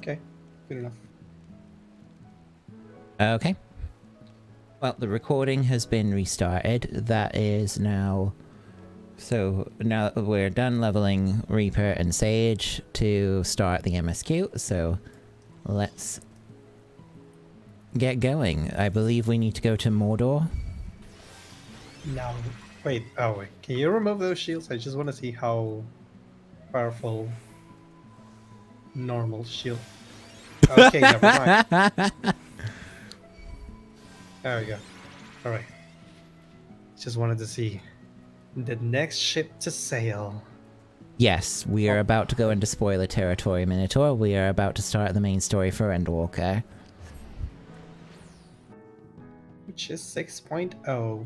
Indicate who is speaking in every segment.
Speaker 1: Okay, good enough.
Speaker 2: Okay. Well, the recording has been restarted. That is now... So now we're done leveling Reaper and Sage to start the MSQ, so let's get going. I believe we need to go to Mordor.
Speaker 1: Now, wait. Oh, wait. Can you remove those shields? I just want to see how powerful normal shield. Okay, never mind. There we go. All right. Just wanted to see the next ship to sail.
Speaker 2: Yes, we are about to go into spoiler territory, Minotaur. We are about to start the main story for Endwalker.
Speaker 1: Which is 6.0.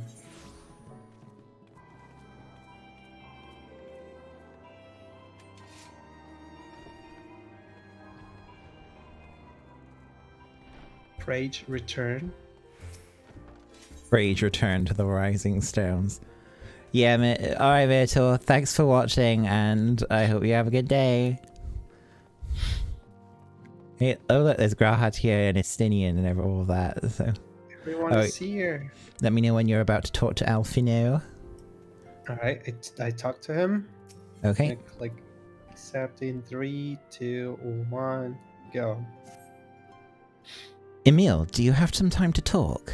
Speaker 1: Rage return.
Speaker 2: Rage return to the Rising Stones. Yeah, alright, Minotaur, thanks for watching, and I hope you have a good day. Hey, oh look, there's Grahat here and Estinian and all that, so...
Speaker 1: Everyone is here.
Speaker 2: Let me know when you're about to talk to Alfino.
Speaker 1: Alright, I talked to him.
Speaker 2: Okay.
Speaker 1: Like, accept in 3, 2, 1, go.
Speaker 2: Emil, do you have some time to talk?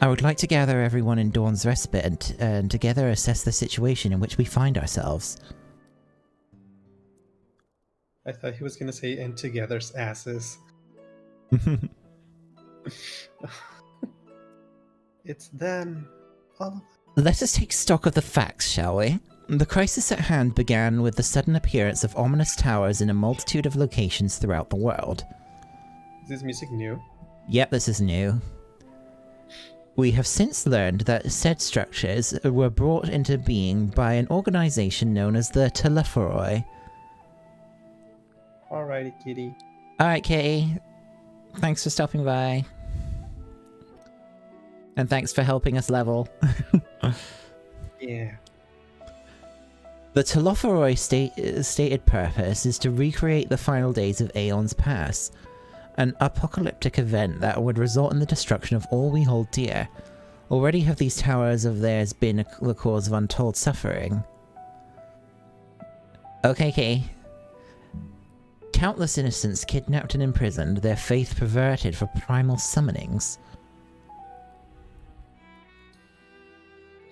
Speaker 2: I would like to gather everyone in Dawn's Respite and together assess the situation in which we find ourselves.
Speaker 1: I thought he was gonna say "and together's asses." It's them. All of
Speaker 2: Let us take stock of the facts, shall we? The crisis at hand began with the sudden appearance of ominous towers in a multitude of locations throughout the world.
Speaker 1: Is this music new?
Speaker 2: Yep, this is new. We have since learned that said structures were brought into being by an organization known as the Telepharoi.
Speaker 1: Alrighty, kitty.
Speaker 2: Alright, Kitty. Thanks for stopping by. And thanks for helping us level.
Speaker 1: Yeah.
Speaker 2: The Telepharoi stated purpose is to recreate the final days of Aeon's Pass, an apocalyptic event that would result in the destruction of all we hold dear. Already have these towers of theirs been the cause of untold suffering. Okay, Kitty. Countless innocents kidnapped and imprisoned, their faith perverted for primal summonings.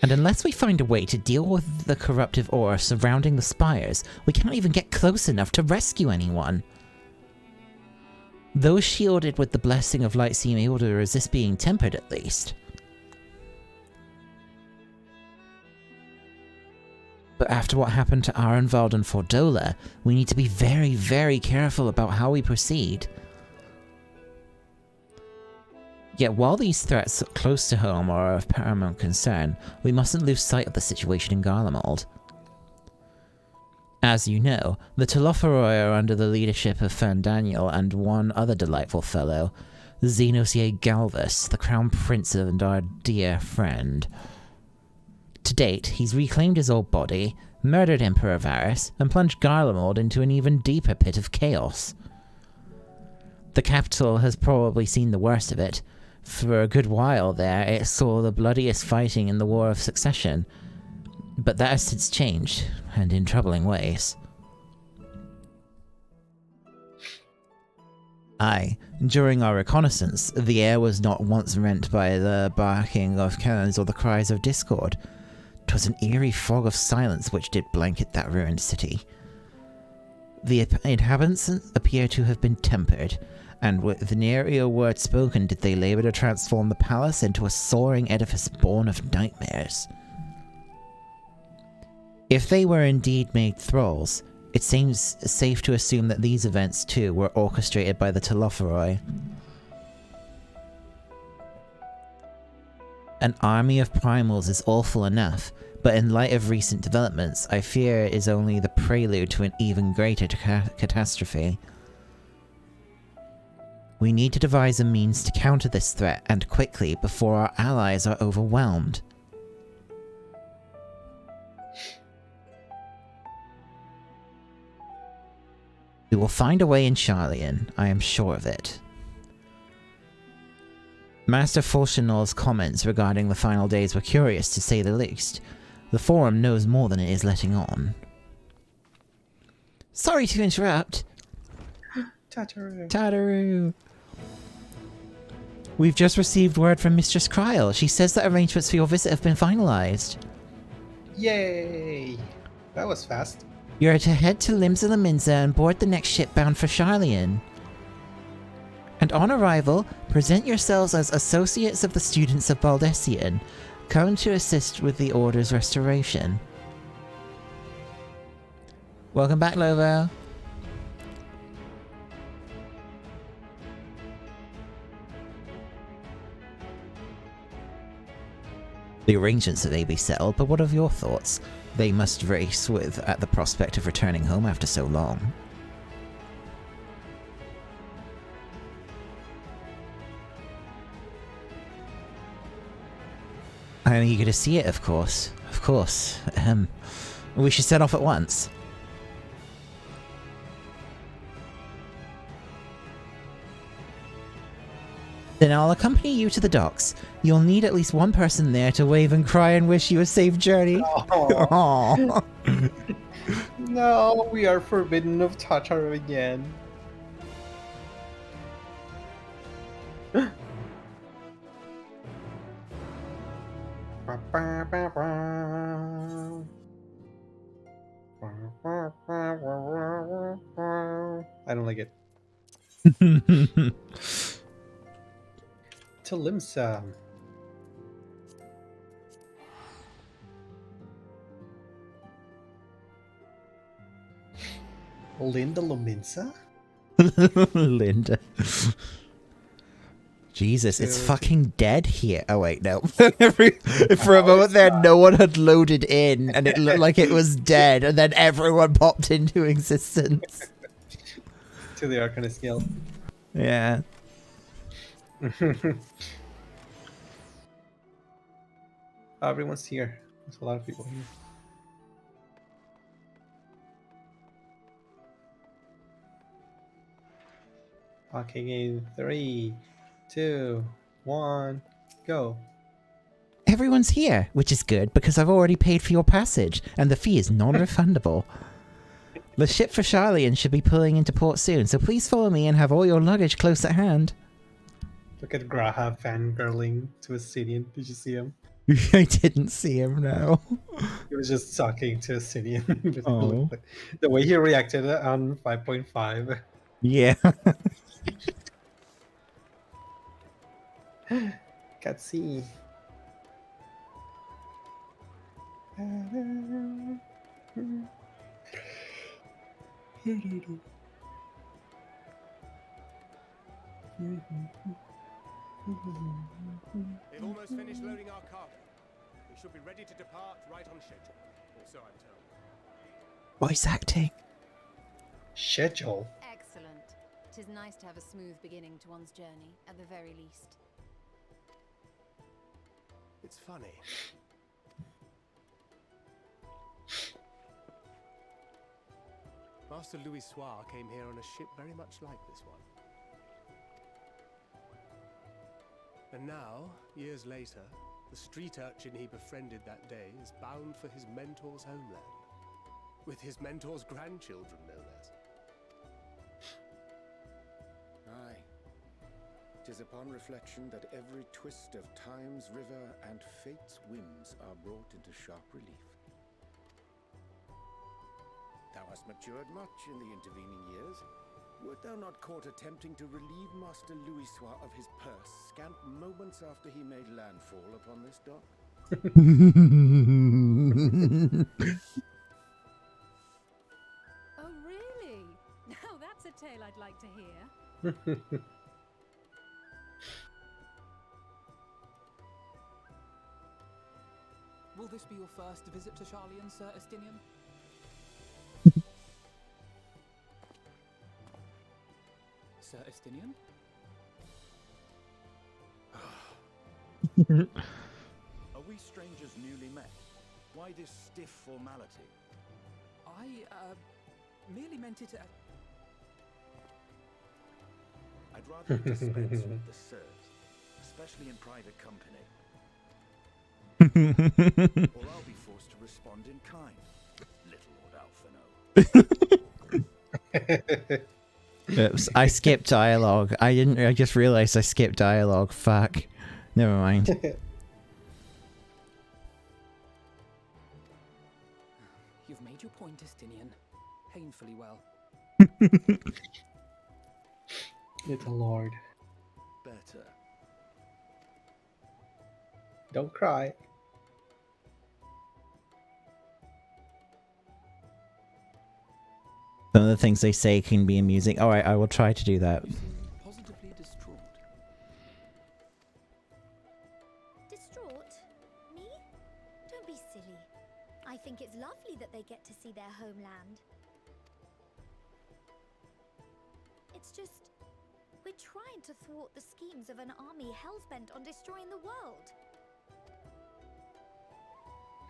Speaker 2: And unless we find a way to deal with the corruptive aura surrounding the spires, we can't even get close enough to rescue anyone. Those shielded with the blessing of light seem able to resist being tempered at least. But after what happened to Arenvald and Fordola, we need to be very, very careful about how we proceed. Yet while these threats close to home are of paramount concern, we mustn't lose sight of the situation in Garlemald. As you know, the Telepharoi are under the leadership of Fern-Daniel and one other delightful fellow, Xenosier Galvus, the Crown Prince and our dear friend. To date, he's reclaimed his old body, murdered Emperor Varys, and plunged Garlemald into an even deeper pit of chaos. The capital has probably seen the worst of it. For a good while there, it saw the bloodiest fighting in the War of Succession, but that has since changed, and in troubling ways. Aye, during our reconnaissance, the air was not once rent by the barking of cannons or the cries of discord. 'Twas an eerie fog of silence which did blanket that ruined city. The inhabitants appear to have been tempered, and with nary a word spoken did they labor to transform the palace into a soaring edifice born of nightmares. If they were indeed made thralls, it seems safe to assume that these events too were orchestrated by the Telepharoi. An army of primals is awful enough, but in light of recent developments, I fear it is only the prelude to an even greater catastrophe. We need to devise a means to counter this threat, and quickly, before our allies are overwhelmed. We will find a way in Charlian, I am sure of it. Master Fulchenol's comments regarding the final days were curious, to say the least. The Forum knows more than it is letting on. Sorry to interrupt.
Speaker 1: Tataru.
Speaker 2: Tataru. We've just received word from Mistress Kryl. She says that arrangements for your visit have been finalized.
Speaker 1: Yay! That was fast.
Speaker 2: You're to head to Limsa Laminza and board the next ship bound for Charlian. And on arrival, present yourselves as associates of the students of Baldessian, come to assist with the Order's restoration. Welcome back, Lovo. The arrangements may be settled, but what are your thoughts? They must race with at the prospect of returning home after so long. I'm eager to see it, of course. Of course. We should set off at once. Then I'll accompany you to the docks. You'll need at least one person there to wave and cry and wish you a safe journey.
Speaker 1: Aww. No, we are forbidden of Tataru again. I don't like it. To Limsa. Linda Lominsa?
Speaker 2: Linda. Jesus, it's fucking dead here. Oh wait, no. For a moment there, no one had loaded in, and it looked like it was dead, and then everyone popped into existence.
Speaker 1: To the Arcanist Guild.
Speaker 2: Yeah.
Speaker 1: Everyone's here. There's a lot of people here. Okay, in 3, 2, 1, go.
Speaker 2: Everyone's here, which is good because I've already paid for your passage, and the fee is non-refundable. The ship for Charlian should be pulling into port soon, so please follow me and have all your luggage close at hand.
Speaker 1: Look at Graha fangirling to Ascidian. Did you see him?
Speaker 2: I didn't see him now.
Speaker 1: He was just talking to Ascidian.
Speaker 2: Oh.
Speaker 1: The way he reacted on 5.5.
Speaker 2: Yeah.
Speaker 1: Cutscene.
Speaker 3: They've almost finished loading our cargo. We should be ready to depart right on schedule. Or so I'm told.
Speaker 2: Voice acting.
Speaker 1: Schedule.
Speaker 4: Excellent. 'Tis nice to have a smooth beginning to one's journey, at the very least.
Speaker 3: It's funny. Master Louis Soir came here on a ship very much like this one. And now, years later, the street urchin he befriended that day is bound for his mentor's homeland. With his mentor's grandchildren, no less.
Speaker 5: Aye. 'Tis upon reflection that every twist of time's river and fate's whims are brought into sharp relief. Thou hast matured much in the intervening years. Wert thou not caught attempting to relieve Master Louis Soir of his purse scant moments after he made landfall upon this dock?
Speaker 4: Oh, really? Now that's a tale I'd like to hear.
Speaker 6: Will this be your first visit to Charlian, Sir Estinian? Sir Estinian?
Speaker 7: Are we strangers newly met? Why this stiff formality?
Speaker 6: I, merely meant it
Speaker 5: I'd rather you dispense with the sirs, especially in private company. Or I'll be forced to respond in kind. Little Lord Alphino.
Speaker 2: Oops, I skipped dialogue. I just realized I skipped dialogue. Fuck. Never mind.
Speaker 6: You've made your point, Estinian. Painfully well.
Speaker 1: Little Lord.
Speaker 5: Better.
Speaker 1: Don't cry.
Speaker 2: Some of the things they say can be amusing. Alright, I will try to do that.
Speaker 6: You seem positively distraught.
Speaker 8: Distraught? Me? Don't be silly. I think it's lovely that they get to see their homeland. It's just, we're trying to thwart the schemes of an army hell-bent on destroying the world.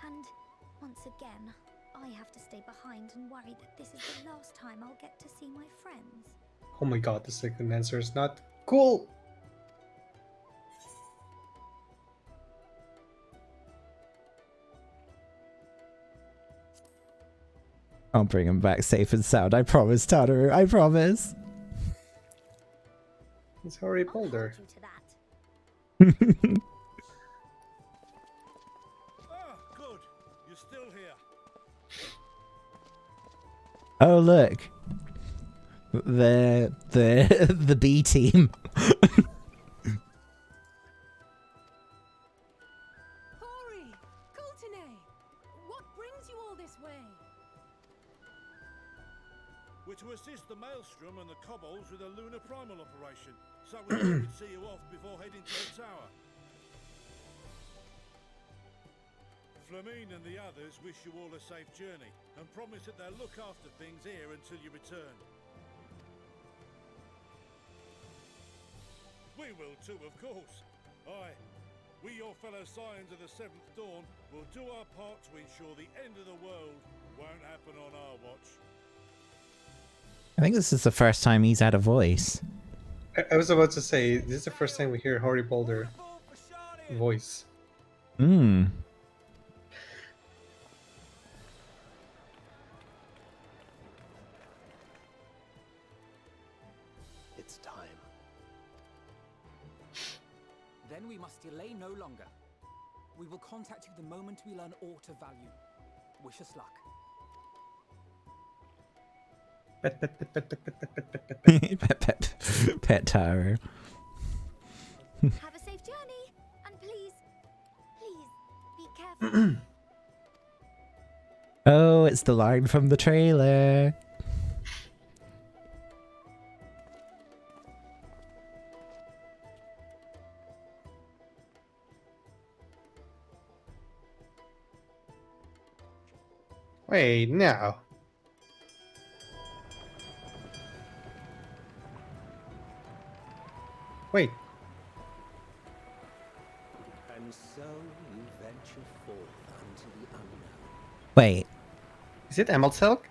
Speaker 8: And, once again, I have to stay behind and worry that this is the last time I'll get to see my friends.
Speaker 1: Oh my god, the second answer is not cool.
Speaker 2: I'll bring him back safe and sound. I promise, Tadaru. I promise.
Speaker 1: It's Harry
Speaker 8: I'll hold
Speaker 1: Boulder.
Speaker 8: you to that.
Speaker 7: Ah, good. You're still here.
Speaker 2: Oh look, the B team.
Speaker 4: Hori! Kultine! What brings you all this way?
Speaker 7: We're to assist the Maelstrom and the Kobolds with a lunar primal operation, so we thought we'd see you off before heading to the tower. Flamine and the others wish you all a safe journey and promise that they'll look after things here until you return. We will too, of course. Aye, we, your fellow Scions of the Seventh Dawn, will do our part to ensure the end of the world won't happen on our watch.
Speaker 2: I think this is the first time he's had a voice.
Speaker 1: I was about to say, this is the first time we hear Harry Boulder voice.
Speaker 2: Hmm.
Speaker 3: It's time.
Speaker 6: Then we must delay no longer. We will contact you the moment we learn aught of value. Wish us luck.
Speaker 1: Pet, pet, pet, pet, pet, pet, pet, pet, pet, pet,
Speaker 2: Pet Taro.
Speaker 8: Have a safe journey, and please, be careful.
Speaker 2: Oh, it's the line from the trailer.
Speaker 1: Wait, no. Wait,
Speaker 3: And so you venture forth unto the unknown.
Speaker 2: Wait,
Speaker 1: is it Emelselk?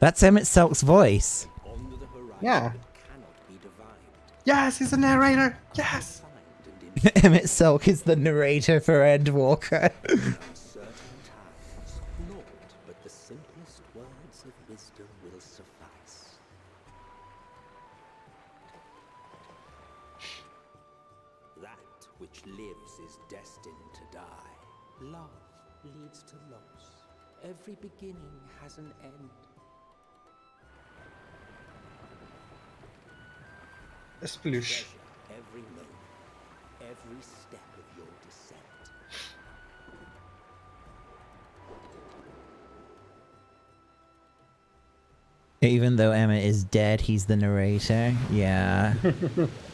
Speaker 2: that's Emmett Selk's voice.
Speaker 3: Onto the horizon
Speaker 1: Yeah.
Speaker 3: that cannot be divined.
Speaker 1: Yes, he's a narrator. Yes.
Speaker 3: Find and in
Speaker 2: Emmett Selk is the narrator for Endwalker.
Speaker 3: uncertain times, naught but the simplest words of wisdom will suffice. That which lives is destined to die. Love leads to loss. Every beginning has an end.
Speaker 1: Sploosh.
Speaker 3: Treasure every moment, every step of your descent.
Speaker 2: Even though Emmett is dead, he's the narrator. Yeah.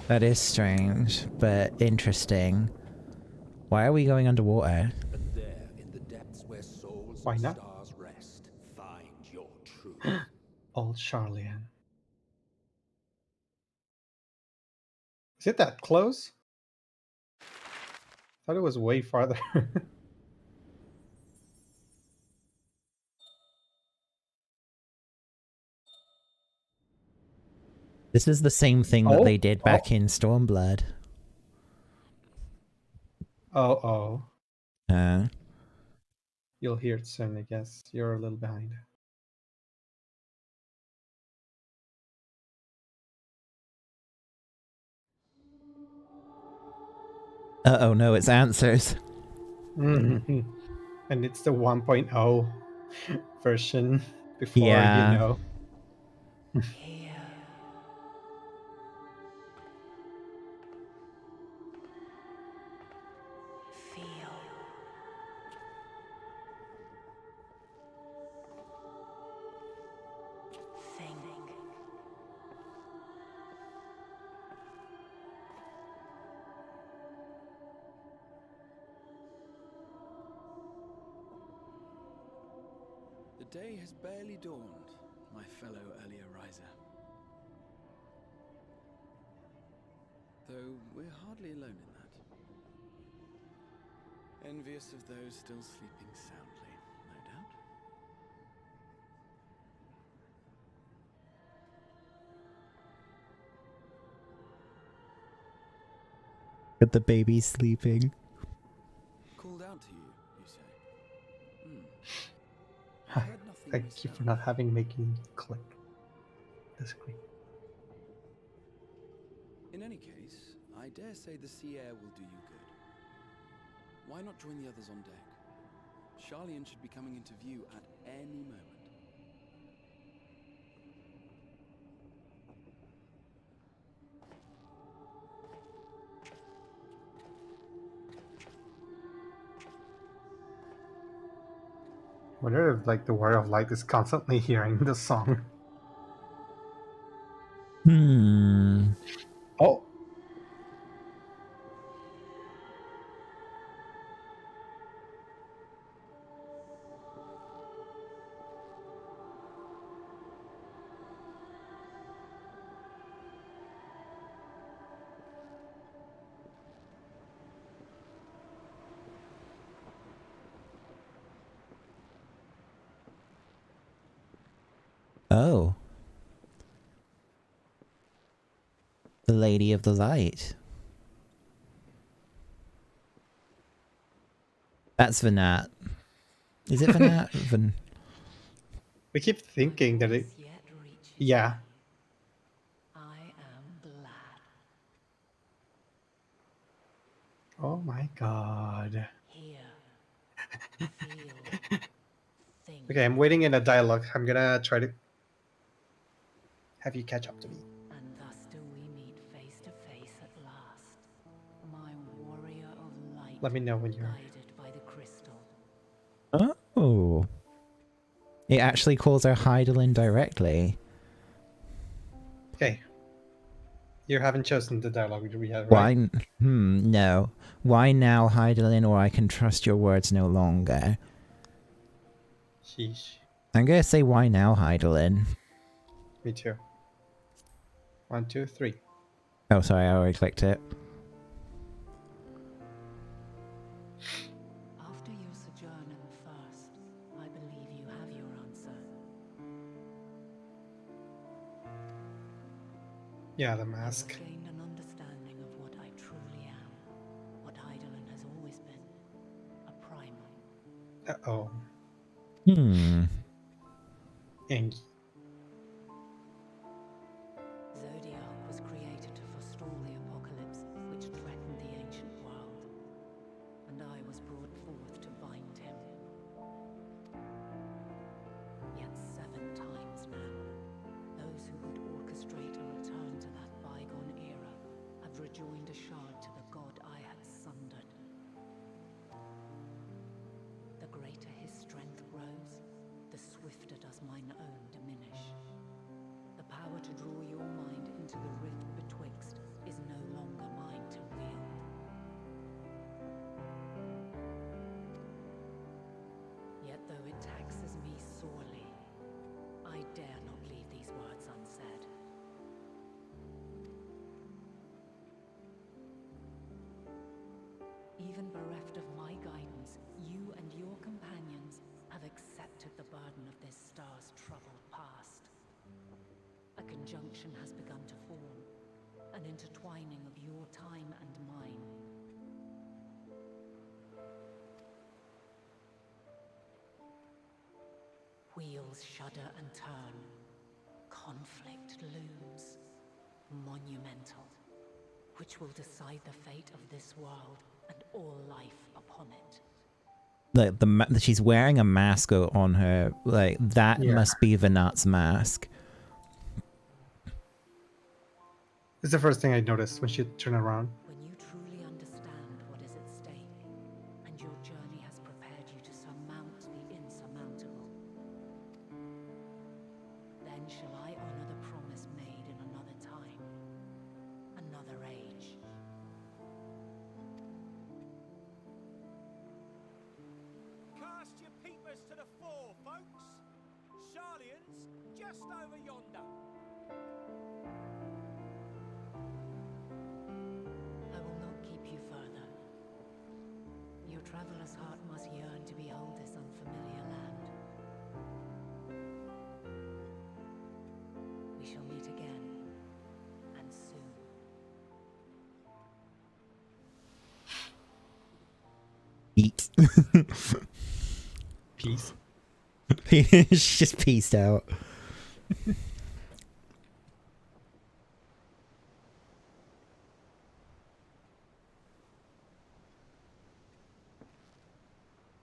Speaker 2: That is strange, but interesting. Why are we going underwater?
Speaker 3: But there, in the depths where souls
Speaker 1: Why
Speaker 3: and
Speaker 1: not?
Speaker 3: stars rest, find your truth.
Speaker 1: Old Charlian. Is it that close? Thought it was way farther.
Speaker 2: This is the same thing that they did back in Stormblood.
Speaker 1: Oh.
Speaker 2: Uh,
Speaker 1: You'll hear it soon, I guess. You're a little behind.
Speaker 2: oh no, it's answers.
Speaker 1: And it's the 1.0 version before
Speaker 2: Yeah.
Speaker 1: you know.
Speaker 9: Here. Feel. Think.
Speaker 10: The day has barely dawned, my fellow earlier riser. Though we're hardly alone in that. Envious of those still sleeping soundly, no doubt.
Speaker 2: But the baby's sleeping.
Speaker 10: Called out to you, you say?
Speaker 1: Thank you for not having making click the screen.
Speaker 10: In any case, I dare say the sea air will do you good. Why not join the others on deck? Charlian should be coming into view at any moment.
Speaker 1: I wonder if like the Warrior of Light is constantly hearing the song. Oh.
Speaker 2: Oh. The Lady of the Light. That's Vanat. Is it Vanat?
Speaker 1: We keep thinking that it... Yeah.
Speaker 9: I am glad.
Speaker 1: Oh my god.
Speaker 9: Here. Feel. Think.
Speaker 1: Okay, I'm waiting in a dialogue. I'm gonna try to have you catch up to me.
Speaker 9: And thus do we meet face to face at last. My warrior of light.
Speaker 1: Let me know when you're...
Speaker 9: Guided by the crystal.
Speaker 2: Oh. It actually calls her Hydaelyn directly.
Speaker 1: Okay. You haven't chosen the dialogue we have, right?
Speaker 2: Why? No. Why now, Hydaelyn, or I can trust your words no longer?
Speaker 1: Sheesh.
Speaker 2: I'm gonna say why now, Hydaelyn.
Speaker 1: Me too. 1, 2, 3.
Speaker 2: Oh, sorry, I already clicked it.
Speaker 9: After your sojourn in the first, I believe you have your answer.
Speaker 1: Yeah, the mask.
Speaker 9: I have gained an understanding of what I truly am. What Hydaelyn has always been. A primal.
Speaker 1: Uh-oh. Angie.
Speaker 9: Zodiac was created to forestall the apocalypse which threatened the ancient world. And I was brought forth to bind him. Yet 7 times now, those who would orchestrate a return to that bygone era have rejoined a shard to the god I had sundered. The greater his strength grows, the swifter does mine own diminish. The power to draw your mind into the rift betwixt is no longer mine to wield. Yet though it taxes me sorely, I dare not leave these words unsaid. Even bereft of my guidance, you and your companions have accepted the burden of this star's troubled past. A conjunction has begun to form, an intertwining of your time and mine. Wheels shudder and turn. Conflict looms. Monumental. Which will decide the fate of this world and all life upon it.
Speaker 2: Like she's wearing a mask on her. Like that must be Venat's mask.
Speaker 1: It's the first thing I noticed when she turned around.
Speaker 9: When you truly understand what is at stake, and your journey has prepared you to surmount the insurmountable, then shall I honor the promise made in another time, another age.
Speaker 6: Cast your peepers to the fore, folks. Sharlian's just over yonder.
Speaker 9: I will not keep you further. Your traveler's heart must yearn to behold this unfamiliar land. We shall meet again, and soon.
Speaker 2: Eat.
Speaker 1: Peace.
Speaker 2: She's just peaced out.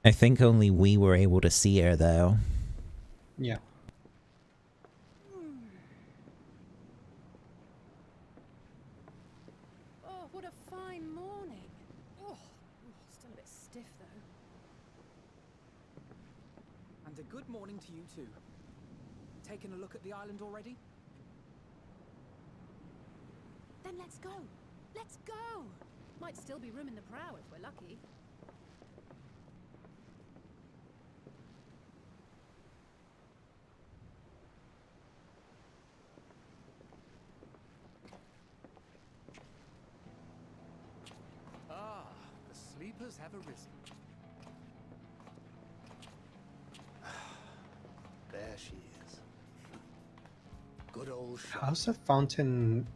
Speaker 2: I think only we were able to see her, though.
Speaker 1: Yeah.
Speaker 4: Oh, what a fine morning. Oh, still a bit stiff though.
Speaker 6: And a good morning to you too. Taking a look at the island already?
Speaker 4: Then let's go. Let's go. Might still be room in the prow if we're lucky.
Speaker 3: Ah, the sleepers have arisen. There she is. Good old shot.
Speaker 1: How's the fountain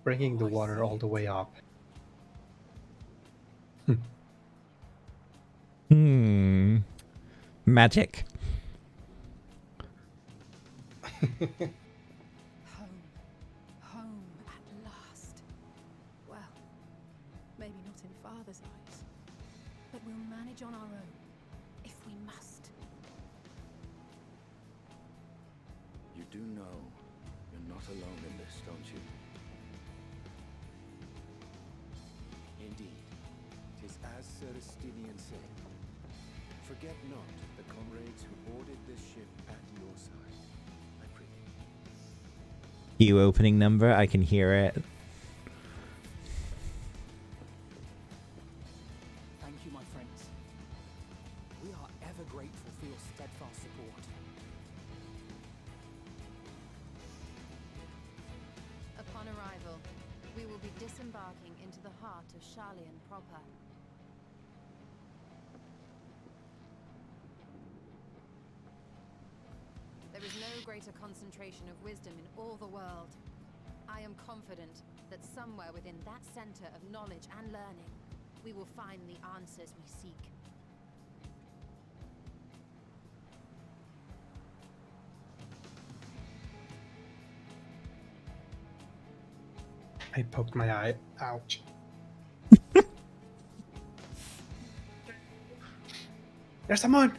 Speaker 1: bringing the water all the way up?
Speaker 2: Magic.
Speaker 4: Home at last. Well, maybe not in Father's eyes, but we'll manage on our own, if we must.
Speaker 5: You do know you're not alone in this, don't you? Indeed, 'tis as Sir Estinian said. Forget not the comrades who boarded this ship at your side. I pray you.
Speaker 2: You opening number, I can hear it.
Speaker 6: Thank you, my friends. We are ever grateful for your steadfast support.
Speaker 4: Upon arrival, we will be disembarking into the heart of Sharlian proper. There is no greater concentration of wisdom in all the world. I am confident that somewhere within that center of knowledge and learning, we will find the answers we seek.
Speaker 1: I poked my eye. Ouch. There's someone!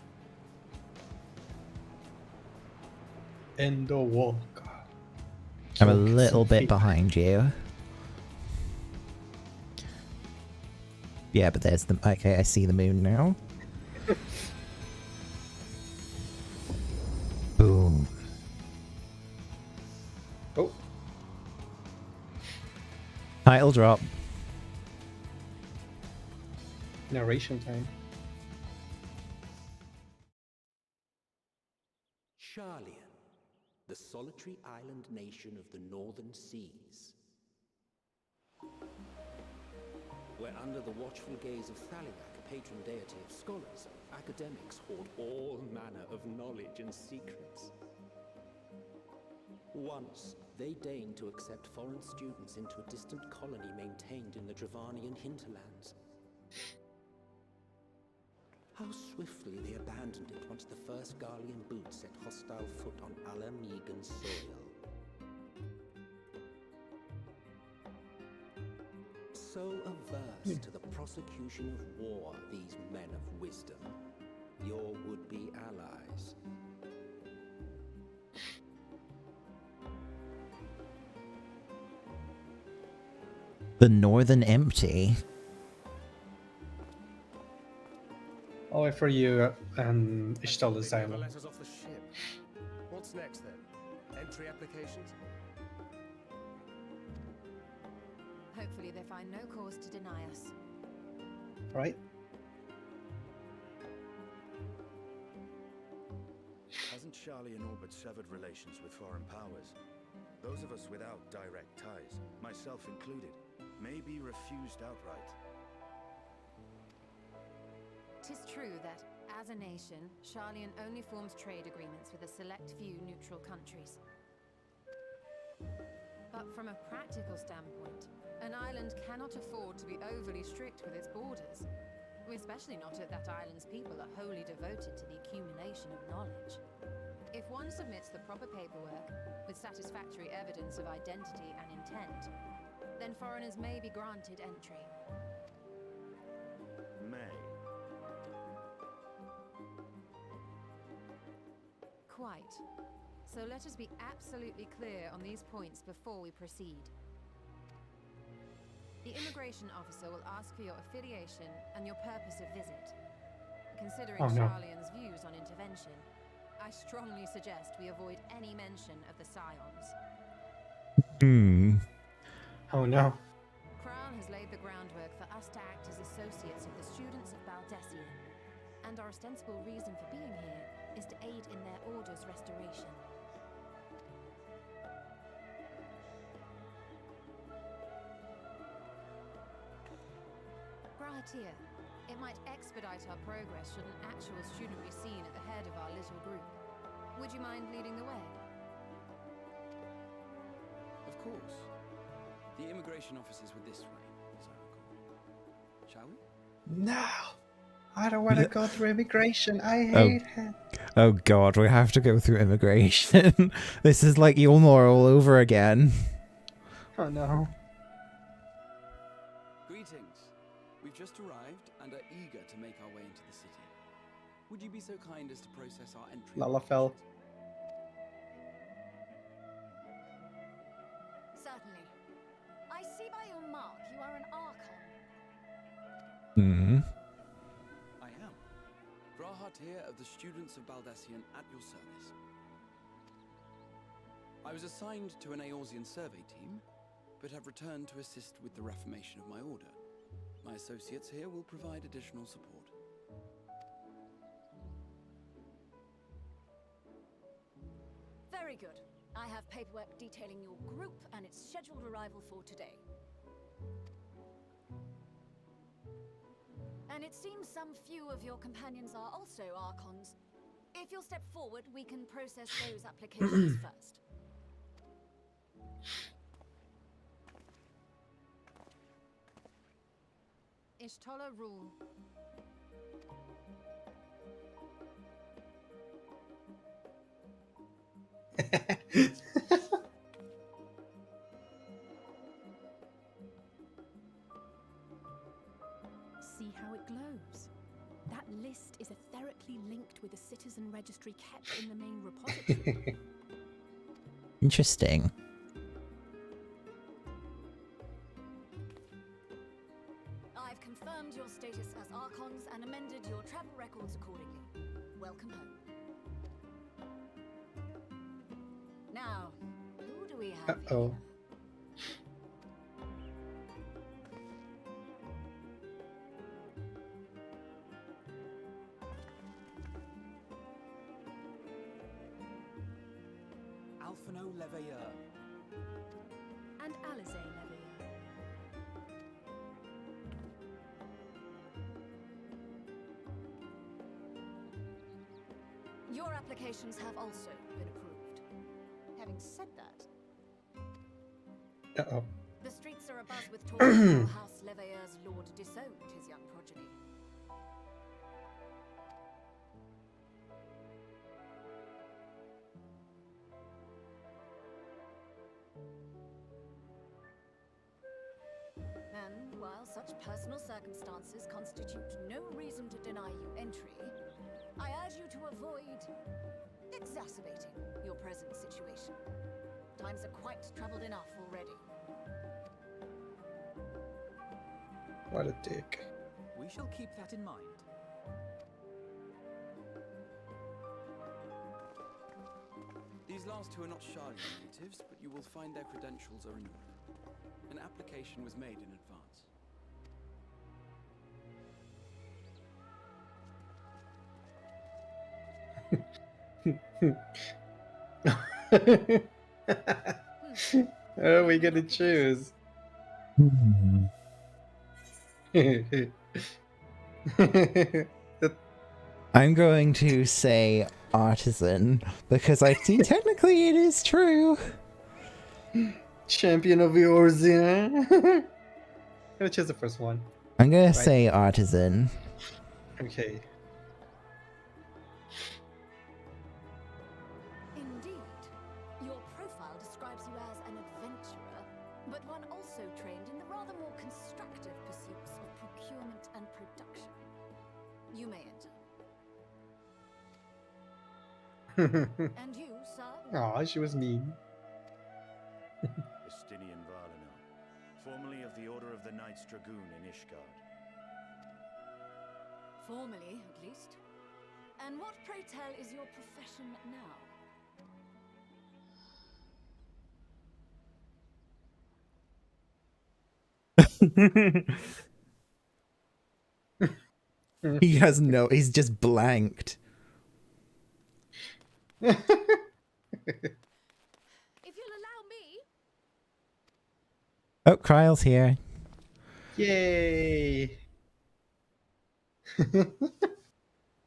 Speaker 1: Endwalker.
Speaker 2: I'm a little bit behind you. Yeah, but there's the... Okay, I see the moon now. Boom.
Speaker 1: Oh.
Speaker 2: Title drop.
Speaker 1: Narration time.
Speaker 11: Sharlian, the solitary island nation of the northern seas. Where under the watchful gaze of Thaliak, patron deity of scholars, academics hoard all manner of knowledge and secrets. Once, they deigned to accept foreign students into a distant colony maintained in the Dravanian hinterlands. How swiftly they abandoned it once the first Garlean boot set hostile foot on Alamegan soil. So averse to the prosecution of war, these men of wisdom, your would-be allies.
Speaker 2: The Northern Empty.
Speaker 1: I'll wait for you and Ishtal
Speaker 3: They
Speaker 1: Asylum.
Speaker 3: never let us off the ship. What's next then? Entry applications?
Speaker 4: Hopefully they find no cause to deny us.
Speaker 1: Right?
Speaker 5: Hasn't Charlie and Orbit severed relations with foreign powers? Those of us without direct ties, myself included, may be refused outright.
Speaker 4: 'Tis true that, as a nation, Sharlayan only forms trade agreements with a select few neutral countries. But from a practical standpoint, an island cannot afford to be overly strict with its borders, especially not if that island's people are wholly devoted to the accumulation of knowledge. If one submits the proper paperwork, with satisfactory evidence of identity and intent, then foreigners may be granted entry.
Speaker 5: May.
Speaker 4: Quite. So let us be absolutely clear on these points before we proceed. The immigration officer will ask for your affiliation and your purpose of visit. Considering Sharlayan's views on intervention, I strongly suggest we avoid any mention of the Scions.
Speaker 1: Oh no.
Speaker 4: Kral has laid the groundwork for us to act as associates of the students of Baldessian, and our ostensible reason for being here is to aid in their order's restoration. Brahatir, it might expedite our progress should an actual student be seen at the head of our little group. Would you mind leading the way?
Speaker 10: Of course. The immigration officers were this way, as I recall. Shall we?
Speaker 1: No! I don't want to go through immigration. I hate it.
Speaker 2: Oh god, we have to go through immigration. This is like Yulmore all over again.
Speaker 1: Oh no.
Speaker 10: Greetings. We've just arrived and are eager to make our way into the city. Would you be so kind as to process our entry?
Speaker 1: Lalafell.
Speaker 12: Certainly. I see by your mark you are an Archon.
Speaker 10: I am. Brahatir of the students of Baldessian at your service. I was assigned to an Eorzean survey team, but have returned to assist with the reformation of my order. My associates here will provide additional support.
Speaker 12: Very good. I have paperwork detailing your group and its scheduled arrival for today. And it seems some few of your companions are also Archons. If you'll step forward, we can process those applications first.
Speaker 4: Ishtola rule.
Speaker 13: See how it glows. That list is etherically linked with the citizen registry kept in the main repository.
Speaker 2: Interesting.
Speaker 12: I've confirmed your status as Archons and amended your travel records accordingly. Welcome home. Now, who do we have
Speaker 1: Uh-oh.
Speaker 12: here?
Speaker 6: Alphino Leveilleur.
Speaker 13: And Alize Leveilleur.
Speaker 12: Your applications have also been approved. Having said that,
Speaker 1: Uh-oh.
Speaker 12: The streets are abuzz with talk of how House Leveilleur's Lord disowned his young progeny. And while such personal circumstances constitute no reason to deny you entry, I urge you to avoid exacerbating your present situation. Times are quite troubled enough already.
Speaker 1: What a dick.
Speaker 6: We shall keep that in mind.
Speaker 10: These last two are not Charlian natives, but you will find their credentials are in order. An application was made in advance.
Speaker 1: What are we gonna choose?
Speaker 2: I'm going to say artisan because I think technically it is true.
Speaker 1: Champion of yours, yeah. I'm gonna choose the first one.
Speaker 2: I'm gonna say artisan.
Speaker 1: Okay.
Speaker 12: Indeed. Your profile describes you as an adventurer, but one also trained in the rather more constructive pursuits of procurement and production. You may enter. And you, sir?
Speaker 1: Aw, she was mean.
Speaker 14: Estinian Varlino, formerly of the Order of the Knights Dragoon in Ishgard.
Speaker 12: Formally, at least. And what, pray tell, is your profession now?
Speaker 2: He has no, he's just blanked.
Speaker 13: If you'll allow me.
Speaker 2: Oh, Kryle's here.
Speaker 1: Yay!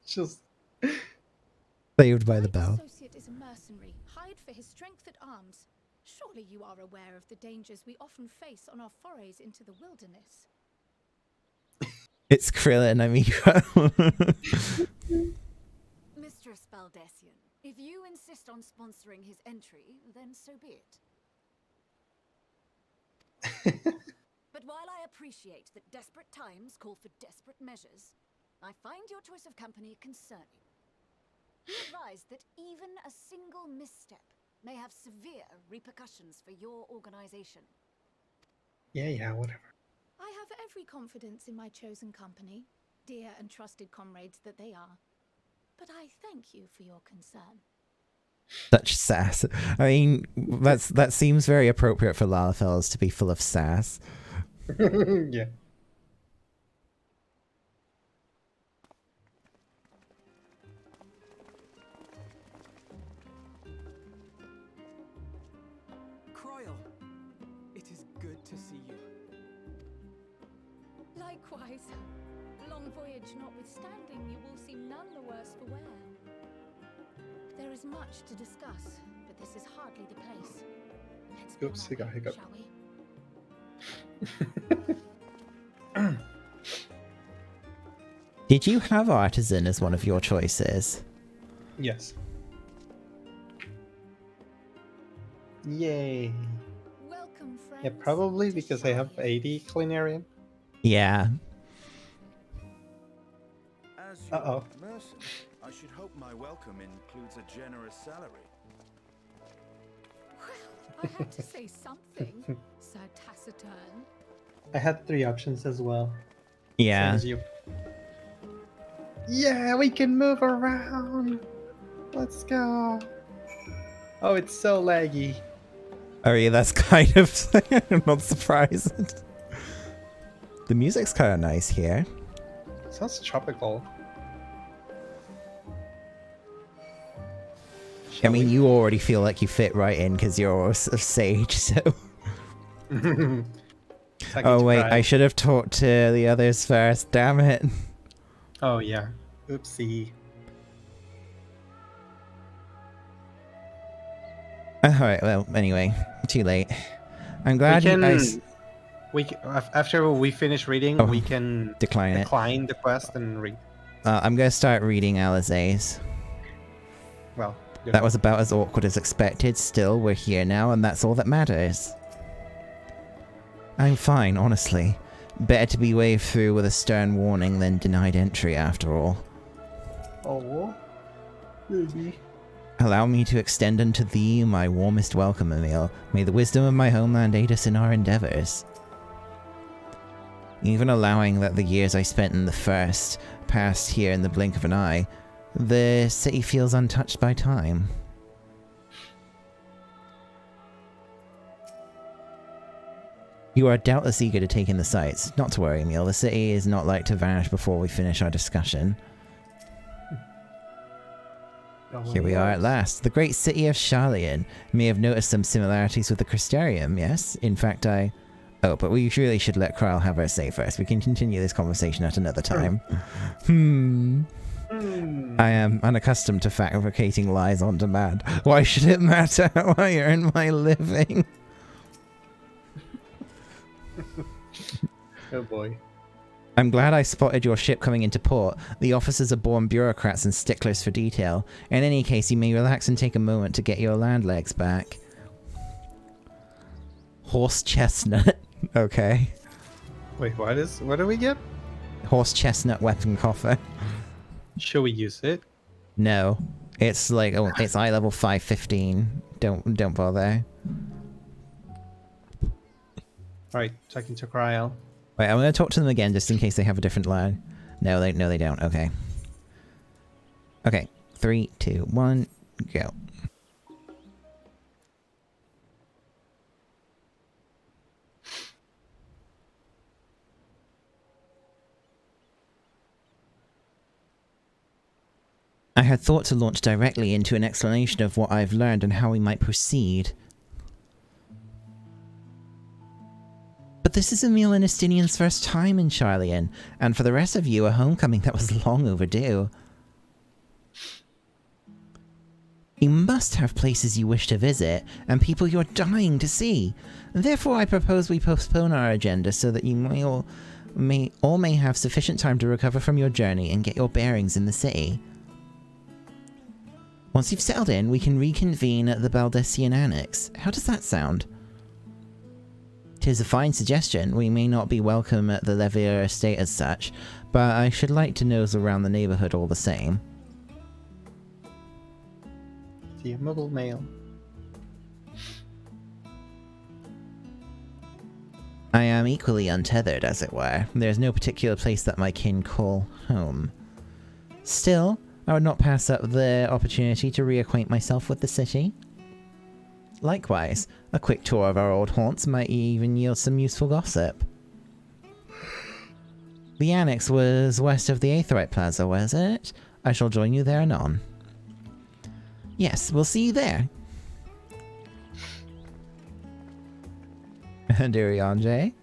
Speaker 1: Just
Speaker 2: saved by the bell.
Speaker 13: My associate is a mercenary, hired for his strength at arms. Surely you are aware of the dangers we often face on our forays into the wilderness.
Speaker 2: It's Krillin, I mean.
Speaker 12: Mistress Baldessian, if you insist on sponsoring his entry, then so be it. But while I appreciate that desperate times call for desperate measures, I find your choice of company concerning. Be advised that even a single misstep may have severe repercussions for your organization.
Speaker 1: yeah, whatever.
Speaker 13: I have every confidence in my chosen company, dear and trusted comrades that they are. But I thank you for your concern.
Speaker 2: Such sass. I mean, that seems very appropriate for Lalafels to be full of sass.
Speaker 1: Yeah.
Speaker 6: Cryle, it is good to see you.
Speaker 13: Likewise. Long voyage notwithstanding, you will seem none the worse for wear. There is much to discuss, but this is hardly the place. Let's be
Speaker 1: Oops, he got hiccup.
Speaker 13: shall we?
Speaker 2: Did you have artisan as one of your choices?
Speaker 1: Yes. Yay.
Speaker 13: Welcome, friends.
Speaker 1: Yeah, probably because I have 80 Clinarian.
Speaker 2: Yeah.
Speaker 14: As your
Speaker 1: Uh-oh.
Speaker 14: mercenary, I should hope my welcome includes a generous salary.
Speaker 13: I had to say something, Sir Taciturn.
Speaker 1: I had 3 options as well.
Speaker 2: Yeah.
Speaker 1: Same as you. Yeah, we can move around. Let's go. Oh, it's so laggy.
Speaker 2: Oh yeah, that's kind of... I'm not surprised. The music's kind of nice here.
Speaker 1: Sounds tropical.
Speaker 2: I mean, you already feel like you fit right in because you're a sage, so... Oh wait, I should have talked to the others first, damn it.
Speaker 1: Oh yeah. Oopsie.
Speaker 2: Alright, well, anyway, too late. I'm glad you guys...
Speaker 1: After we finish reading, we can
Speaker 2: decline
Speaker 1: the quest and read.
Speaker 2: I'm going to start reading Alizé's.
Speaker 1: Well,
Speaker 2: that was about as awkward as expected. Still, we're here now, and that's all that matters. I'm fine, honestly. Better to be waved through with a stern warning than denied entry, after all.
Speaker 1: Oh, maybe.
Speaker 2: Allow me to extend unto thee my warmest welcome, Emil. May the wisdom of my homeland aid us in our endeavors. Even allowing that the years I spent in the first passed here in the blink of an eye, the city feels untouched by time. You are doubtless eager to take in the sights. Not to worry, Emil. The city is not like to vanish before we finish our discussion. Here we are at last. The great city of Sharlayan. You may have noticed some similarities with the Crystarium, yes? In fact, Oh, but we really should let Krile have her say first. We can continue this conversation at another time. I am unaccustomed to fabricating lies on demand. Why should it matter how I earn my living?
Speaker 1: Oh boy.
Speaker 2: I'm glad I spotted your ship coming into port. The officers are born bureaucrats and sticklers for detail. In any case, you may relax and take a moment to get your land legs back. Horse chestnut. Okay.
Speaker 1: Wait, what do we get?
Speaker 2: Horse chestnut weapon coffer.
Speaker 1: Should we use it?
Speaker 2: No. It's like, it's eye level 515. Don't bother.
Speaker 1: Alright, talking to Krile.
Speaker 2: Wait, I'm gonna talk to them again just in case they have a different line. No, they don't. Okay. Okay. 3, 2, 1, go. I had thought to launch directly into an explanation of what I've learned and how we might proceed. But this is Emil and Estinian's first time in Sharlayan, and for the rest of you, a homecoming that was long overdue. You must have places you wish to visit, and people you're dying to see. Therefore, I propose we postpone our agenda so that you may have sufficient time to recover from your journey and get your bearings in the city. Once you've settled in, we can reconvene at the Baldessian Annex. How does that sound? 'Tis a fine suggestion. We may not be welcome at the Levier estate as such, but I should like to nose around the neighborhood all the same.
Speaker 1: See a muggle male.
Speaker 2: I am equally untethered, as it were. There's no particular place that my kin call home. Still, I would not pass up the opportunity to reacquaint myself with the city. Likewise, a quick tour of our old haunts might even yield some useful gossip. The annex was west of the Aetherite Plaza, was it? I shall join you there anon. Yes, we'll see you there. And Irianje?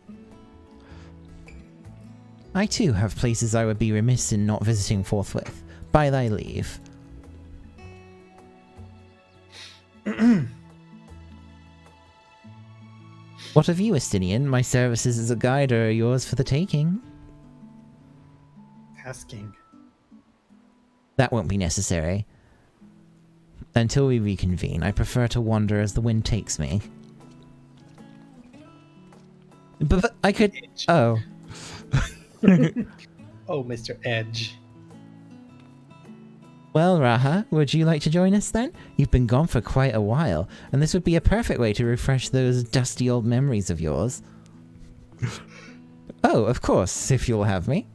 Speaker 2: I too have places I would be remiss in not visiting forthwith. By thy leave. What of you, Estinian? My services as a guide are yours for the taking.
Speaker 1: Asking.
Speaker 2: That won't be necessary. Until we reconvene, I prefer to wander as the wind takes me. But I could...
Speaker 1: Edge.
Speaker 2: Oh.
Speaker 1: Oh, Mr. Edge.
Speaker 2: Well, Raha, would you like to join us then? You've been gone for quite a while, and this would be a perfect way to refresh those dusty old memories of yours. Oh, of course, if you'll have me.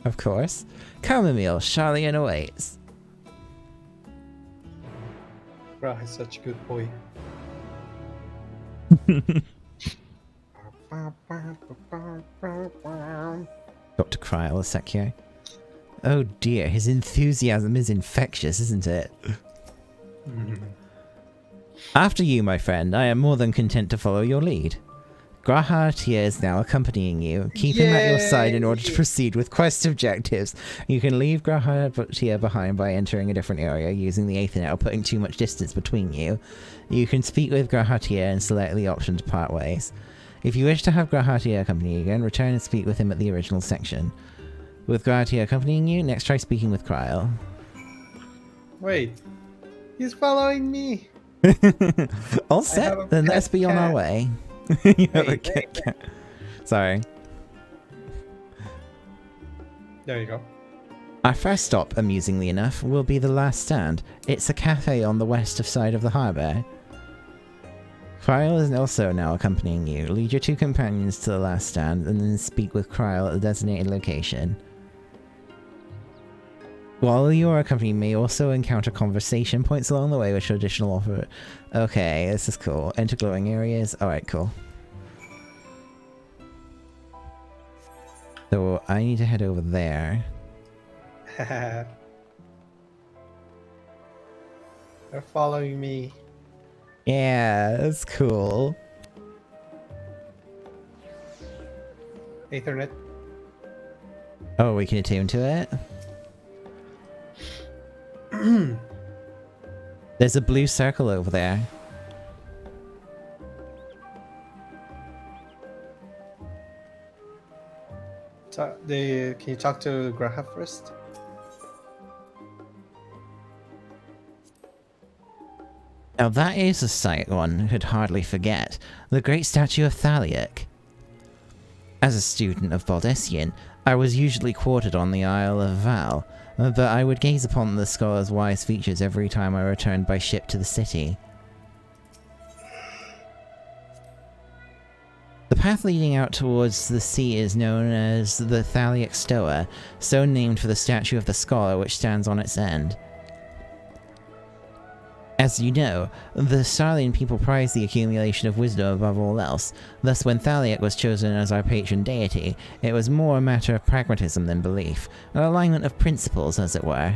Speaker 2: Of course. Come, Emil, Sharlayan awaits.
Speaker 1: Bro, he's such a good boy.
Speaker 2: Dr. Krile, a sec here. Oh dear, his enthusiasm is infectious, isn't it? After you, my friend, I am more than content to follow your lead. Grahatier is now accompanying you. Keep him at your side in order to proceed with quest objectives. You can leave Grahatier behind by entering a different area using the Aethernet or putting too much distance between you. You can speak with Grahatier and select the option to part ways. If you wish to have Grahatier accompany you again, return and speak with him at the original section. With Grahatier accompanying you, next try speaking with Kryl.
Speaker 1: Wait. He's following me.
Speaker 2: All set? Then let's be on our way. You have a cat. Sorry.
Speaker 1: There you go.
Speaker 2: Our first stop, amusingly enough, will be the last stand. It's a cafe on the west side of the harbour. Kryl is also now accompanying you. Lead your 2 companions to the last stand and then speak with Kryl at the designated location. While you are accompanied, you may also encounter conversation points along the way which are additional offer. Okay, this is cool. Enter glowing areas. Alright, cool. So I need to head over there.
Speaker 1: They're following me.
Speaker 2: Yeah, that's cool.
Speaker 1: Aethernet.
Speaker 2: Oh, we can attune to it? There's a blue circle over there.
Speaker 1: Can you talk to Graha first?
Speaker 2: Now that is a sight one could hardly forget. The great statue of Thaliak. As a student of Baldessian, I was usually quartered on the Isle of Val, but I would gaze upon the scholar's wise features every time I returned by ship to the city. The path leading out towards the sea is known as the Thaliak Stoa, so named for the statue of the scholar which stands on its end. As you know, the Sarlian people prize the accumulation of wisdom above all else, thus when Thaliak was chosen as our patron deity, it was more a matter of pragmatism than belief, an alignment of principles, as it were.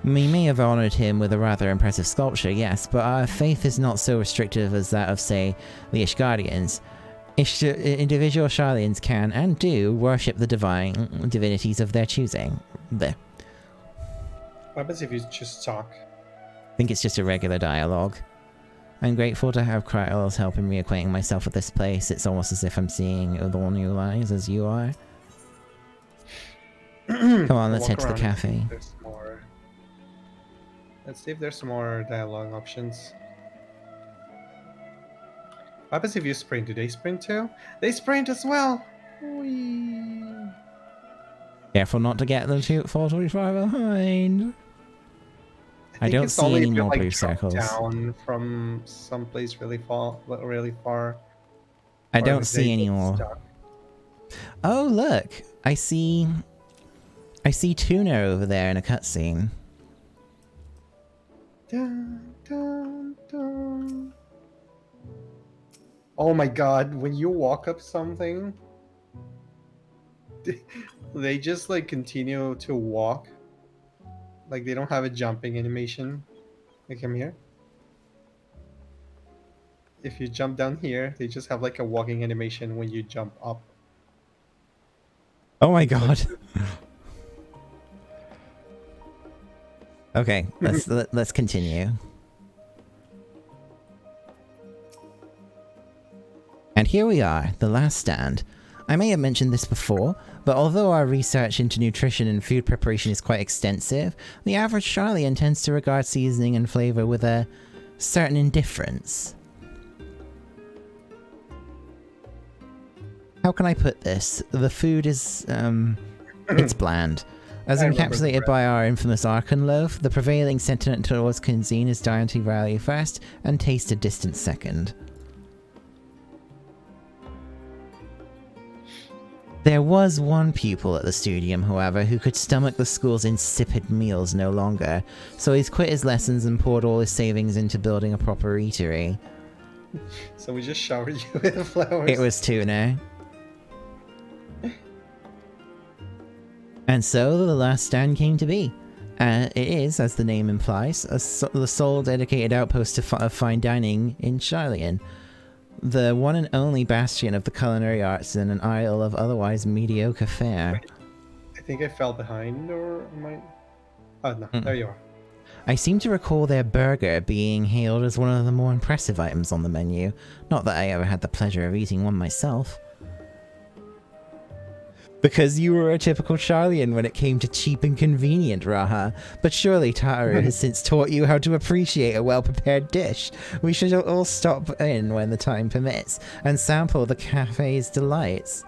Speaker 2: We may have honoured him with a rather impressive sculpture, yes, but our faith is not so restrictive as that of, say, the Ishgardians. Individual Sharlians can, and do, worship the divinities of their choosing. There.
Speaker 1: What happens if you just talk?
Speaker 2: I think it's just a regular dialogue. I'm grateful to have Kryl's help in reacquainting myself with this place. It's almost as if I'm seeing with all new eyes as you are. Come on, let's head to the cafe.
Speaker 1: Let's see if there's some more dialogue options. What happens if you sprint? Do they sprint too? They sprint as well! Whee.
Speaker 2: Careful not to get them too fall 25 behind. I don't see any more blue circles.
Speaker 1: Down from someplace really far.
Speaker 2: I don't see any more. Oh look! I see Tuna over there in a cutscene.
Speaker 1: Dun, dun, dun. Oh my god, when you walk up something, they just like continue to walk. Like they don't have a jumping animation. Like I'm here. If you jump down here, they just have like a walking animation when you jump up.
Speaker 2: Oh my god. Okay, let's continue. And here we are, the last stand. I may have mentioned this before, but although our research into nutrition and food preparation is quite extensive, the average Sharlian tends to regard seasoning and flavour with a certain indifference. How can I put this? The food is, it's bland. As encapsulated by our infamous Archon loaf, the prevailing sentiment towards cuisine is dietary value first and taste a distant second. There was one pupil at the studium, however, who could stomach the school's insipid meals no longer, so he's quit his lessons and poured all his savings into building a proper eatery.
Speaker 1: So we just showered you with flowers.
Speaker 2: It was Tuna. And so the last stand came to be. It is, as the name implies, the sole dedicated outpost of fine dining in Sharlian. the one and only bastion of the culinary arts in an isle of otherwise mediocre fare.
Speaker 1: I think I fell behind, or am I? Oh no, there you are.
Speaker 2: I seem to recall their burger being hailed as one of the more impressive items on the menu. Not that I ever had the pleasure of eating one myself. Because you were a typical Charlian when it came to cheap and convenient, Raha. But surely Taru has since taught you how to appreciate a well-prepared dish. We should all stop in when the time permits and sample the cafe's delights.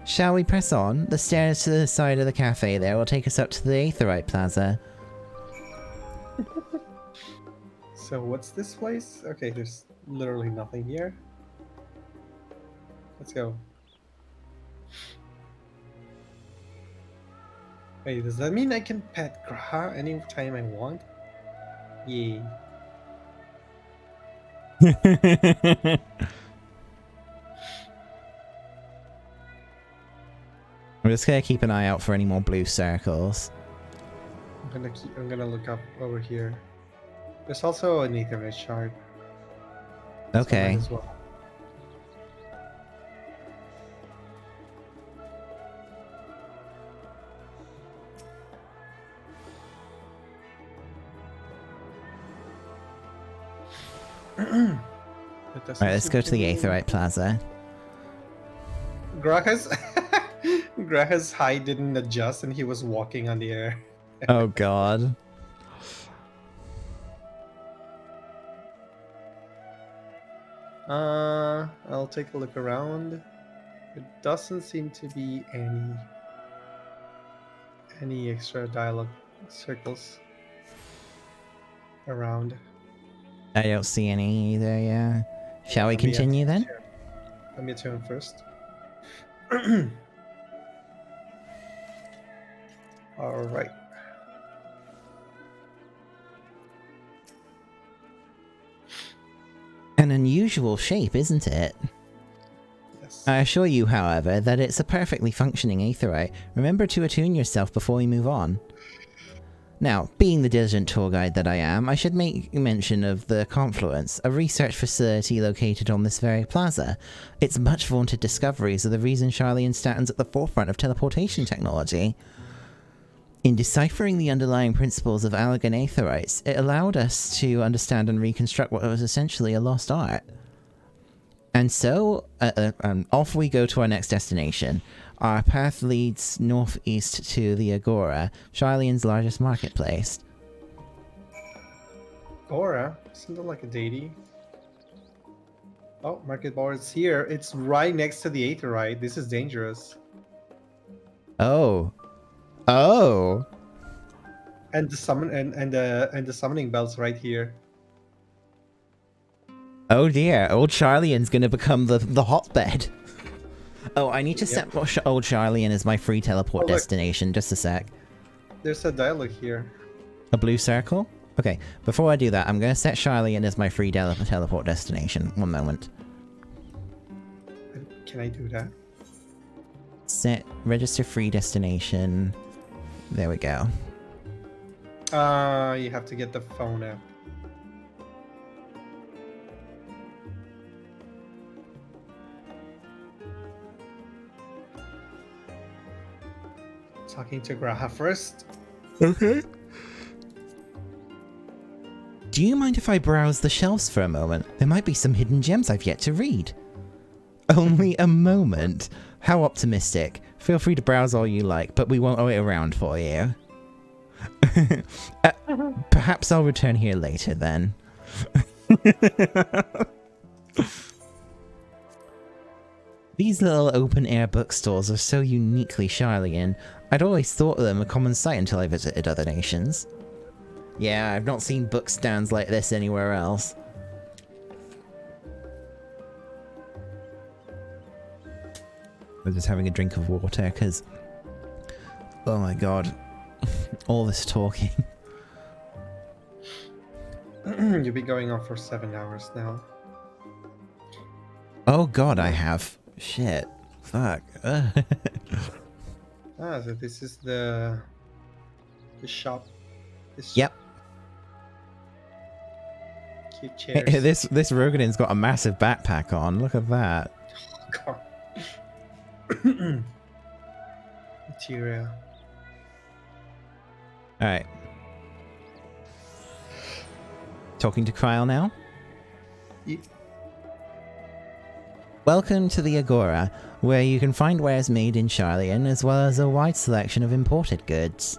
Speaker 2: Shall we press on? The stairs to the side of the cafe there will take us up to the Aetherite Plaza.
Speaker 1: So what's this place? Okay, there's literally nothing here. Let's go. Wait, does that mean I can pet Graha anytime I want? Yay.
Speaker 2: I'm just gonna keep an eye out for any more blue circles.
Speaker 1: I'm gonna look up over here. There's also an Aetherite shard.
Speaker 2: Okay.
Speaker 1: As well.
Speaker 2: Alright, let's go to the Aetherite Plaza.
Speaker 1: Graha's Graha's height didn't adjust and he was walking on the air.
Speaker 2: Oh god.
Speaker 1: I'll take a look around. There doesn't seem to be any extra dialogue circles around.
Speaker 2: I don't see any either, yeah. Shall we continue then?
Speaker 1: Let me turn first. Alright.
Speaker 2: An unusual shape, isn't it?
Speaker 1: Yes.
Speaker 2: I assure you, however, that it's a perfectly functioning aetherite. Remember to attune yourself before we move on. Now, being the diligent tour guide that I am, I should make mention of the Confluence, a research facility located on this very plaza. Its much vaunted discoveries are the reason Charlian stands at the forefront of teleportation technology. In deciphering the underlying principles of Allagan aetherites, it allowed us to understand and reconstruct what was essentially a lost art. And so, off we go to our next destination. Our path leads northeast to the Agora, Charlian's largest marketplace.
Speaker 1: Agora? Isn't that like a deity? Oh, market bar is here. It's right next to the Aetherite. This is dangerous.
Speaker 2: Oh. Oh.
Speaker 1: And the summon and the summoning bell's right here.
Speaker 2: Oh dear, old Charlian's gonna become the hotbed. Oh, I need to set old Charlian as my free teleport destination. Just a sec.
Speaker 1: There's a dialogue here.
Speaker 2: A blue circle? Okay, before I do that, I'm gonna set Charlian as my free teleport destination. One moment.
Speaker 1: Can I do that?
Speaker 2: Set register free destination. There we go.
Speaker 1: You have to get the phone app. Talking to Graha first.
Speaker 2: Okay. Do you mind if I browse the shelves for a moment? There might be some hidden gems I've yet to read. Only a moment? How optimistic. Feel free to browse all you like, but we won't wait around for you. Perhaps I'll return here later then. These little open-air bookstores are so uniquely Charlian. I'd always thought of them a common sight until I visited other nations. Yeah, I've not seen book stands like this anywhere else. I'm just having a drink of water, because... oh my god. All this talking.
Speaker 1: You've been going on for 7 hours now.
Speaker 2: Oh god, I have. Shit. Fuck.
Speaker 1: So this is the shop.
Speaker 2: Yep.
Speaker 1: Cute chairs.
Speaker 2: This Rogadin's got a massive backpack on. Look at that.
Speaker 1: Oh, God. Material.
Speaker 2: Alright. Talking to Kryl now?
Speaker 1: Yeah.
Speaker 2: Welcome to the Agora, where you can find wares made in Sharlayan as well as a wide selection of imported goods.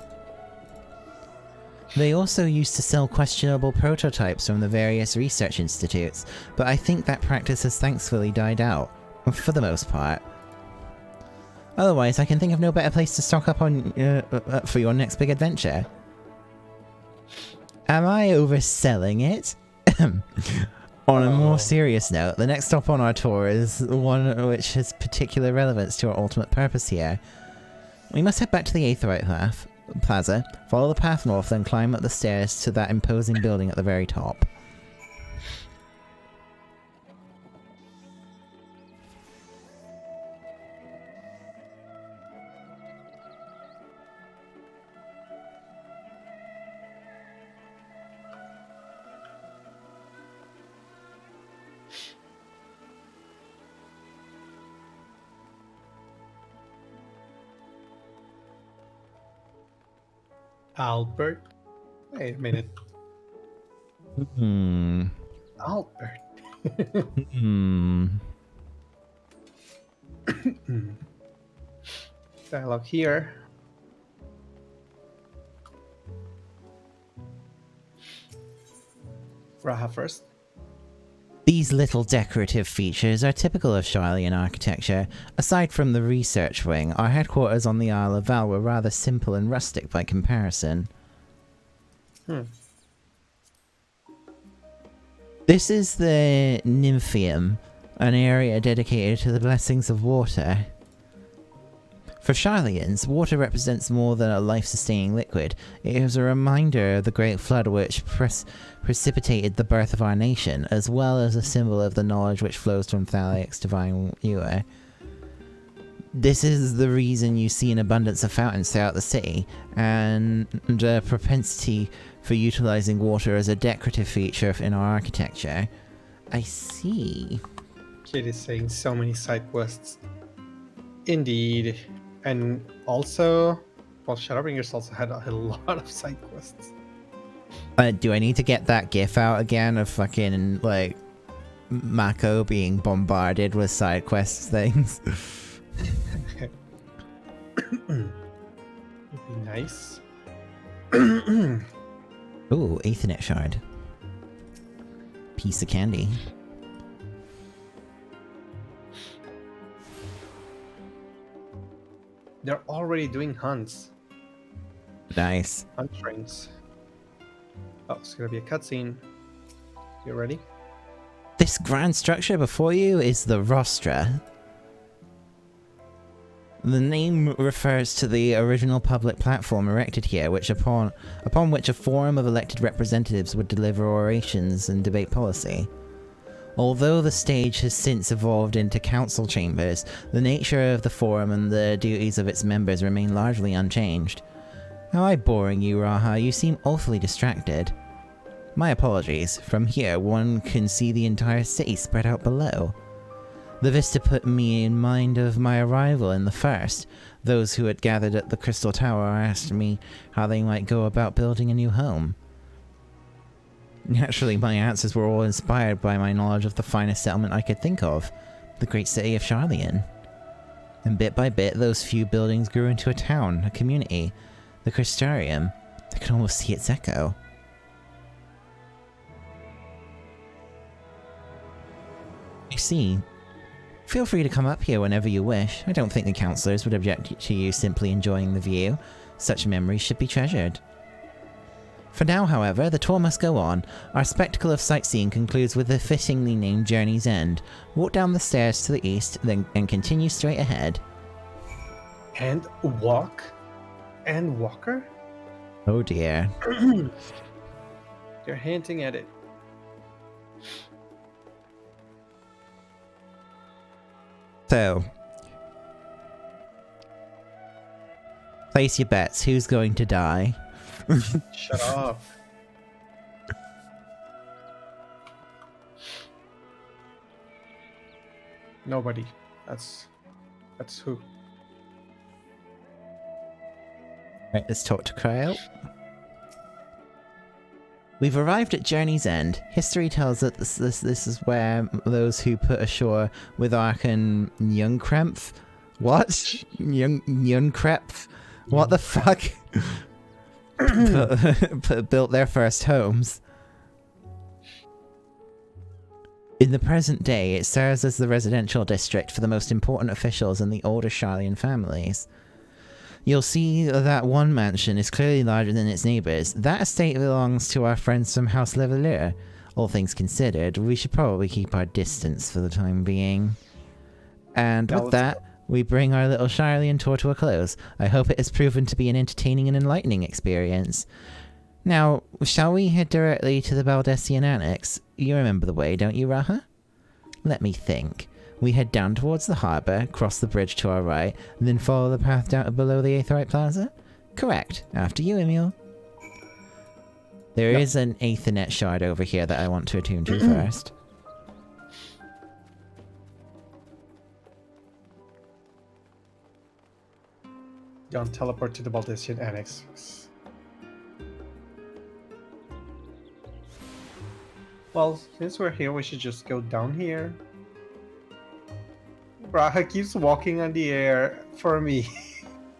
Speaker 2: They also used to sell questionable prototypes from the various research institutes, but I think that practice has thankfully died out, for the most part. Otherwise, I can think of no better place to stock up on for your next big adventure. Am I overselling it? On a more serious note, the next stop on our tour is one which has particular relevance to our ultimate purpose here. We must head back to the Aetherite Plaza, follow the path north, then climb up the stairs to that imposing building at the very top.
Speaker 1: Albert? Wait a minute. Albert. Dialogue here. Raha first.
Speaker 2: These little decorative features are typical of Sharlayan architecture. Aside from the research wing, our headquarters on the Isle of Val were rather simple and rustic by comparison. This is the Nymphium, an area dedicated to the blessings of water. For Sharlayans, water represents more than a life-sustaining liquid. It is a reminder of the Great Flood which precipitated the birth of our nation, as well as a symbol of the knowledge which flows from Thaliak's divine ewer. This is the reason you see an abundance of fountains throughout the city, and a propensity for utilizing water as a decorative feature in our architecture. I see.
Speaker 1: Kid is saying so many side quests. Indeed. And also, well, Shadowbringers also had a lot of side quests.
Speaker 2: Do I need to get that gif out again of fucking, like, Mako being bombarded with side quest things?
Speaker 1: Would be nice.
Speaker 2: Ooh, Aethernet shard. Piece of candy.
Speaker 1: They're already doing hunts.
Speaker 2: Nice.
Speaker 1: Hunt trains. Oh, it's gonna be a cutscene. You ready?
Speaker 2: This grand structure before you is the Rostra. The name refers to the original public platform erected here, upon which a forum of elected representatives would deliver orations and debate policy. Although the stage has since evolved into council chambers, the nature of the forum and the duties of its members remain largely unchanged. Am I boring you, Raha? You seem awfully distracted. My apologies. From here, one can see the entire city spread out below. The vista put me in mind of my arrival in the first. Those who had gathered at the Crystal Tower asked me how they might go about building a new home. Naturally, my answers were all inspired by my knowledge of the finest settlement I could think of, the great city of Sharlayan. And bit by bit, those few buildings grew into a town, a community, the Crystarium. I could almost see its echo. I see. Feel free to come up here whenever you wish. I don't think the councillors would object to you simply enjoying the view. Such memories should be treasured. For now, however, the tour must go on. Our spectacle of sightseeing concludes with the fittingly named Journey's End. Walk down the stairs to the east, and continue straight ahead.
Speaker 1: And walk? And Walker?
Speaker 2: Oh dear.
Speaker 1: They're hinting at it.
Speaker 2: So, place your bets. Who's going to die?
Speaker 1: Shut up. Nobody. That's who.
Speaker 2: Right, let's talk to Cryo. We've arrived at Journey's End. History tells us this is where those who put ashore with Archon Jungkrempf. What? Jungkrempf? What the fuck? Built their first homes. In the present day, it serves as the residential district for the most important officials and the older Sharlayan families. You'll see that one mansion is clearly larger than its neighbours. That estate belongs to our friends from House Leveler. All things considered, we should probably keep our distance for the time being. And with that, we bring our little Sharlayan tour to a close. I hope it has proven to be an entertaining and enlightening experience. Now, shall we head directly to the Baldessian Annex? You remember the way, don't you, Raha? Let me think. We head down towards the harbour, cross the bridge to our right, and then follow the path down below the Aetherite Plaza? Correct. After you, Emil. There is an Aethernet shard over here that I want to attune to first.
Speaker 1: Don't teleport to the Baldessian Annex. Well, since we're here, we should just go down here. Braha keeps walking on the air for me.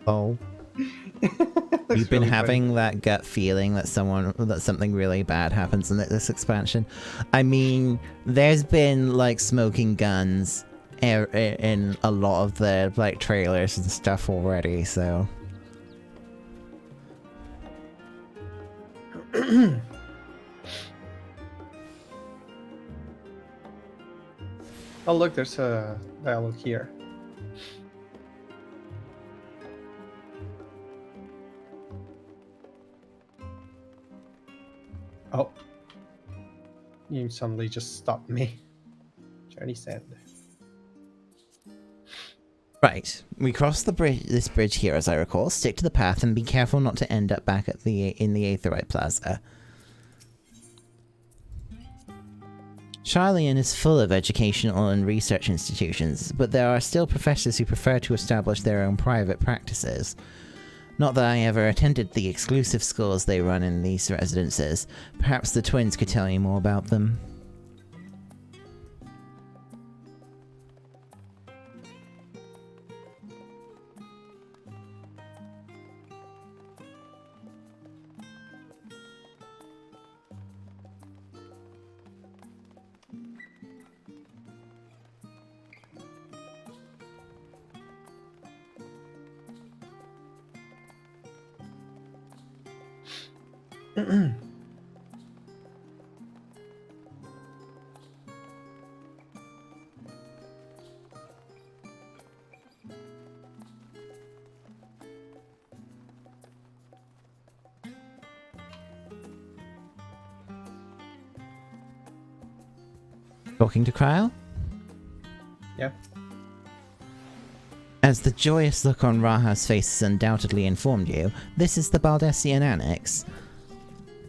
Speaker 2: Oh. You've been having that gut feeling that something really bad happens in this expansion. I mean, there's been like smoking guns in a lot of the like trailers and stuff already, so.
Speaker 1: Oh look, there's a dialogue here. Oh. You suddenly just stopped me. Journey's End.
Speaker 2: Right, we cross this bridge here, as I recall. Stick to the path and be careful not to end up back at in the Aetherite Plaza. Sharlayan is full of educational and research institutions, but there are still professors who prefer to establish their own private practices. Not that I ever attended the exclusive schools they run in these residences. Perhaps the twins could tell you more about them. Talking to Kryle?
Speaker 1: Yeah.
Speaker 2: As the joyous look on Raha's face has undoubtedly informed you, this is the Baldessian Annex.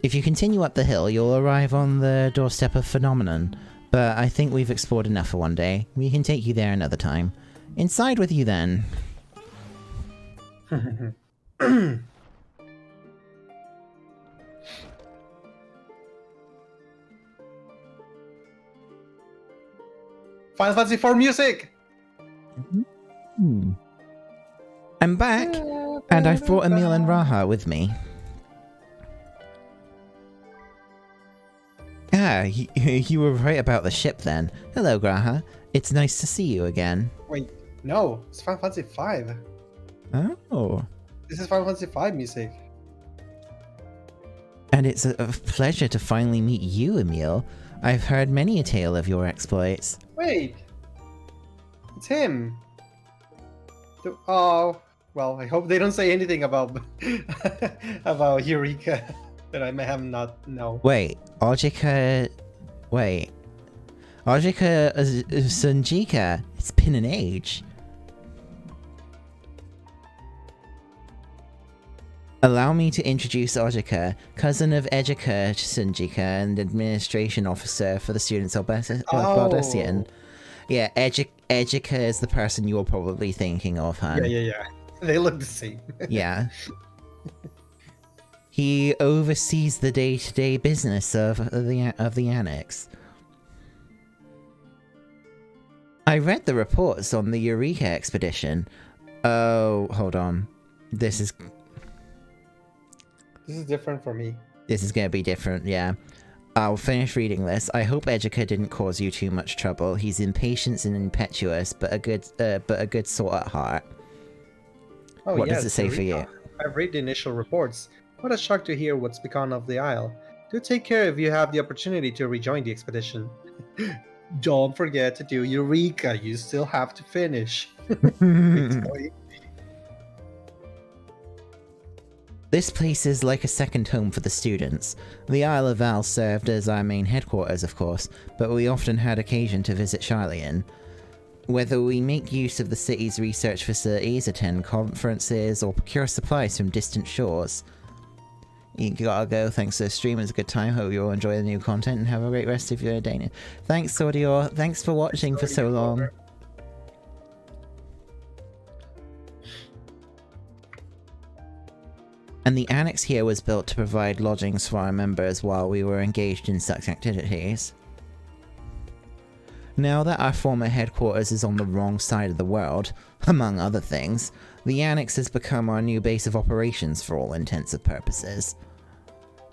Speaker 2: If you continue up the hill, you'll arrive on the doorstep of Phenomenon, but I think we've explored enough for one day. We can take you there another time. Inside with you then.
Speaker 1: Final Fantasy IV music!
Speaker 2: I'm back, and I've brought Emil and Raha with me. Ah, you were right about the ship then. Hello, Raha. It's nice to see you again.
Speaker 1: Wait, no, it's Final Fantasy V.
Speaker 2: Oh.
Speaker 1: This is Final Fantasy V music.
Speaker 2: And it's a pleasure to finally meet you, Emil. I've heard many a tale of your exploits.
Speaker 1: Wait, it's him. Oh, well, I hope they don't say anything about about Eureka that I may have not know.
Speaker 2: Wait, Ojika Sunjika. It's been an age. Allow me to introduce Ojika, cousin of Ejika Sunjika and administration officer for the students of Baldessian. Yeah, Educa is the person you're probably thinking of, hun.
Speaker 1: Yeah. They look the same.
Speaker 2: Yeah. He oversees the day-to-day business of the Annex. I read the reports on the Eureka expedition. Oh, hold on. This is
Speaker 1: different for me.
Speaker 2: This is gonna be different, yeah. I'll finish reading this. I hope Educa didn't cause you too much trouble. He's impatient and impetuous, but a good sort at heart.
Speaker 1: Oh,
Speaker 2: what
Speaker 1: yes,
Speaker 2: does it say for you?
Speaker 1: I've read the initial reports. What a shock to hear what's become of the Isle. Do take care if you have the opportunity to rejoin the expedition. Don't forget to do Eureka. You still have to finish.
Speaker 2: This place is like a second home for the students. The Isle of Val served as our main headquarters, of course, but we often had occasion to visit Charlian. Whether we make use of the city's research facilities, attend conferences, or procure supplies from distant shores. You gotta go. Thanks for the stream. It was a good time. Hope you all enjoy the new content and have a great rest of your day. Thanks, Sordior. Thanks for watching for so long. And the annex here was built to provide lodgings for our members while we were engaged in such activities. Now that our former headquarters is on the wrong side of the world, among other things, the annex has become our new base of operations for all intents and purposes.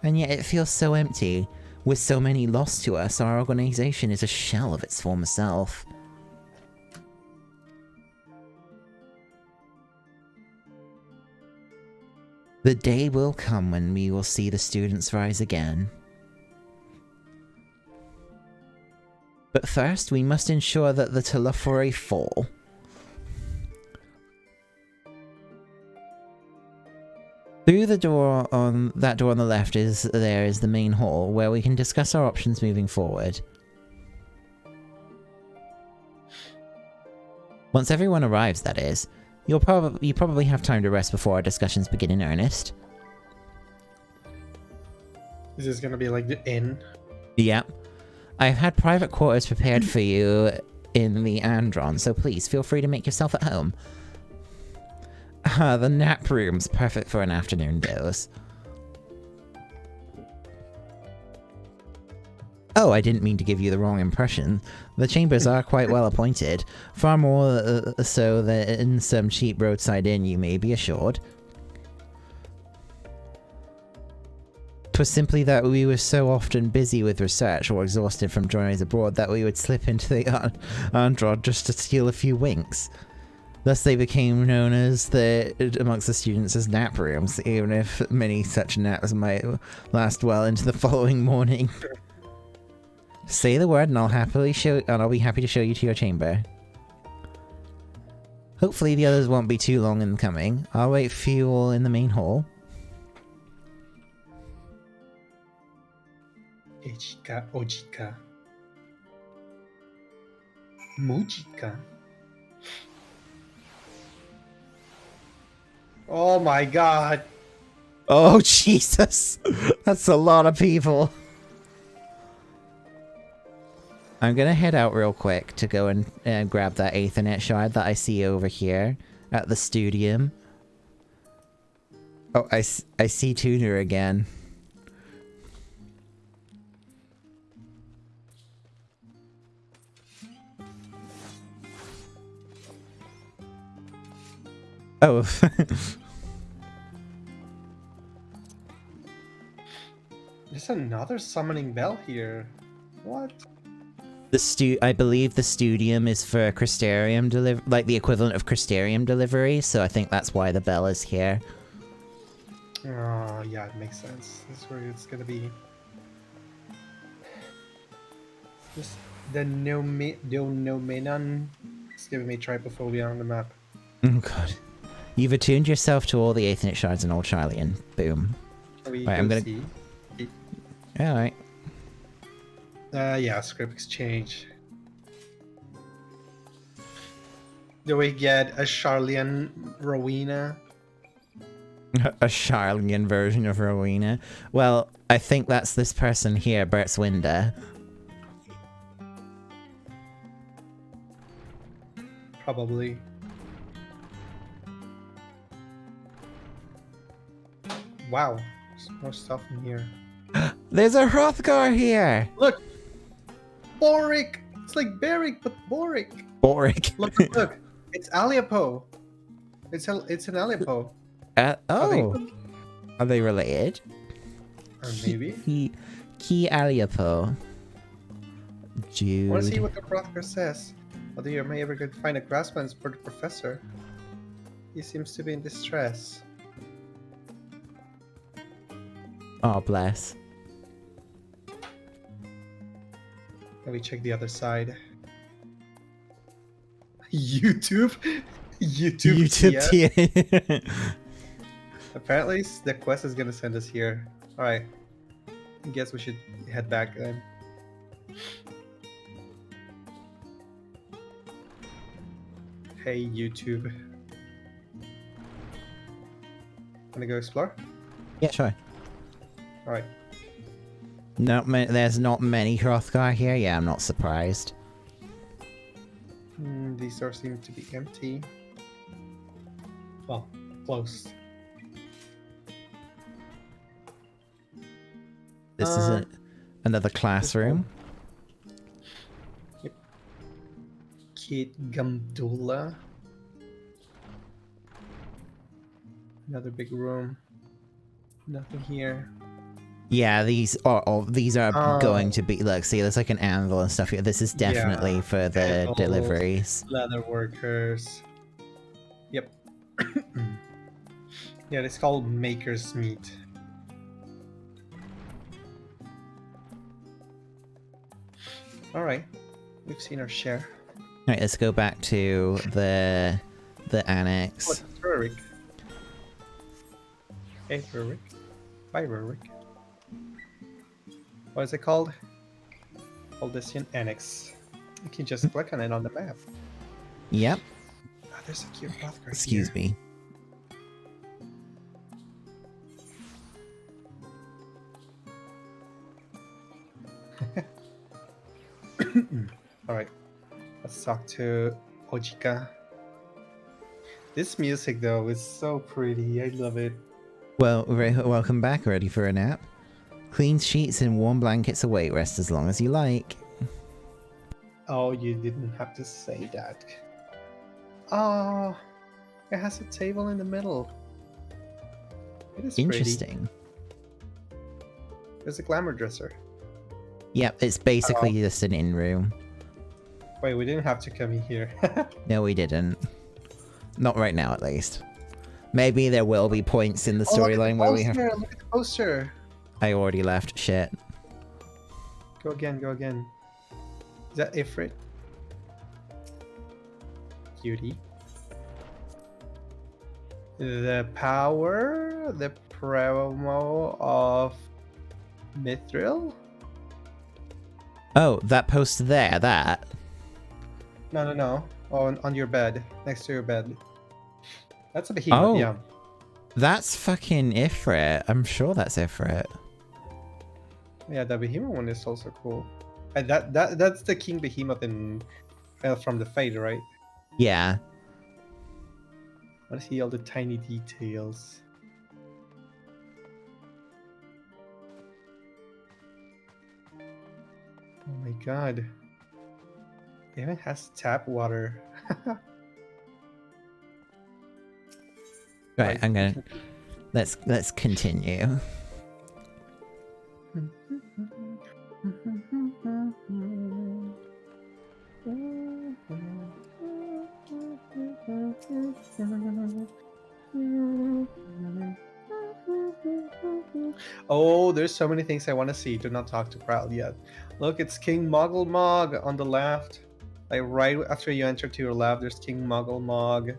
Speaker 2: And yet it feels so empty. With so many lost to us, our organization is a shell of its former self. The day will come when we will see the students rise again. But first, we must ensure that the Telophori fall. Through the door on that door on the left is the main hall, where we can discuss our options moving forward. Once everyone arrives, that is. You probably have time to rest before our discussions begin in earnest.
Speaker 1: Is this gonna be like the inn?
Speaker 2: Yep. I've had private quarters prepared for you in the Andron, so please feel free to make yourself at home. The nap room's perfect for an afternoon doze. Oh, I didn't mean to give you the wrong impression. The chambers are quite well appointed, far more so than in some cheap roadside inn, you may be assured. 'Twas simply that we were so often busy with research or exhausted from journeys abroad that we would slip into the Androd just to steal a few winks. Thus they became known as amongst the students as nap rooms, even if many such naps might last well into the following morning. Say the word and I'll be happy to show you to your chamber. Hopefully the others won't be too long in coming. I'll wait for you all in the main hall.
Speaker 1: Ejika, Ojika. Mujika. Oh my god.
Speaker 2: Oh Jesus. That's a lot of people. I'm gonna head out real quick to go and grab that Aethernet shard that I see over here at the studium. Oh, I see Tuner again. Oh.
Speaker 1: There's another summoning bell here. What?
Speaker 2: I believe the studium is for Crystarium like the equivalent of Crystarium delivery, so I think that's why the bell is here.
Speaker 1: Oh, yeah, it makes sense. That's where it's gonna be. Just the Nomenon is giving me trypophobia on the map.
Speaker 2: Oh god. You've attuned yourself to all the Aethernet shards in Old Charlian. Boom.
Speaker 1: Right,
Speaker 2: I'm gonna...
Speaker 1: see.
Speaker 2: Alright.
Speaker 1: Yeah, script exchange. Do we get a Charlian Rowena?
Speaker 2: A Charlian version of Rowena? Well, I think that's this person here, Bert's Winda.
Speaker 1: Probably. Wow, there's more stuff in here.
Speaker 2: There's a Hrothgar here!
Speaker 1: Look! Boric! It's like Beric, but Boric!
Speaker 2: Boric.
Speaker 1: Look, look! It's Aliapo! It's an Aliapo.
Speaker 2: Are they related?
Speaker 1: Or maybe?
Speaker 2: Key Aliapo. Jude.
Speaker 1: I want to see what the Hrothgar says. Whether you may ever could find a craftsman for the professor. He seems to be in distress.
Speaker 2: Oh, bless.
Speaker 1: Let me check the other side. YouTube?
Speaker 2: YouTube
Speaker 1: TS? Apparently, the quest is gonna send us here. Alright. I guess we should head back then. Hey, YouTube. Wanna go explore?
Speaker 2: Yeah, sure.
Speaker 1: Alright.
Speaker 2: There's not many Hrothgar here. Yeah, I'm not surprised.
Speaker 1: These doors seem to be empty. Well, closed.
Speaker 2: This is another classroom.
Speaker 1: Yep. Kate Gamdula. Another big room. Nothing here.
Speaker 2: Yeah, these are going to be. Look, see, there's like an anvil and stuff here. This is definitely for the
Speaker 1: Anvils,
Speaker 2: deliveries.
Speaker 1: Leather workers. Yep. Yeah, it's called Maker's Meat. Alright, we've seen our share.
Speaker 2: Alright, let's go back to the annex.
Speaker 1: What's Rurik? Hey, Rurik. Bye, Rurik. What is it called? Baldessian Annex. You can just click on it on the map.
Speaker 2: Yep.
Speaker 1: Ah, there's a cute path right
Speaker 2: Excuse me.
Speaker 1: Alright, let's talk to Ojika. This music though is so pretty, I love it.
Speaker 2: Well, welcome back. Ready for a nap? Clean sheets and warm blankets await. Rest as long as you like.
Speaker 1: Oh, you didn't have to say that. Oh, it has a table in the middle. It is
Speaker 2: Interesting.
Speaker 1: Pretty. There's a glamour dresser.
Speaker 2: Yep, it's basically just an in-room.
Speaker 1: Wait, we didn't have to come in here.
Speaker 2: No, we didn't. Not right now, at least. Maybe there will be points in the storyline where we have...
Speaker 1: Look at the poster!
Speaker 2: I already left. Shit.
Speaker 1: Go again, go again. Is that Ifrit? Cutie. The power, the promo of Mithril?
Speaker 2: Oh, that poster there, that?
Speaker 1: No. On your bed, next to your bed. That's a behemoth, yeah.
Speaker 2: That's fucking Ifrit. I'm sure that's Ifrit.
Speaker 1: Yeah, the behemoth one is also cool. And that's the king behemoth in from the Fade, right?
Speaker 2: Yeah.
Speaker 1: I want to see all the tiny details. Oh my god. It even has tap water.
Speaker 2: Right, I'm gonna... Let's continue.
Speaker 1: Oh, there's so many things I want to see. Do not talk to Prowl yet. Look, it's King Muggle Mog on the left. Like right after you enter to your left, there's King Muggle Mog.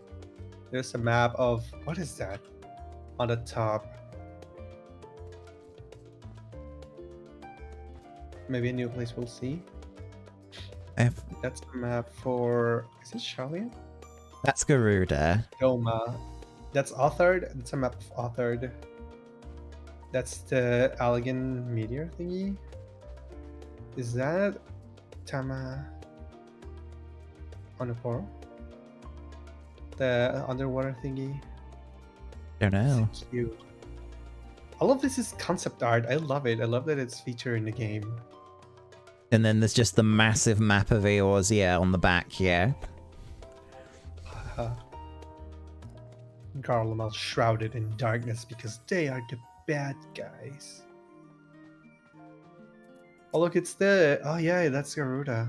Speaker 1: There's a map of... What is that? On the top. Maybe a new place we'll see. That's a map for... Is it Shalian?
Speaker 2: That's Garuda.
Speaker 1: Doma. That's authored. That's a map of authored. That's the Allegan meteor thingy. Is that Tama Onoporo? The underwater thingy.
Speaker 2: Don't know.
Speaker 1: So cute. All of this is concept art. I love it. I love that it's featured in the game.
Speaker 2: And then there's just the massive map of Eorzea on the back, yeah.
Speaker 1: Garlemald shrouded in darkness because they are the bad guys. Oh look, it's the... Oh yeah, that's Garuda.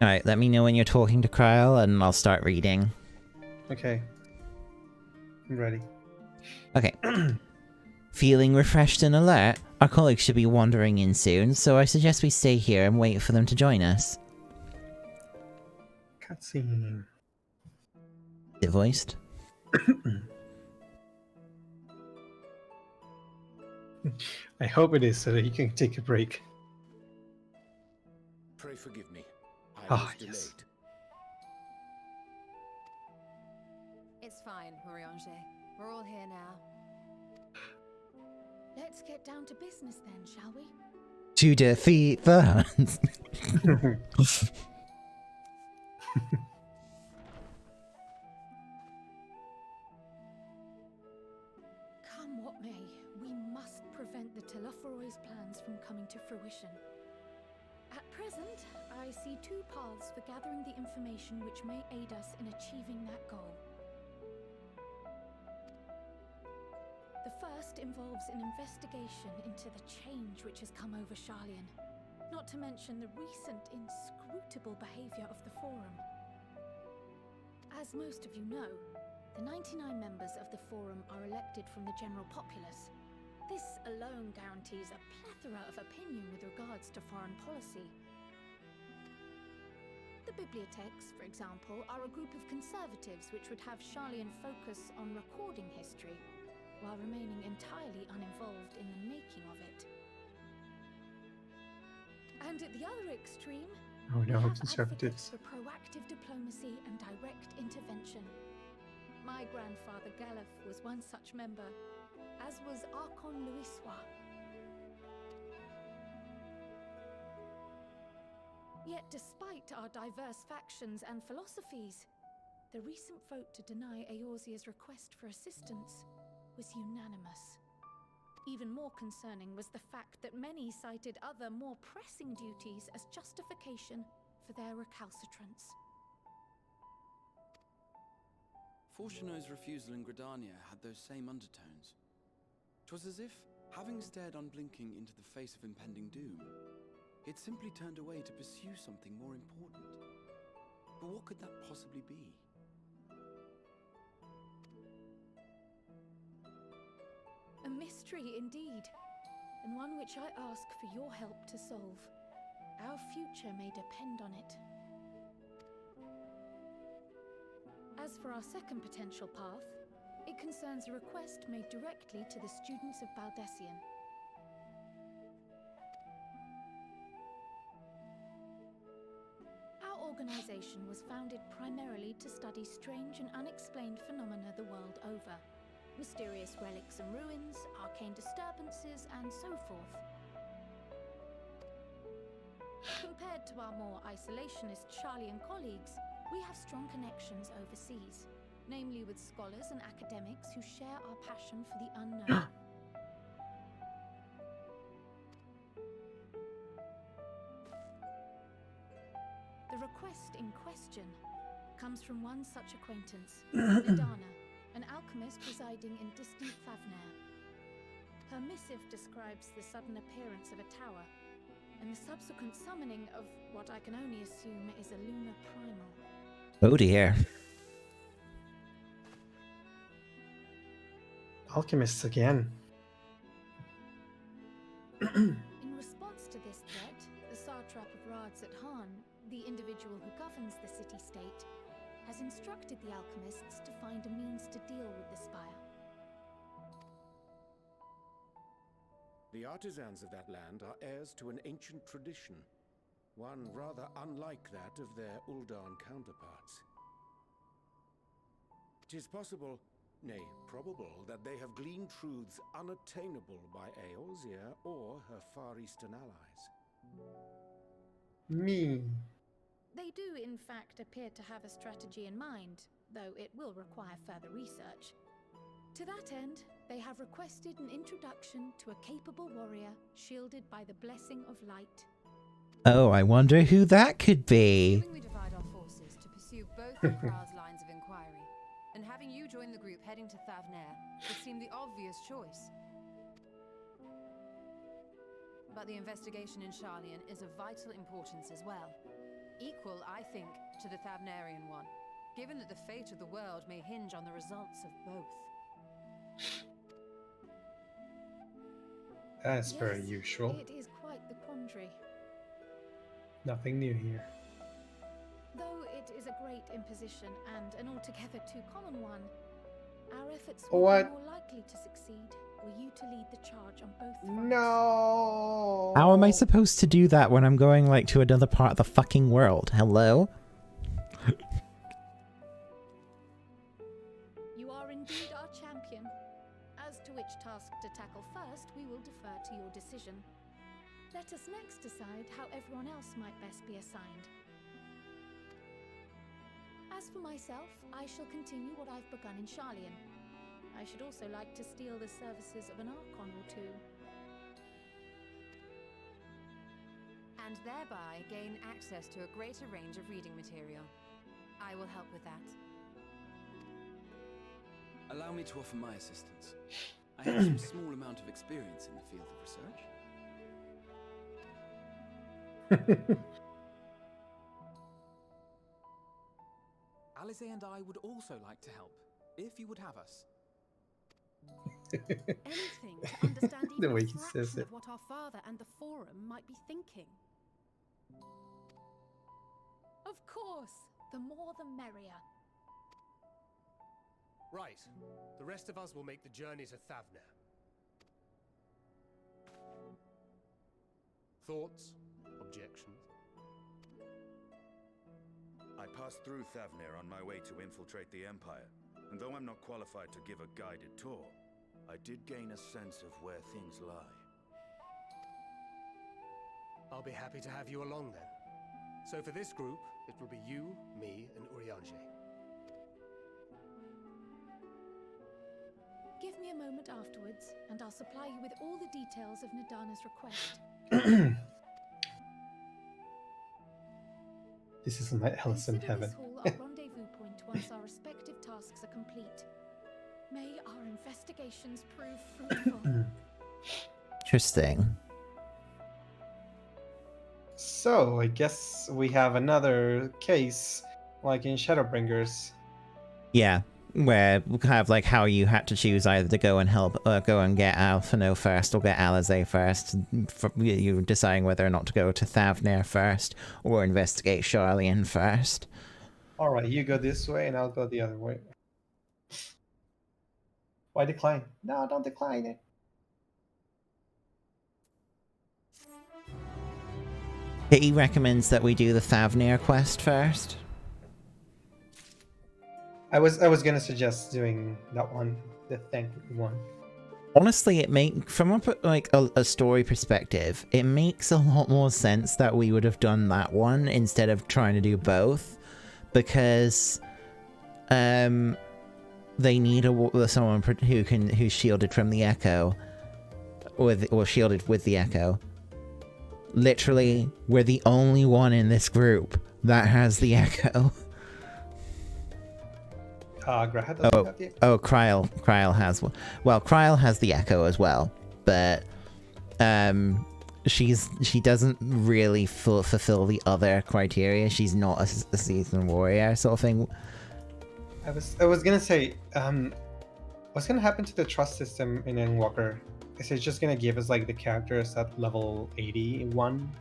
Speaker 2: Alright, let me know when you're talking to Kryl and I'll start reading.
Speaker 1: Okay. I'm ready.
Speaker 2: Okay. Feeling refreshed and alert? Our colleagues should be wandering in soon, so I suggest we stay here and wait for them to join us.
Speaker 1: Cutscene.
Speaker 2: Is it voiced?
Speaker 1: I hope it is so that you can take a break.
Speaker 5: Pray forgive me. I
Speaker 1: Ah,
Speaker 5: was delayed.
Speaker 1: yes.
Speaker 4: It's fine, Urianger. We're all here now.
Speaker 13: Let's get down to business then, shall we?
Speaker 2: To defeat the Huns.
Speaker 13: Come what may, we must prevent the Telophoroi's plans from coming to fruition. At present, I see two paths for gathering the information which may aid us in achieving that goal. The first involves an investigation into the change which has come over Sharlayan, not to mention the recent inscrutable behavior of the Forum. As most of you know, the 99 members of the Forum are elected from the general populace. This alone guarantees a plethora of opinion with regards to foreign policy. The bibliotheques, for example, are a group of conservatives which would have Sharlayan focus on recording history, while remaining entirely uninvolved in the making of it. And at the other extreme,
Speaker 1: Oh
Speaker 13: we
Speaker 1: no,
Speaker 13: have
Speaker 1: conservatives.
Speaker 13: advocates for proactive diplomacy and direct intervention. My grandfather Galef was one such member, as was Archon Louisois. Yet despite our diverse factions and philosophies, the recent vote to deny Eorzea's request for assistance was unanimous. Even more concerning was the fact that many cited other, more pressing duties as justification for their recalcitrance.
Speaker 10: Fortuno's refusal in Gridania had those same undertones. 'Twas as if, having stared unblinking into the face of impending doom, he'd simply turned away to pursue something more important. But what could that possibly be?
Speaker 13: A mystery indeed, and one which I ask for your help to solve. Our future may depend on it. As for our second potential path, it concerns a request made directly to the students of Baldessian. Our organization was founded primarily to study strange and unexplained phenomena the world over. Mysterious relics and ruins, arcane disturbances, and so forth. Compared to our more isolationist Sharlayan colleagues, we have strong connections overseas, namely with scholars and academics who share our passion for the unknown. The request in question comes from one such acquaintance, Nadana, an alchemist residing in distant Favnair. Her missive describes the sudden appearance of a tower, and the subsequent summoning of what I can only assume is a lunar primal.
Speaker 2: Oh dear.
Speaker 1: Alchemists again.
Speaker 13: In response to this threat, the Satrap of Radzat-Han, the individual who governs the city-state, has instructed the alchemists to find a means to deal with the spire.
Speaker 5: The artisans of that land are heirs to an ancient tradition, one rather unlike that of their Uldan counterparts. 'Tis possible, nay, probable, that they have gleaned truths unattainable by Eorzea or her Far Eastern allies.
Speaker 1: Me.
Speaker 13: They do, in fact, appear to have a strategy in mind, though it will require further research. To that end, they have requested an introduction to a capable warrior shielded by the blessing of light.
Speaker 2: Oh, I wonder who that could be.
Speaker 4: Assuming we divide our forces to pursue both of Kral's lines of inquiry, and having you join the group heading to Thavnair would seem the obvious choice. But the investigation in Sharlayan is of vital importance as well. Equal, I think, to the Thavnarian one, given that the fate of the world may hinge on the results of both.
Speaker 1: As per usual.
Speaker 13: It is quite the quandary.
Speaker 1: Nothing new here.
Speaker 13: Though it is a great imposition and an altogether too common one, our efforts will be more likely to succeed were you to lead the charge on both fronts.
Speaker 1: No!
Speaker 2: How am I supposed to do that when I'm going, like, to another part of the fucking world? Hello?
Speaker 13: You are indeed our champion. As to which task to tackle first, we will defer to your decision. Let us next decide how everyone else might best be assigned. As for myself, I shall continue what I've begun in Sharlayan. I should also like to steal the services of an Archon or two.
Speaker 4: And thereby gain access to a greater range of reading material. I will help with that.
Speaker 10: Allow me to offer my assistance. I have some small amount of experience in the field of research.
Speaker 6: Alize and I would also like to help, if you would have us.
Speaker 15: Anything to understand
Speaker 1: The
Speaker 15: even
Speaker 1: way
Speaker 15: a
Speaker 1: he
Speaker 15: fraction
Speaker 1: says it.
Speaker 15: of what our father and the Forum might be thinking.
Speaker 13: Of course, the more the merrier.
Speaker 3: Right. The rest of us will make the journey to Thavnair. Thoughts? Objections?
Speaker 14: I passed through Thavnair on my way to infiltrate the Empire, and though I'm not qualified to give a guided tour, I did gain a sense of where things lie.
Speaker 3: I'll be happy to have you along then. So for this group, it will be you, me, and Urianger.
Speaker 13: Give me a moment afterwards, and I'll supply you with all the details of Nadana's request.
Speaker 1: This is my Alice in
Speaker 13: Consider
Speaker 1: heaven.
Speaker 13: this hall our rendezvous point once our respective tasks are complete. May our investigations prove fruitful.
Speaker 2: Interesting.
Speaker 1: So, I guess we have another case, like in Shadowbringers.
Speaker 2: Yeah, where kind of like how you had to choose either to go and help, go and get Alphino first or get Alize first. You were deciding whether or not to go to Thavnair first or investigate Sharlayan first.
Speaker 1: Alright, you go this way and I'll go the other way. Why decline? No, don't decline it.
Speaker 2: He recommends that we do the Thavnair quest first.
Speaker 1: I was gonna suggest doing that one, the thank one.
Speaker 2: Honestly, from a story perspective, it makes a lot more sense that we would have done that one instead of trying to do both, because they need someone who's shielded from the Echo, or shielded with the Echo. Literally, we're the only one in this group that has the Echo.
Speaker 1: Graha doesn't have the Echo.
Speaker 2: Oh, Kryl has one. Well, Kryl has the Echo as well, but she doesn't really fulfill the other criteria. She's not a seasoned warrior sort of thing.
Speaker 1: I was gonna say, what's gonna happen to the trust system in Endwalker? Is it just gonna give us like the characters at level 81?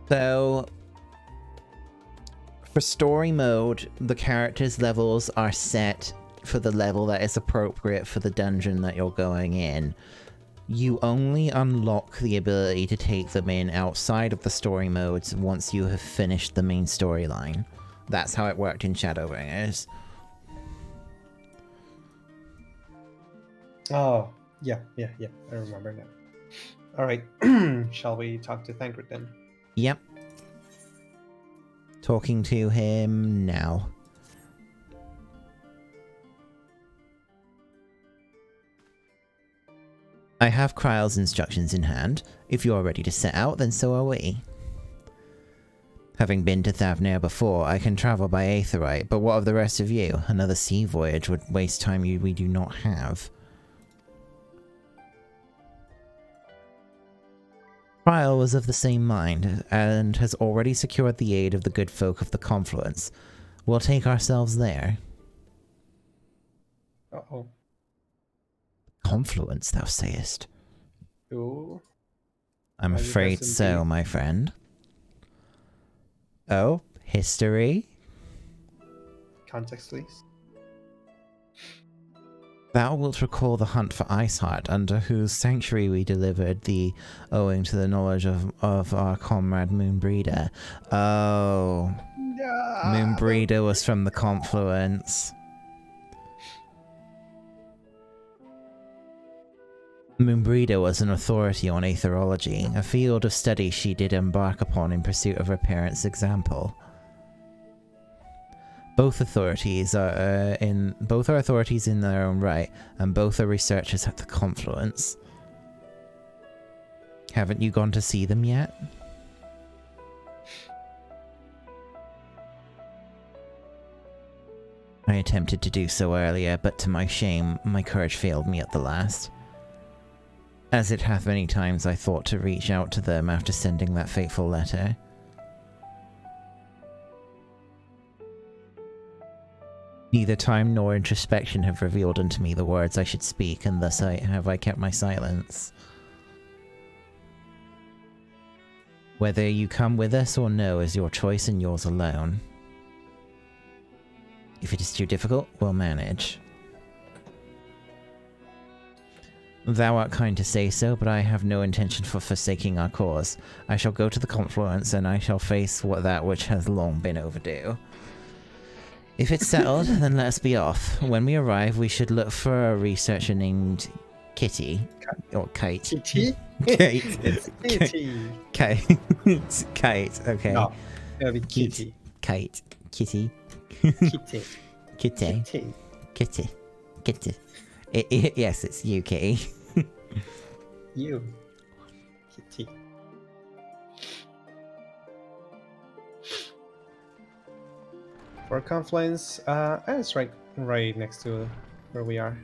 Speaker 2: So for story mode, the characters' levels are set for the level that is appropriate for the dungeon that you're going in. You only unlock the ability to take them in outside of the story modes once you have finished the main storyline. That's how it worked in Shadowbringers.
Speaker 1: Oh, yeah, I remember now. Alright, shall we talk to Thancred then?
Speaker 2: Yep. Talking to him now. I have Kryle's instructions in hand. If you are ready to set out, then so are we. Having been to Thavnair before, I can travel by Aetherite, but what of the rest of you? Another sea voyage would waste time we do not have. Kryle was of the same mind, and has already secured the aid of the good folk of the Confluence. We'll take ourselves there.
Speaker 1: Uh-oh.
Speaker 2: Confluence, thou sayest?
Speaker 1: Ooh.
Speaker 2: I'm afraid so, my friend. Oh, history?
Speaker 1: Context, please.
Speaker 2: Thou wilt recall the hunt for Iceheart, under whose sanctuary we delivered thee, owing to the knowledge of our comrade Moonbreeder. Oh. Moonbreeder was from the Confluence. Moonbreeder was an authority on aetherology, a field of study she did embark upon in pursuit of her parents' example. Both authorities are authorities in their own right, and both are researchers at the Confluence. Haven't you gone to see them yet? I attempted to do so earlier, but to my shame, my courage failed me at the last. As it hath many times I thought to reach out to them after sending that fateful letter. Neither time nor introspection have revealed unto me the words I should speak, and thus have I kept my silence. Whether you come with us or no is your choice and yours alone. If it is too difficult, we'll manage. Thou art kind to say so, but I have no intention for forsaking our cause. I shall go to the Confluence, and I shall face that which has long been overdue. If it's settled, then let us be off. When we arrive, we should look for a researcher named Kitty. Or Kate.
Speaker 1: Kitty?
Speaker 2: Kate.
Speaker 1: It's Kitty.
Speaker 2: Kate. It's Kate, okay.
Speaker 1: No, it'll be Kitty.
Speaker 2: Kate. Kitty.
Speaker 1: Kitty.
Speaker 2: Kitty. Kitty. Kitty. Yes, it's you, Kitty.
Speaker 1: You. Kitty. For Confluence, it's right next to where we are.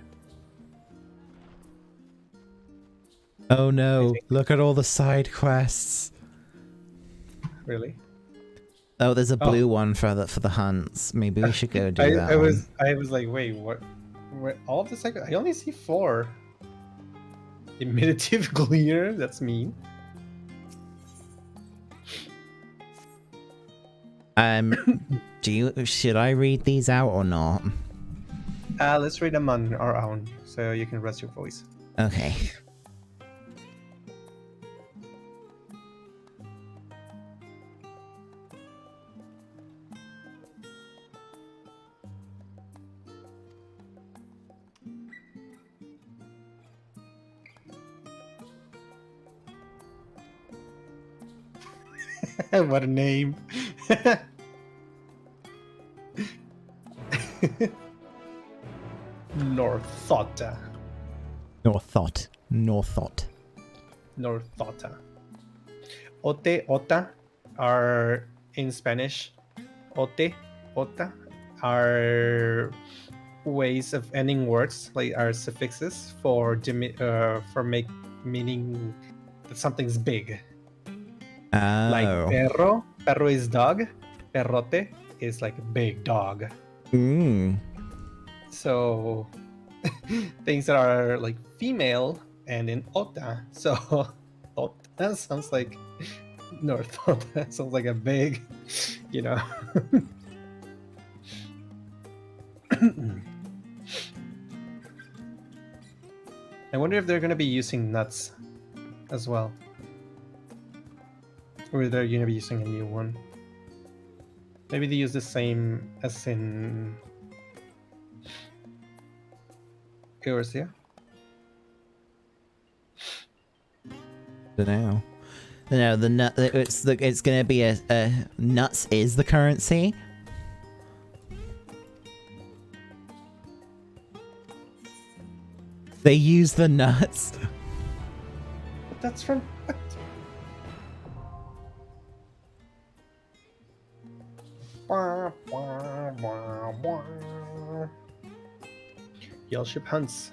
Speaker 2: Oh no, look at all the side quests.
Speaker 1: Really?
Speaker 2: Oh, there's a blue one for the hunts. Maybe we should go do that.
Speaker 1: I was like, wait, what? All of the second, I only see 4. Imitative Gleaner, that's mean.
Speaker 2: Should I read these out or not?
Speaker 1: Let's read them on our own, so you can rest your voice.
Speaker 2: Okay.
Speaker 1: What a name. Northota. Northota. Ote, ota are in Spanish. Ote, ota are ways of ending words, like are suffixes for meaning that something's big. Like perro is dog. Perrote is like a big dog. So things that are like female and in ota. So ota sounds like North Ota sounds like a big, you know. I wonder if they're gonna be using nuts as well. Or they're going to be using a new one. Maybe they use the same as in Eorzea.
Speaker 2: Dunno. No, the nut. It's gonna be a nuts is the currency. They use the nuts.
Speaker 1: That's from what? Yell ship hunts.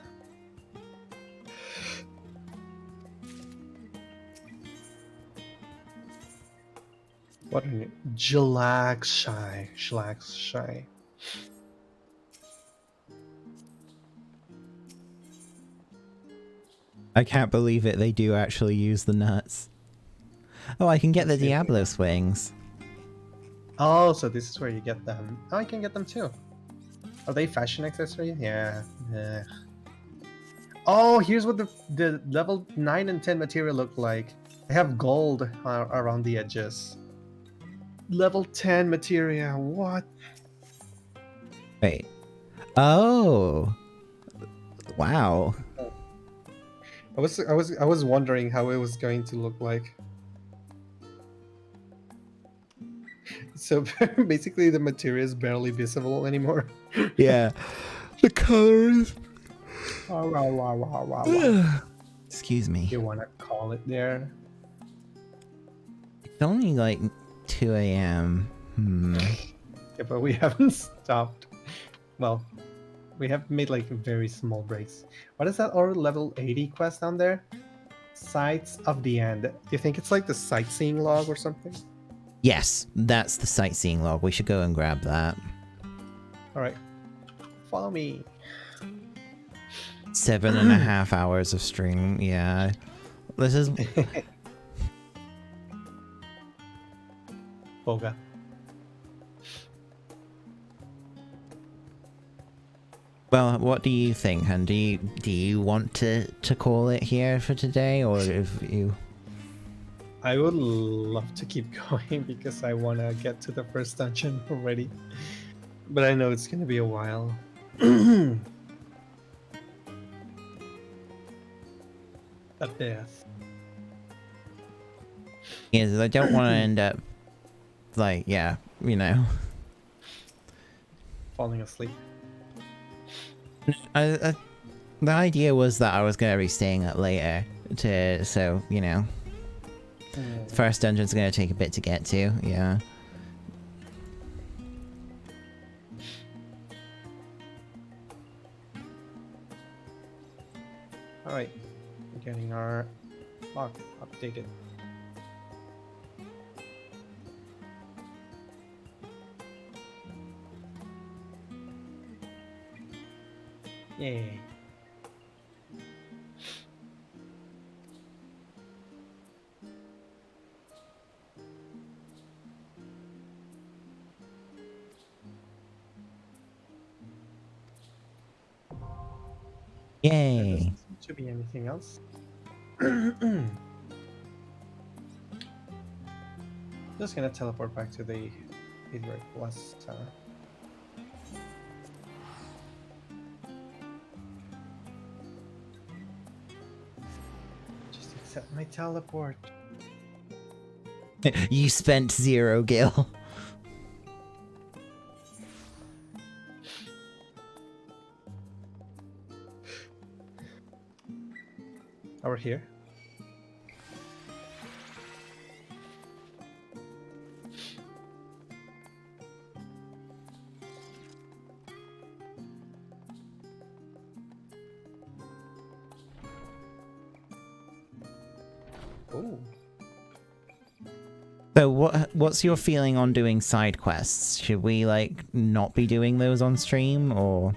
Speaker 1: What a name. Jalaxshy.
Speaker 2: I can't believe it. They do actually use the nuts. Oh, I can get the Diablo swings.
Speaker 1: Oh, so this is where you get them. Oh, I can get them too. Are they fashion accessory? Yeah. Oh, here's what the level 9 and 10 material look like. They have gold around the edges. Level 10 material. What?
Speaker 2: Wait. Oh. Wow.
Speaker 1: I was wondering how it was going to look like. So basically the material is barely visible anymore.
Speaker 2: Yeah. The colors. Excuse me.
Speaker 1: You want to call it there?
Speaker 2: It's only like 2 a.m.
Speaker 1: Yeah, but we haven't stopped. Well, we have made like very small breaks. What is that other level 80 quest down there? Sights of the End. Do you think it's like the sightseeing log or something?
Speaker 2: Yes, that's the sightseeing log. We should go and grab that.
Speaker 1: Alright. Follow me.
Speaker 2: 7.5 hours of stream. Yeah. This is...
Speaker 1: Boga.
Speaker 2: Well, what do you think, hun? Do you want to call it here for today, or if you...
Speaker 1: I would love to keep going because I want to get to the first dungeon already. But I know it's going to be a while. A death.
Speaker 2: Yes, I don't want to end up, like, yeah, you know.
Speaker 1: Falling asleep.
Speaker 2: The idea was that I was going to be staying up later, so, you know. First dungeon's going to take a bit to get to, yeah.
Speaker 1: Alright, we're getting our log updated. Yay.
Speaker 2: Yay.
Speaker 1: Should be anything else. Just gonna teleport back to the Aetherite Plaza. Just accept my teleport.
Speaker 2: You spent 0 gil.
Speaker 1: Over here. Ooh.
Speaker 2: So what's your feeling on doing side quests? Should we like not be doing those on stream, or?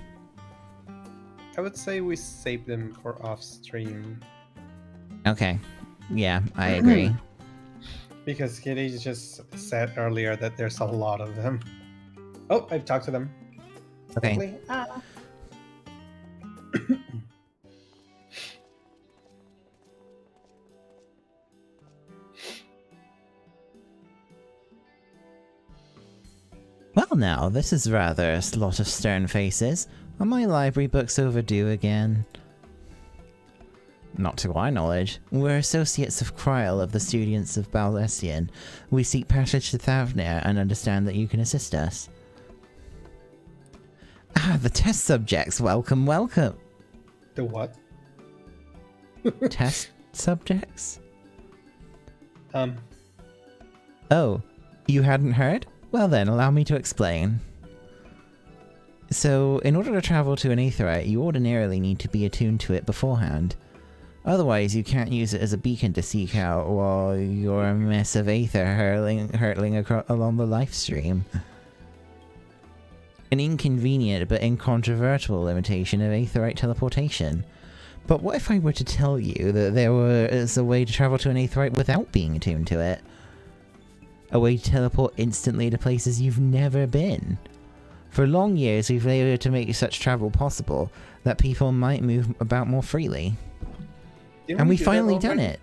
Speaker 1: I would say we save them for off stream.
Speaker 2: Okay. Yeah, I agree.
Speaker 1: Because Kitty just said earlier that there's a lot of them. Oh, I've talked to them.
Speaker 2: Okay. Well now, this is rather a lot of stern faces. Are my library books overdue again? Not to our knowledge. We're associates of Kryl of the students of Baldessian. We seek passage to Thavnir and understand that you can assist us. Ah, the test subjects. Welcome, welcome.
Speaker 1: The what?
Speaker 2: Test subjects?
Speaker 1: Oh,
Speaker 2: you hadn't heard? Well then, allow me to explain. So, in order to travel to an Aetherite, you ordinarily need to be attuned to it beforehand. Otherwise, you can't use it as a beacon to seek out while you're a mess of aether hurtling along the life stream. An inconvenient but incontrovertible limitation of Aetherite teleportation. But what if I were to tell you that there was a way to travel to an Aetherite without being attuned to it? A way to teleport instantly to places you've never been? For long years, we've been able to make such travel possible that people might move about more freely. And we finally done it.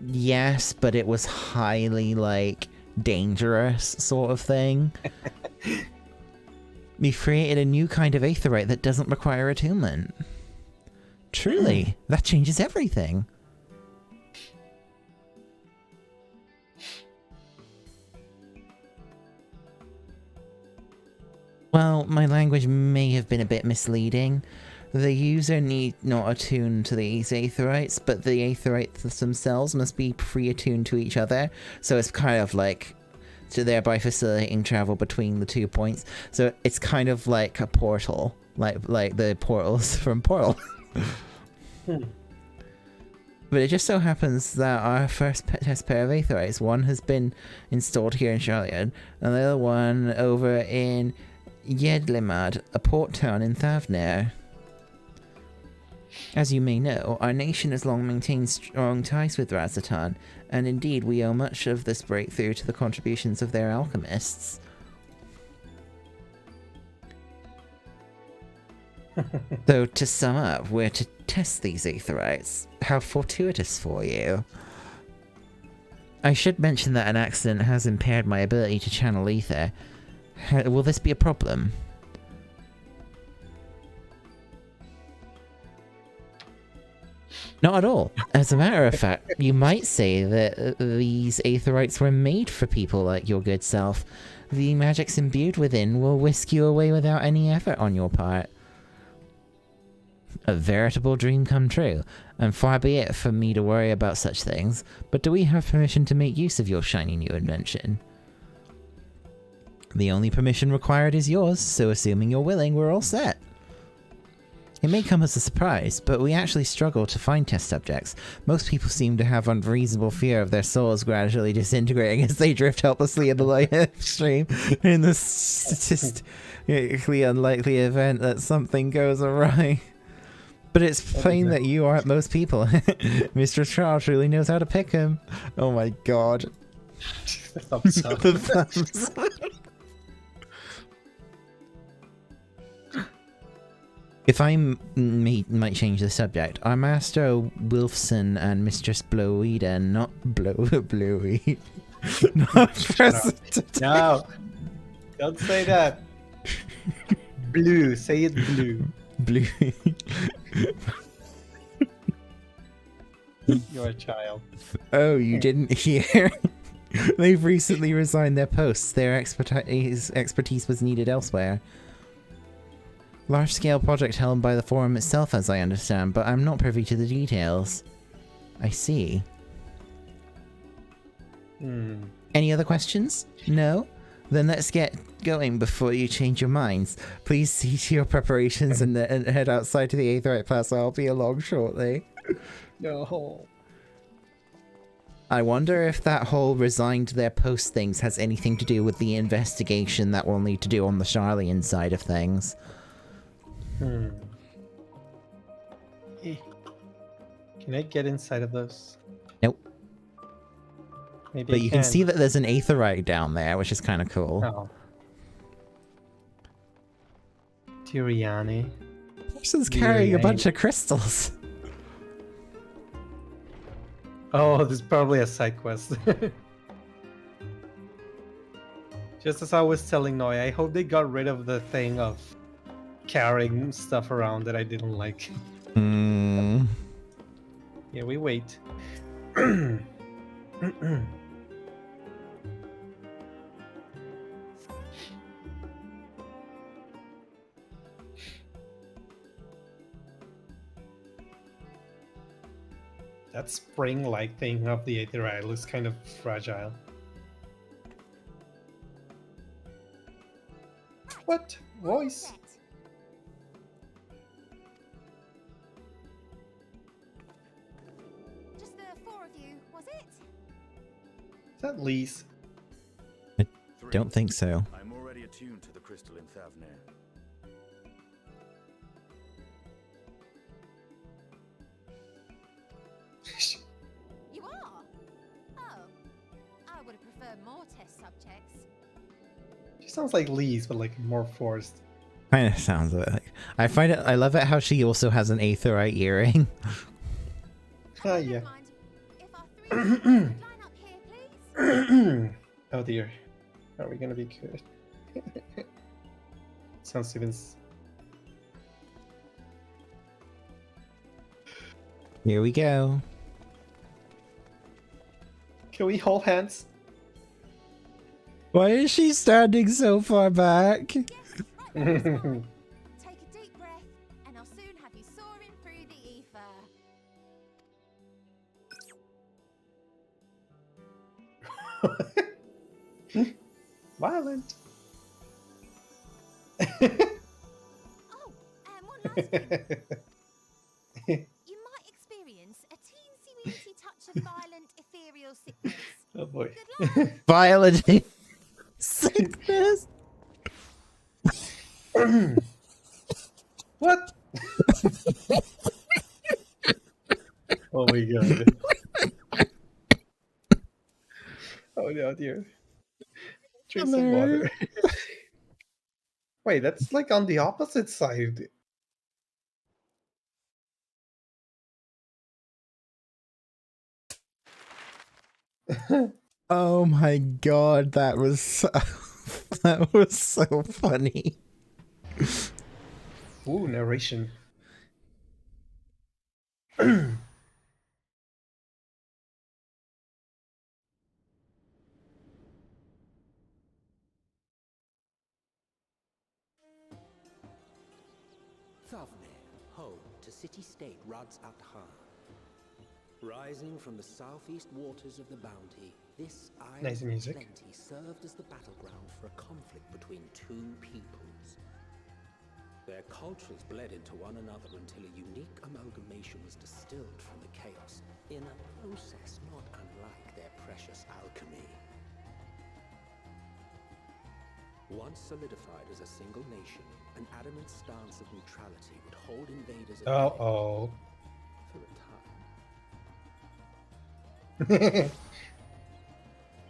Speaker 2: Yes, but it was highly, like, dangerous sort of thing. We've created a new kind of Aetherite that doesn't require attunement. Truly, that changes everything. Well, my language may have been a bit misleading. The user need not attune to these Aetherites, but the Aetherites themselves must be pre-attuned to each other. So it's kind of like, to thereby facilitating travel between the 2 points. So it's kind of like a portal, like the portals from Portal. But it just so happens that our first test pair of Aetherites, one has been installed here in Charlian, and the other one over in Yedlimad, a port town in Thavnir. As you may know, our nation has long maintained strong ties with Razatan, and indeed we owe much of this breakthrough to the contributions of their alchemists. So, to sum up, we're to test these Aetherites. How fortuitous for you. I should mention that an accident has impaired my ability to channel ether. Will this be a problem? Not at all. As a matter of fact, you might say that these Aetherites were made for people like your good self. The magics imbued within will whisk you away without any effort on your part. A veritable dream come true, and far be it for me to worry about such things, but do we have permission to make use of your shiny new invention? The only permission required is yours, so assuming you're willing, we're all set. It may come as a surprise, but we actually struggle to find test subjects. Most people seem to have unreasonable fear of their souls gradually disintegrating as they drift helplessly in the life stream in the statistically unlikely event that something goes awry. But it's plain that you aren't most people. Mr. Shaw truly knows how to pick him. Oh my god.
Speaker 1: The thumbs up.
Speaker 2: The thumbs up. If I might change the subject, our Master Wilfson and Mistress Bloweden, not Blowy. Not present.
Speaker 1: No, don't say that. Blue, say it blue.
Speaker 2: Blue.
Speaker 1: You're a child.
Speaker 2: Oh, you didn't hear? They've recently resigned their posts. Their expertise was needed elsewhere. Large-scale project held by the Forum itself, as I understand, but I'm not privy to the details. I see. Any other questions? No? Then let's get going before you change your minds. Please see to your preparations and head outside to the Aetherite Plaza. I'll be along shortly.
Speaker 1: No.
Speaker 2: I wonder if that whole resigned to their post things has anything to do with the investigation that we'll need to do on the Charlian side of things.
Speaker 1: Can I get inside of those?
Speaker 2: Nope.
Speaker 1: Maybe
Speaker 2: but you can see that there's an Aetherite down there, which is kind of cool.
Speaker 1: Oh. Tyriani.
Speaker 2: Person's carrying a bunch of crystals.
Speaker 1: Oh, this is probably a side quest. Just as I was telling Noy, I hope they got rid of the thing of carrying stuff around that I didn't like. Yeah, we wait. That spring-like thing of the Aetherite looks kind of fragile. What? Voice?
Speaker 4: Just the four of you, was it?
Speaker 1: Is that Lise?
Speaker 2: I don't think so.
Speaker 14: I'm already attuned to the crystal in Thavnir.
Speaker 4: You are? Oh. I would have preferred more test subjects.
Speaker 1: She sounds like Lise, but like more forced.
Speaker 2: Kind of sounds like. I love it how she also has an Aetherite earring.
Speaker 1: Ah, yeah. Oh dear. Are we gonna be good? Sounds even.
Speaker 2: Here we go.
Speaker 1: Can we hold hands?
Speaker 2: Why is she standing so far back?
Speaker 4: Take a deep breath, and I'll soon have you soaring through the ether.
Speaker 1: Violent.
Speaker 4: One last thing. You might experience a teensy-weensy touch of violent ethereal sickness.
Speaker 1: Oh boy.
Speaker 4: Good luck.
Speaker 2: Violent sickness.
Speaker 1: What? Oh my god. Oh no, dear. Drink some water. Wait, that's like on the opposite side.
Speaker 2: Oh my god, that was so, that was so funny.
Speaker 1: Ooh, narration.
Speaker 11: Thavnir, home to city-state Rads at Han. Rising from the southeast waters of the Bounty, this island
Speaker 1: Nice music.
Speaker 11: of plenty served as the battleground for a conflict between two peoples. Their cultures bled into one another until a unique amalgamation was distilled from the chaos, in a process not unlike their precious alchemy. Once solidified as a single nation, an adamant stance of neutrality would hold invaders at bay
Speaker 1: Uh-oh.
Speaker 11: for a time.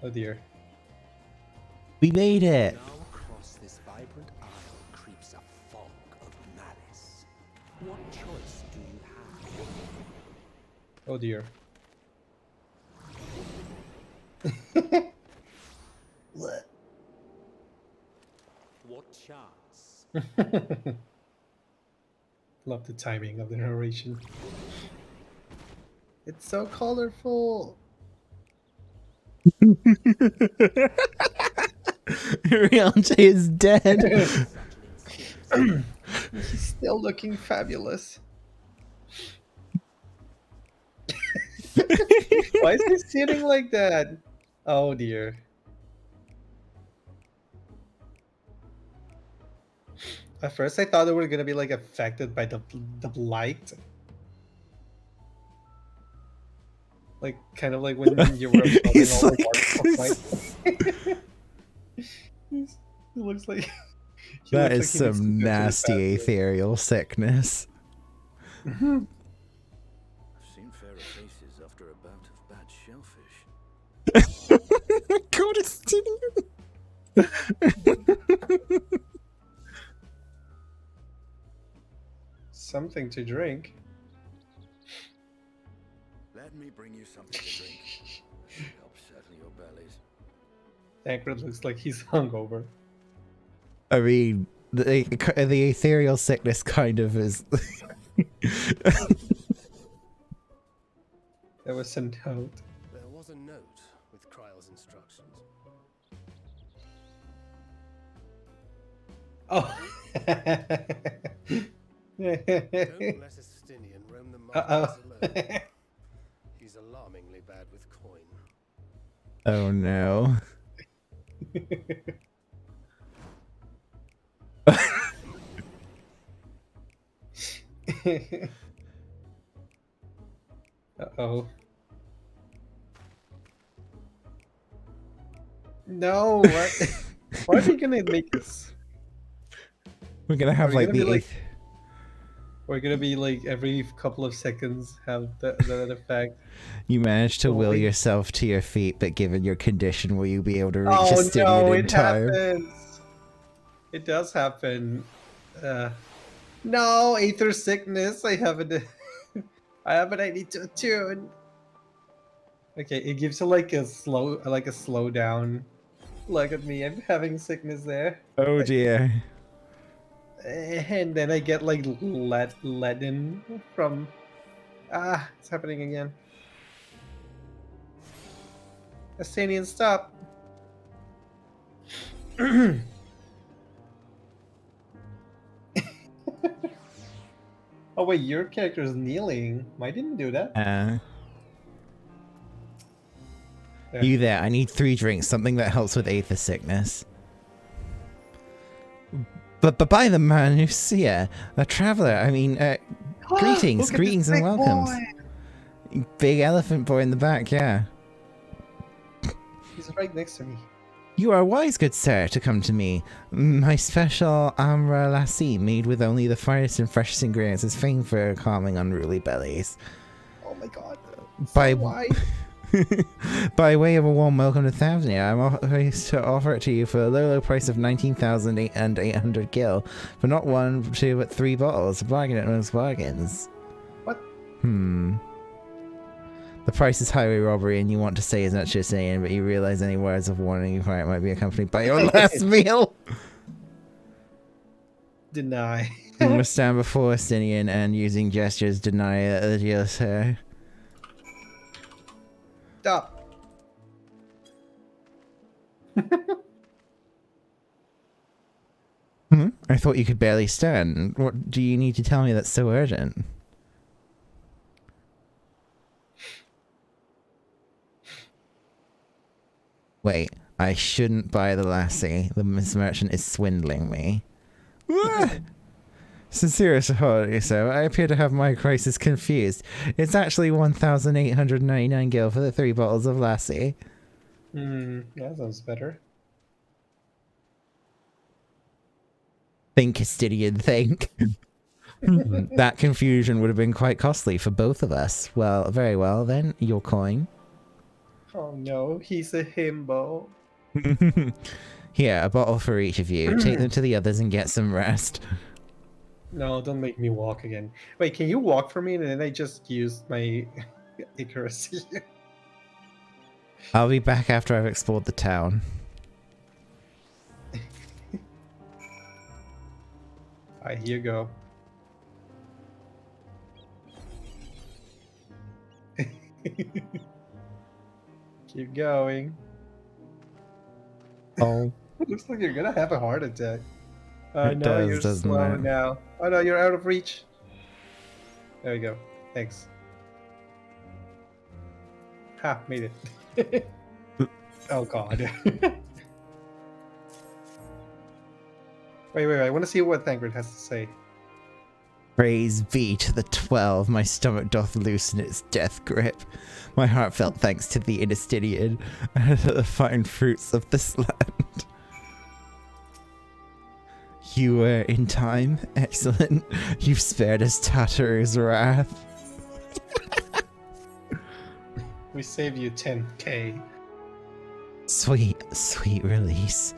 Speaker 1: Oh dear.
Speaker 2: We made it.
Speaker 11: Now across this vibrant isle creeps a fog of malice. What choice do you have?
Speaker 1: Oh dear.
Speaker 11: What chance?
Speaker 1: Love the timing of the narration. It's so colorful.
Speaker 2: Riante is dead.
Speaker 1: He's still looking fabulous. Why is he sitting like that? Oh dear. At first I thought they were gonna be like affected by the light. Like kind of like when you were absorbing all the warmth of light. He looks like
Speaker 2: That is some nasty ethereal sickness.
Speaker 14: I've seen fairer faces after a bout of bad shellfish.
Speaker 2: God, it's
Speaker 1: something to drink.
Speaker 14: Let me bring you something to drink. Help settle your bellies.
Speaker 1: Tancred looks like he's hungover.
Speaker 2: I mean, the ethereal sickness kind of is.
Speaker 1: There was a note.
Speaker 3: There was a note with Kryle's instructions.
Speaker 1: Oh.
Speaker 3: Don't let Estinian roam the markets alone. He's alarmingly bad with coin.
Speaker 2: Oh no.
Speaker 1: Uh-oh. No, what? Why are they gonna make this?
Speaker 2: We're gonna have like the
Speaker 1: we're gonna be like every couple of seconds have that effect.
Speaker 2: You managed to will
Speaker 1: Holy-
Speaker 2: yourself to your feet, but given your condition, will you be able to reach
Speaker 1: Oh
Speaker 2: Estinian
Speaker 1: no,
Speaker 2: in
Speaker 1: it
Speaker 2: time?
Speaker 1: happens. It does happen. No, Aether sickness. I have an I need to attune. Okay, it gives you like a slow down. Look at me, I'm having sickness there.
Speaker 2: Oh dear.
Speaker 1: And then I get like leaden from it's happening again. Estinian, stop. Oh wait, your character is kneeling. I didn't do that.
Speaker 2: You there? I need 3 drinks, something that helps with Aether sickness. But by the man who's here, a traveler. I mean, greetings, greetings and welcomes. Big elephant boy in the back, yeah.
Speaker 1: He's right next to me.
Speaker 2: You are wise, good sir, to come to me. My special Amra lassie, made with only the finest and freshest ingredients, is famed for calming unruly bellies.
Speaker 1: Oh my god.
Speaker 2: Why? By way of a warm welcome to Thavnia, I'm pleased to offer it to you for a low price of 19,800 gil, for not 1, 2, but 3 bottles. A bargain at most bargains.
Speaker 1: What?
Speaker 2: The price is highway robbery, and you want to say as much as you're saying, but you realize any words of warning you find might be accompanied by your last meal.
Speaker 1: Deny.
Speaker 2: You must stand before Estinian and using gestures deny the deal, sir.
Speaker 1: Stop.
Speaker 2: I thought you could barely stand. What do you need to tell me that's so urgent? Wait, I shouldn't buy the lassie. The Miss Merchant is swindling me. Sincere apology, sir. I appear to have my crisis confused. It's actually 1,899 gil for the 3 bottles of lassie.
Speaker 1: That sounds better.
Speaker 2: Think, Estinian, think. That confusion would have been quite costly for both of us. Well, very well then. Your coin.
Speaker 1: Oh no, he's a himbo.
Speaker 2: Here, a bottle for each of you. Take them to the others and get some rest.
Speaker 1: No, don't make me walk again. Wait, can you walk for me? And then I just used my accuracy.
Speaker 2: I'll be back after I've explored the town.
Speaker 1: Alright, here you go. Keep going.
Speaker 2: Oh.
Speaker 1: Looks like you're gonna have a heart attack.
Speaker 2: It
Speaker 1: No,
Speaker 2: does,
Speaker 1: you're
Speaker 2: doesn't
Speaker 1: slow
Speaker 2: it?
Speaker 1: now. Oh no, you're out of reach. There we go. Thanks. Ha, made it. Oh god. Wait, I want to see what Thancred has to say.
Speaker 2: Praise be to the 12, my stomach doth loosen its death grip. My heartfelt thanks to the Estinian and to the fine fruits of this land. You were in time. Excellent. You've spared us Tataru's wrath.
Speaker 1: We saved you 10k.
Speaker 2: Sweet, sweet release.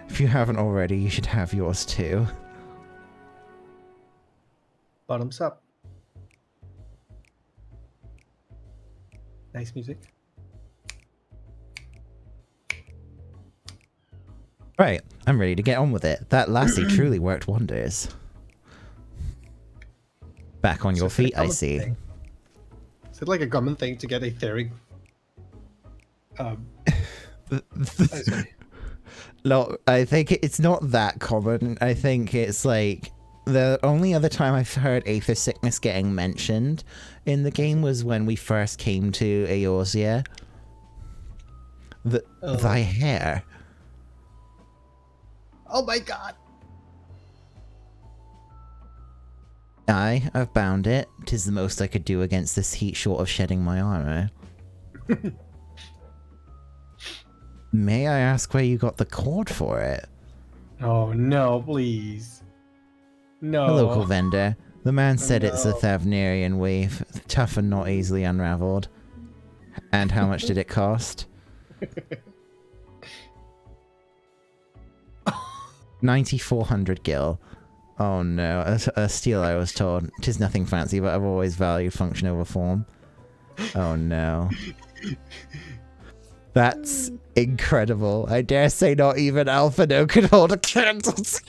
Speaker 2: If you haven't already, you should have yours too.
Speaker 1: Bottoms up. Nice music.
Speaker 2: Right, I'm ready to get on with it. That lassie truly worked wonders. Back on your feet, I see.
Speaker 1: Is it like a common thing to get etheric? Sorry.
Speaker 2: Look, I think it's not that common. I think it's like the only other time I've heard Aether Sickness getting mentioned in the game was when we first came to Eorzea. Thy hair.
Speaker 1: Oh my god!
Speaker 2: Aye, I've bound it. 'Tis the most I could do against this heat short of shedding my armor. May I ask where you got the cord for it?
Speaker 1: Oh no, please. No.
Speaker 2: A local vendor. The man said it's a
Speaker 1: No.
Speaker 2: Thavnerian weave, tough and not easily unraveled. And how much did it cost? 9,400 gil. Oh no, a steel I was told. 'Tis nothing fancy, but I've always valued function over form. Oh no. That's incredible. I dare say not even Alphino could hold a candle to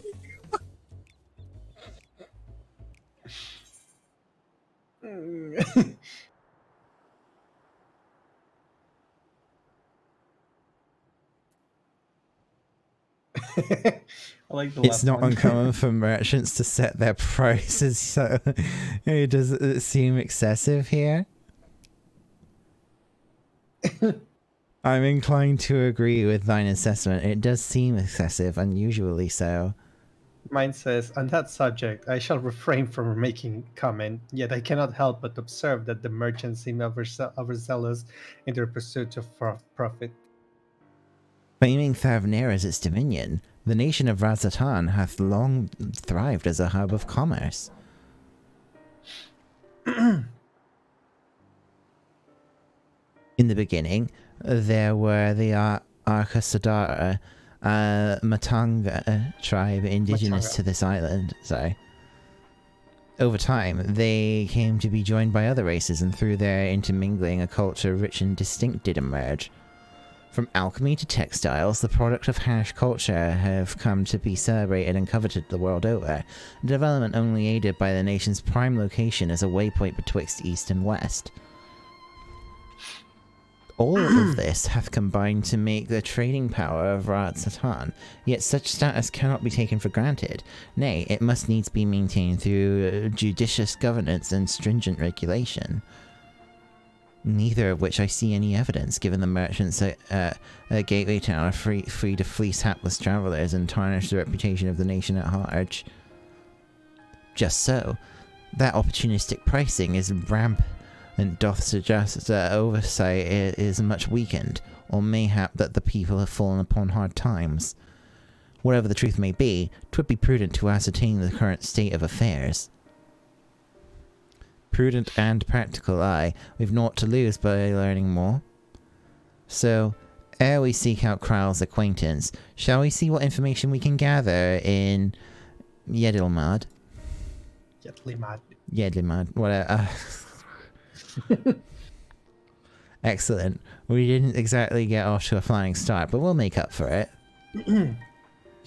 Speaker 1: I like the
Speaker 2: It's
Speaker 1: last
Speaker 2: not
Speaker 1: one.
Speaker 2: uncommon for merchants to set their prices, so does it seem excessive here? I'm inclined to agree with thine assessment. It does seem excessive, unusually so.
Speaker 1: Mine says, on that subject, I shall refrain from making comment, yet I cannot help but observe that the merchants seem overzealous in their pursuit of profit.
Speaker 2: Claiming Thavner as its dominion, the nation of Razatan hath long thrived as a hub of commerce. In the beginning, there were the Arkasadara, Matanga tribe indigenous to this island. Sorry. Over time, they came to be joined by other races, and through their intermingling, a culture rich and distinct did emerge. From alchemy to textiles, the product of Hash culture have come to be celebrated and coveted the world over, a development only aided by the nation's prime location as a waypoint betwixt east and west. All of this hath combined to make the trading power of Razatan, yet such status cannot be taken for granted. Nay, it must needs be maintained through judicious governance and stringent regulation. Neither of which I see any evidence, given the merchants at Gateway Town are free to fleece hapless travellers and tarnish the reputation of the nation at large. Just so, that opportunistic pricing is rampant and doth suggest that oversight is much weakened, or mayhap that the people have fallen upon hard times. Whatever the truth may be, 'twould be prudent to ascertain the current state of affairs. Prudent and practical, aye. We've naught to lose by learning more. So, ere we seek out Kral's acquaintance, shall we see what information we can gather in Yedilmad? Yedilmad, whatever. Excellent. We didn't exactly get off to a flying start, but we'll make up for it.
Speaker 1: You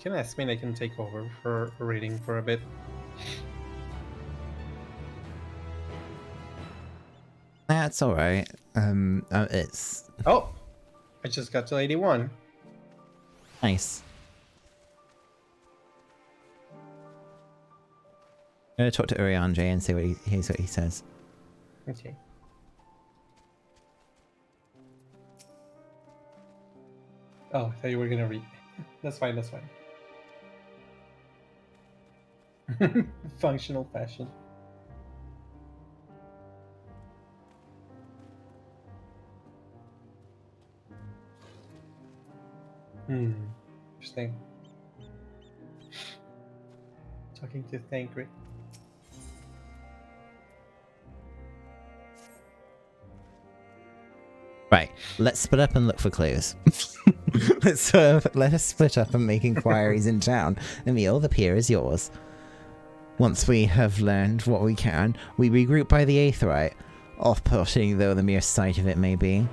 Speaker 1: can ask me and I can take over for reading for a bit.
Speaker 2: That's alright. It's...
Speaker 1: Oh! I just got to 81.
Speaker 2: Nice. I'm gonna talk to Urianjay and see what he says.
Speaker 1: Okay. Oh, I thought you were gonna read. That's fine, that's fine. Functional fashion. Interesting. Talking to Thancred.
Speaker 2: Right, let's split up and look for clues. Let us split up and make inquiries in town. Emil, the pier is yours. Once we have learned what we can, we regroup by the Aetherite, off-putting though the mere sight of it may be.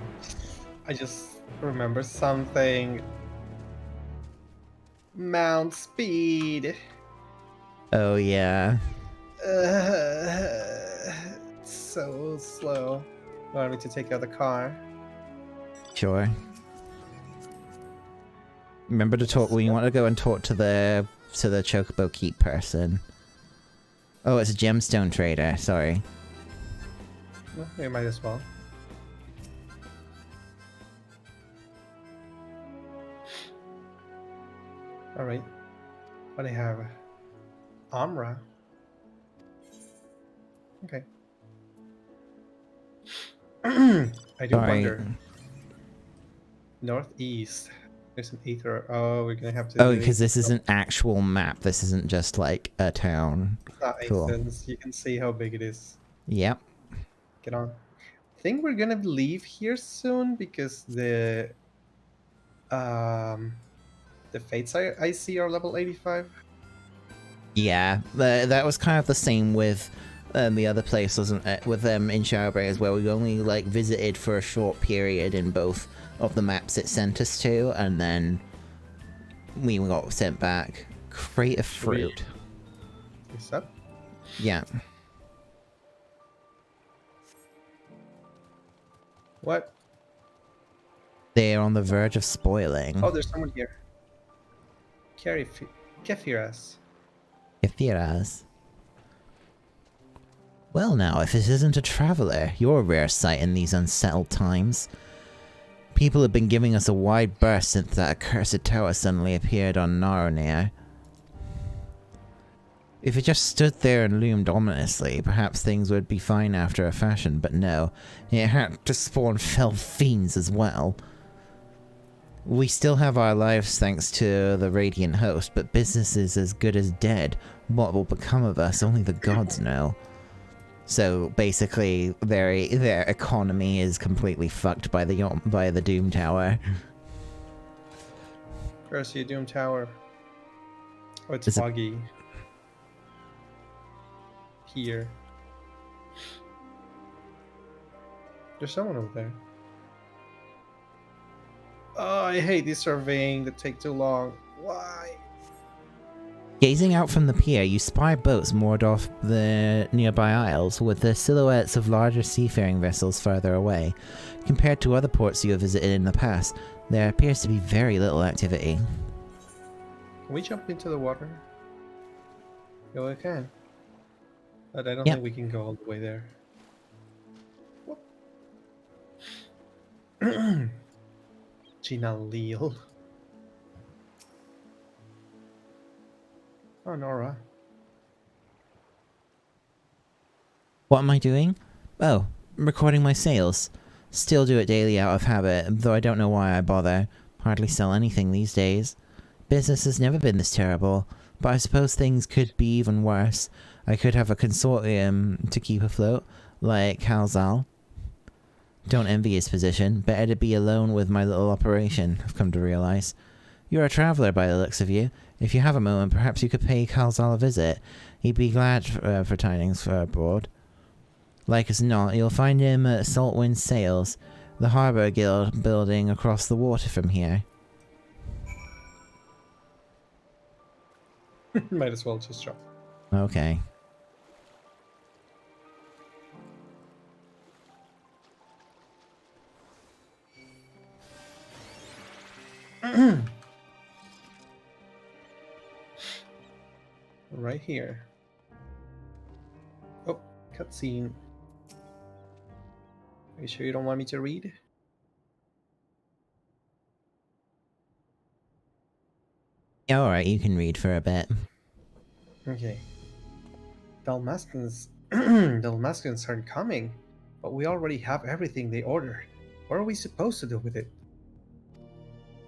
Speaker 1: I just remember something. Mount speed.
Speaker 2: Oh yeah.
Speaker 1: So slow. Want me to take out the car?
Speaker 2: Sure. Remember to talk when you want to go and talk to the Chocobo Keep person. Oh, it's a gemstone trader. Sorry.
Speaker 1: Well, we might as well. All right. What do I have? Amra. Okay. I do wonder. Northeast. There's an ether. Oh, we're gonna have to.
Speaker 2: Oh, because this is an actual map. This isn't just like a town.
Speaker 1: That makes sense. You can see how big it is.
Speaker 2: Yep.
Speaker 1: Get on. I think we're gonna leave here soon because the fates I see are level 85.
Speaker 2: Yeah, that was kind of the same with the other place, wasn't it? With them in Shadowbray as well. We only like visited for a short period in both of the maps it sent us to, and then we got sent back. Crate of fruit.
Speaker 1: What's up?
Speaker 2: Yeah.
Speaker 1: What?
Speaker 2: They're on the verge of spoiling.
Speaker 1: Oh, there's someone here. Kefiras.
Speaker 2: Kefiras. Well now, if it isn't a traveler, you're a rare sight in these unsettled times. People have been giving us a wide berth since that accursed tower suddenly appeared on Naronir. If it just stood there and loomed ominously, perhaps things would be fine after a fashion, but no, it had to spawn fell fiends as well. We still have our lives thanks to the Radiant Host, but business is as good as dead. What will become of us, only the gods know. So basically, their economy is completely fucked by the Doom Tower.
Speaker 1: Where's the Doom Tower? Oh, it's foggy. Here. There's someone over there. Oh, I hate these surveying that take too long. Why?
Speaker 2: Gazing out from the pier, you spy boats moored off the nearby isles, with the silhouettes of larger seafaring vessels further away. Compared to other ports you have visited in the past, there appears to be very little activity.
Speaker 1: Can we jump into the water? Yeah, we can. But I don't
Speaker 2: Yep.
Speaker 1: think we can go all the way there. Gina Leal. Oh, Nora.
Speaker 2: What am I doing? Oh, recording my sales. Still do it daily out of habit, though I don't know why I bother. Hardly sell anything these days. Business has never been this terrible, but I suppose things could be even worse. I could have a consortium to keep afloat, like Halzal. Don't envy his position. Better to be alone with my little operation, I've come to realize. You're a traveller by the looks of you. If you have a moment, perhaps you could pay Halzal a visit. He'd be glad for tidings for abroad. Like as not, you'll find him at Saltwind Sails, the Harbour Guild building across the water from here.
Speaker 1: Might as well just drop.
Speaker 2: Okay.
Speaker 1: Right here. Oh, cutscene. Are you sure you don't want me to read?
Speaker 2: Yeah, alright, you can read for a bit.
Speaker 1: Okay. Dalmascans aren't coming, but we already have everything they ordered. What are we supposed to do with it?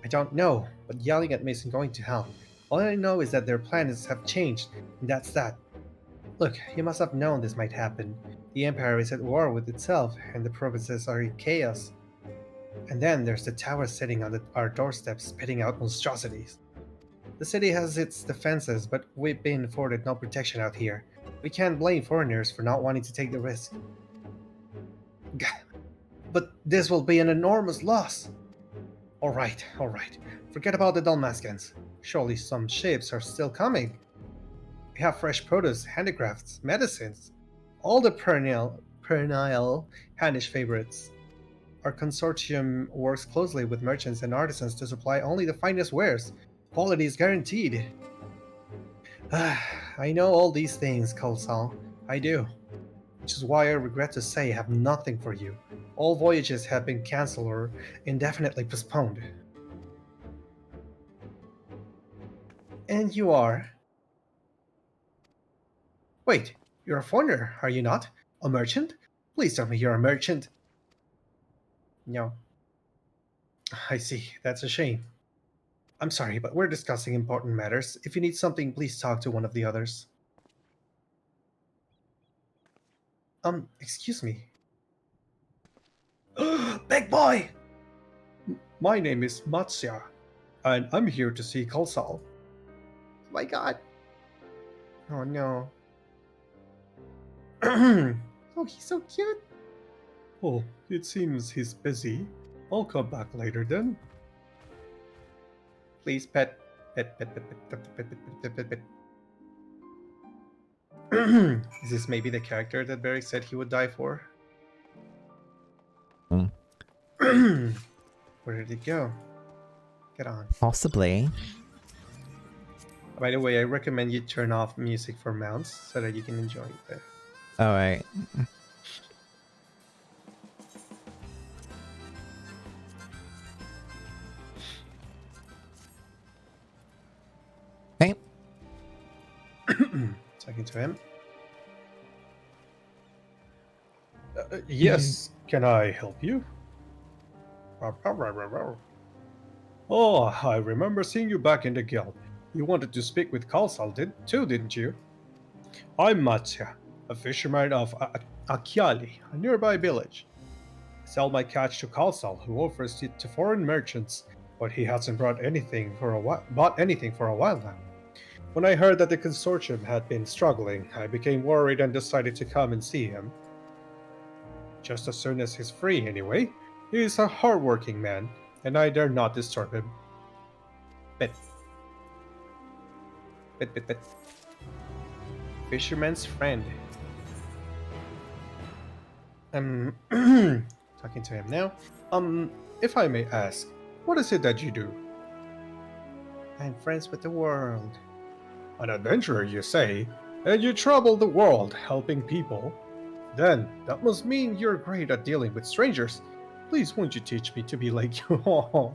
Speaker 1: I don't know, but yelling at me isn't going to help. All I know is that their plans have changed, and that's that. Look, you must have known this might happen. The Empire is at war with itself, and the provinces are in chaos. And then there's the tower sitting on our doorstep spitting out monstrosities. The city has its defenses, but we've been afforded no protection out here. We can't blame foreigners for not wanting to take the risk. But this will be an enormous loss. Alright. Forget about the Dalmascans. Surely some ships are still coming. We have fresh produce, handicrafts, medicines. All the perennial perennial Hannish favorites. Our consortium works closely with merchants and artisans to supply only the finest wares. Quality is guaranteed. I know all these things, Kolsal. I do. Which is why I regret to say I have nothing for you. All voyages have been cancelled or indefinitely postponed. And you are? Wait, you're a foreigner, are you not? A merchant? Please tell me you're a merchant. No. I see, that's a shame. I'm sorry, but we're discussing important matters. If you need something, please talk to one of the others. Excuse me. Big boy! My name is Matsya, and I'm here to see Kalsal. My god. Oh no. Oh, he's so cute. Oh, it seems he's busy. I'll come back later then. Please pet. Pet. Is this maybe the character that Barry said he would die for? Where did it go? Get on.
Speaker 2: Possibly.
Speaker 1: By the way, I recommend you turn off music for mounts so that you can enjoy it.
Speaker 2: Alright. Okay.
Speaker 1: Talking to him. Yes, can I help you? Oh, I remember seeing you back in the guild. You wanted to speak with Kalsal, didn't you? I'm Matya, a fisherman of Akyali, a nearby village. I sell my catch to Kalsal, who offers it to foreign merchants, but he hasn't bought anything for a while now. When I heard that the consortium had been struggling, I became worried and decided to come and see him. Just as soon as he's free, anyway. He is a hard-working man, and I dare not disturb him. Bit. Fisherman's friend. Talking to him now. If I may ask, what is it that you do? I'm friends with the world. An adventurer, you say? And you travel the world helping people? Then, that must mean you're great at dealing with strangers. Please, won't you teach me to be like you?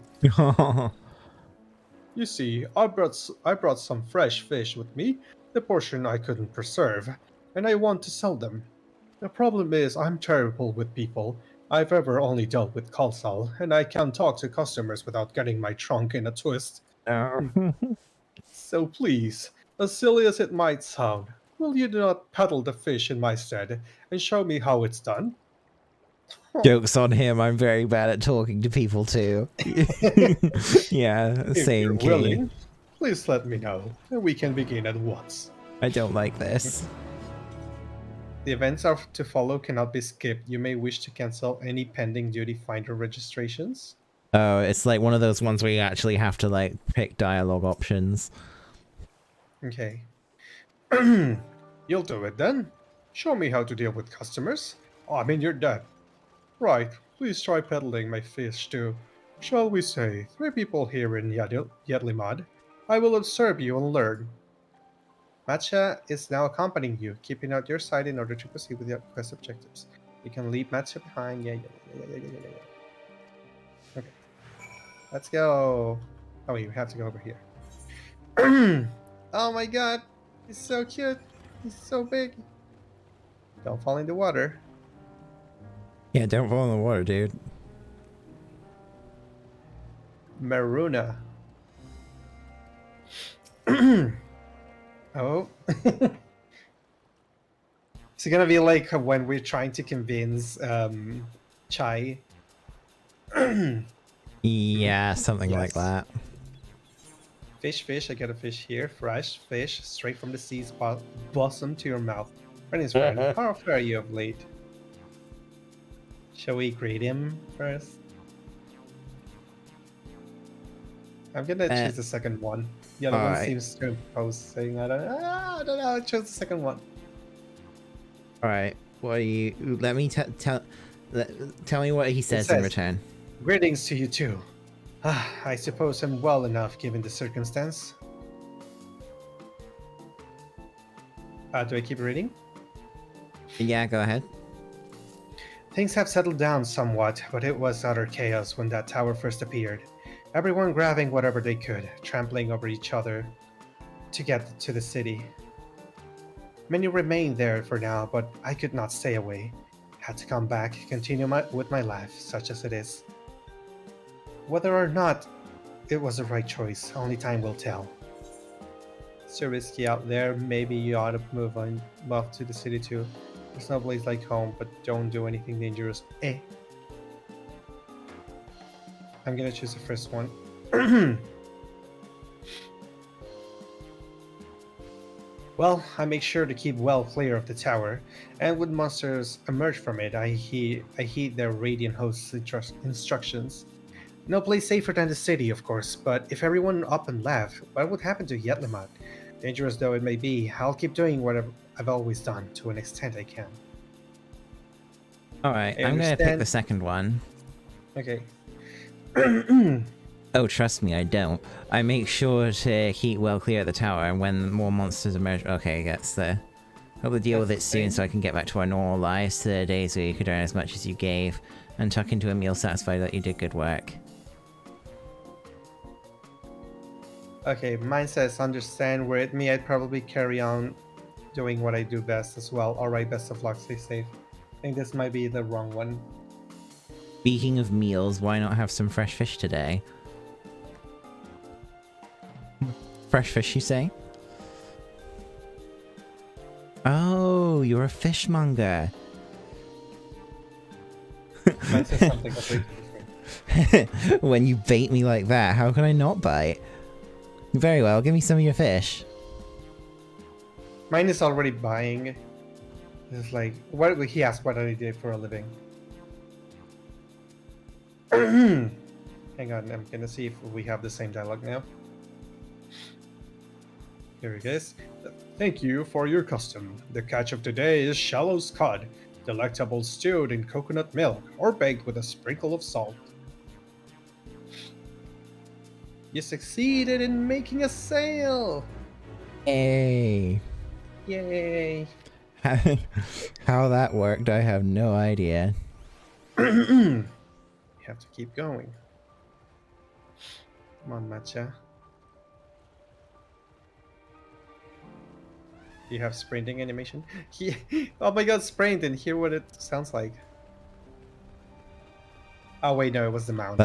Speaker 1: You see, I brought some fresh fish with me, the portion I couldn't preserve, and I want to sell them. The problem is I'm terrible with people. I've ever only dealt with Kalsal, and I can't talk to customers without getting my trunk in a twist. So please, as silly as it might sound, will you not peddle the fish in my stead and show me how it's done?
Speaker 2: Joke's on him, I'm very bad at talking to people too. Yeah, same
Speaker 1: If you're willing, please let me know, and we can begin at once.
Speaker 2: I don't like this.
Speaker 1: The events are to follow cannot be skipped. You may wish to cancel any pending duty finder registrations.
Speaker 2: Oh, it's like one of those ones where you actually have to like pick dialogue options.
Speaker 1: Okay. You'll do it then. Show me how to deal with customers. Oh, I mean, you're dead. Right, please try peddling my fish to, shall we say, 3 people here in Yedlimad. I will observe you and learn. Matcha is now accompanying you, keeping out your side in order to proceed with your quest objectives. You can leave Matcha behind. Yeah. Okay. Let's go. Oh, you have to go over here. Oh my god. He's so cute. He's so big. Don't fall in the water.
Speaker 2: Yeah, don't fall in the water, dude.
Speaker 1: Maruna. Oh. Is it gonna be like when we're trying to convince Chai?
Speaker 2: Yeah, something like that.
Speaker 1: Fish, I got a fish here. Fresh fish, straight from the sea's bosom to your mouth. Friend's friend, how fair are you of late? Shall we greet him first? I'm gonna choose the second one. The other one seems to impose saying, I don't know, choose the second one.
Speaker 2: Alright, What are you? Let me tell me what he says in return.
Speaker 1: Greetings to you too. I suppose I'm well enough given the circumstance. Do I keep reading?
Speaker 2: Yeah, go ahead.
Speaker 1: Things have settled down somewhat, but it was utter chaos when that tower first appeared. Everyone grabbing whatever they could, trampling over each other to get to the city. Many remained there for now, but I could not stay away. Had to come back, continue with my life, such as it is. Whether or not it was the right choice, only time will tell. It's too risky out there. Maybe you ought to move to the city too. There's no place like home, but don't do anything dangerous. I'm gonna choose the first one. Well, I make sure to keep well clear of the tower, and when monsters emerge from it, I heed their radiant host's instructions. No place safer than the city, of course, but if everyone up and left, what would happen to Yetlimat? Dangerous though it may be, I'll keep doing what I've always done, to an extent I can.
Speaker 2: Alright, I'm gonna pick the second one.
Speaker 1: Okay.
Speaker 2: Oh, trust me, I don't. I make sure to keep well clear of the tower, and when more monsters emerge... Okay, that's the... Hope to deal with it soon so I can get back to our normal lives, to the days where you could earn as much as you gave, and tuck into a meal satisfied that you did good work.
Speaker 1: Okay, mine says understand. Were it me, I'd probably carry on doing what I do best as well. Alright, best of luck, stay safe. I think this might be the wrong one.
Speaker 2: Speaking of meals, why not have some fresh fish today? Fresh fish, you say? Oh, you're a fishmonger.
Speaker 1: Mine says something completely different.
Speaker 2: When you bait me like that, how can I not bite? Very well, give me some of your fish.
Speaker 1: Mine is already buying. It's like, what he asked what I did for a living. Hang on, I'm gonna see if we have the same dialogue now. Here it is. Thank you for your custom. The catch of today is shallow scud, delectable stewed in coconut milk or baked with a sprinkle of salt. You succeeded in making a sale!
Speaker 2: Hey.
Speaker 1: Yay!
Speaker 2: How that worked, I have no idea.
Speaker 1: You have to keep going. Come on, Matcha. Do you have sprinting animation? Oh my god, sprint, and hear what it sounds like. Oh wait, no, it was the mount.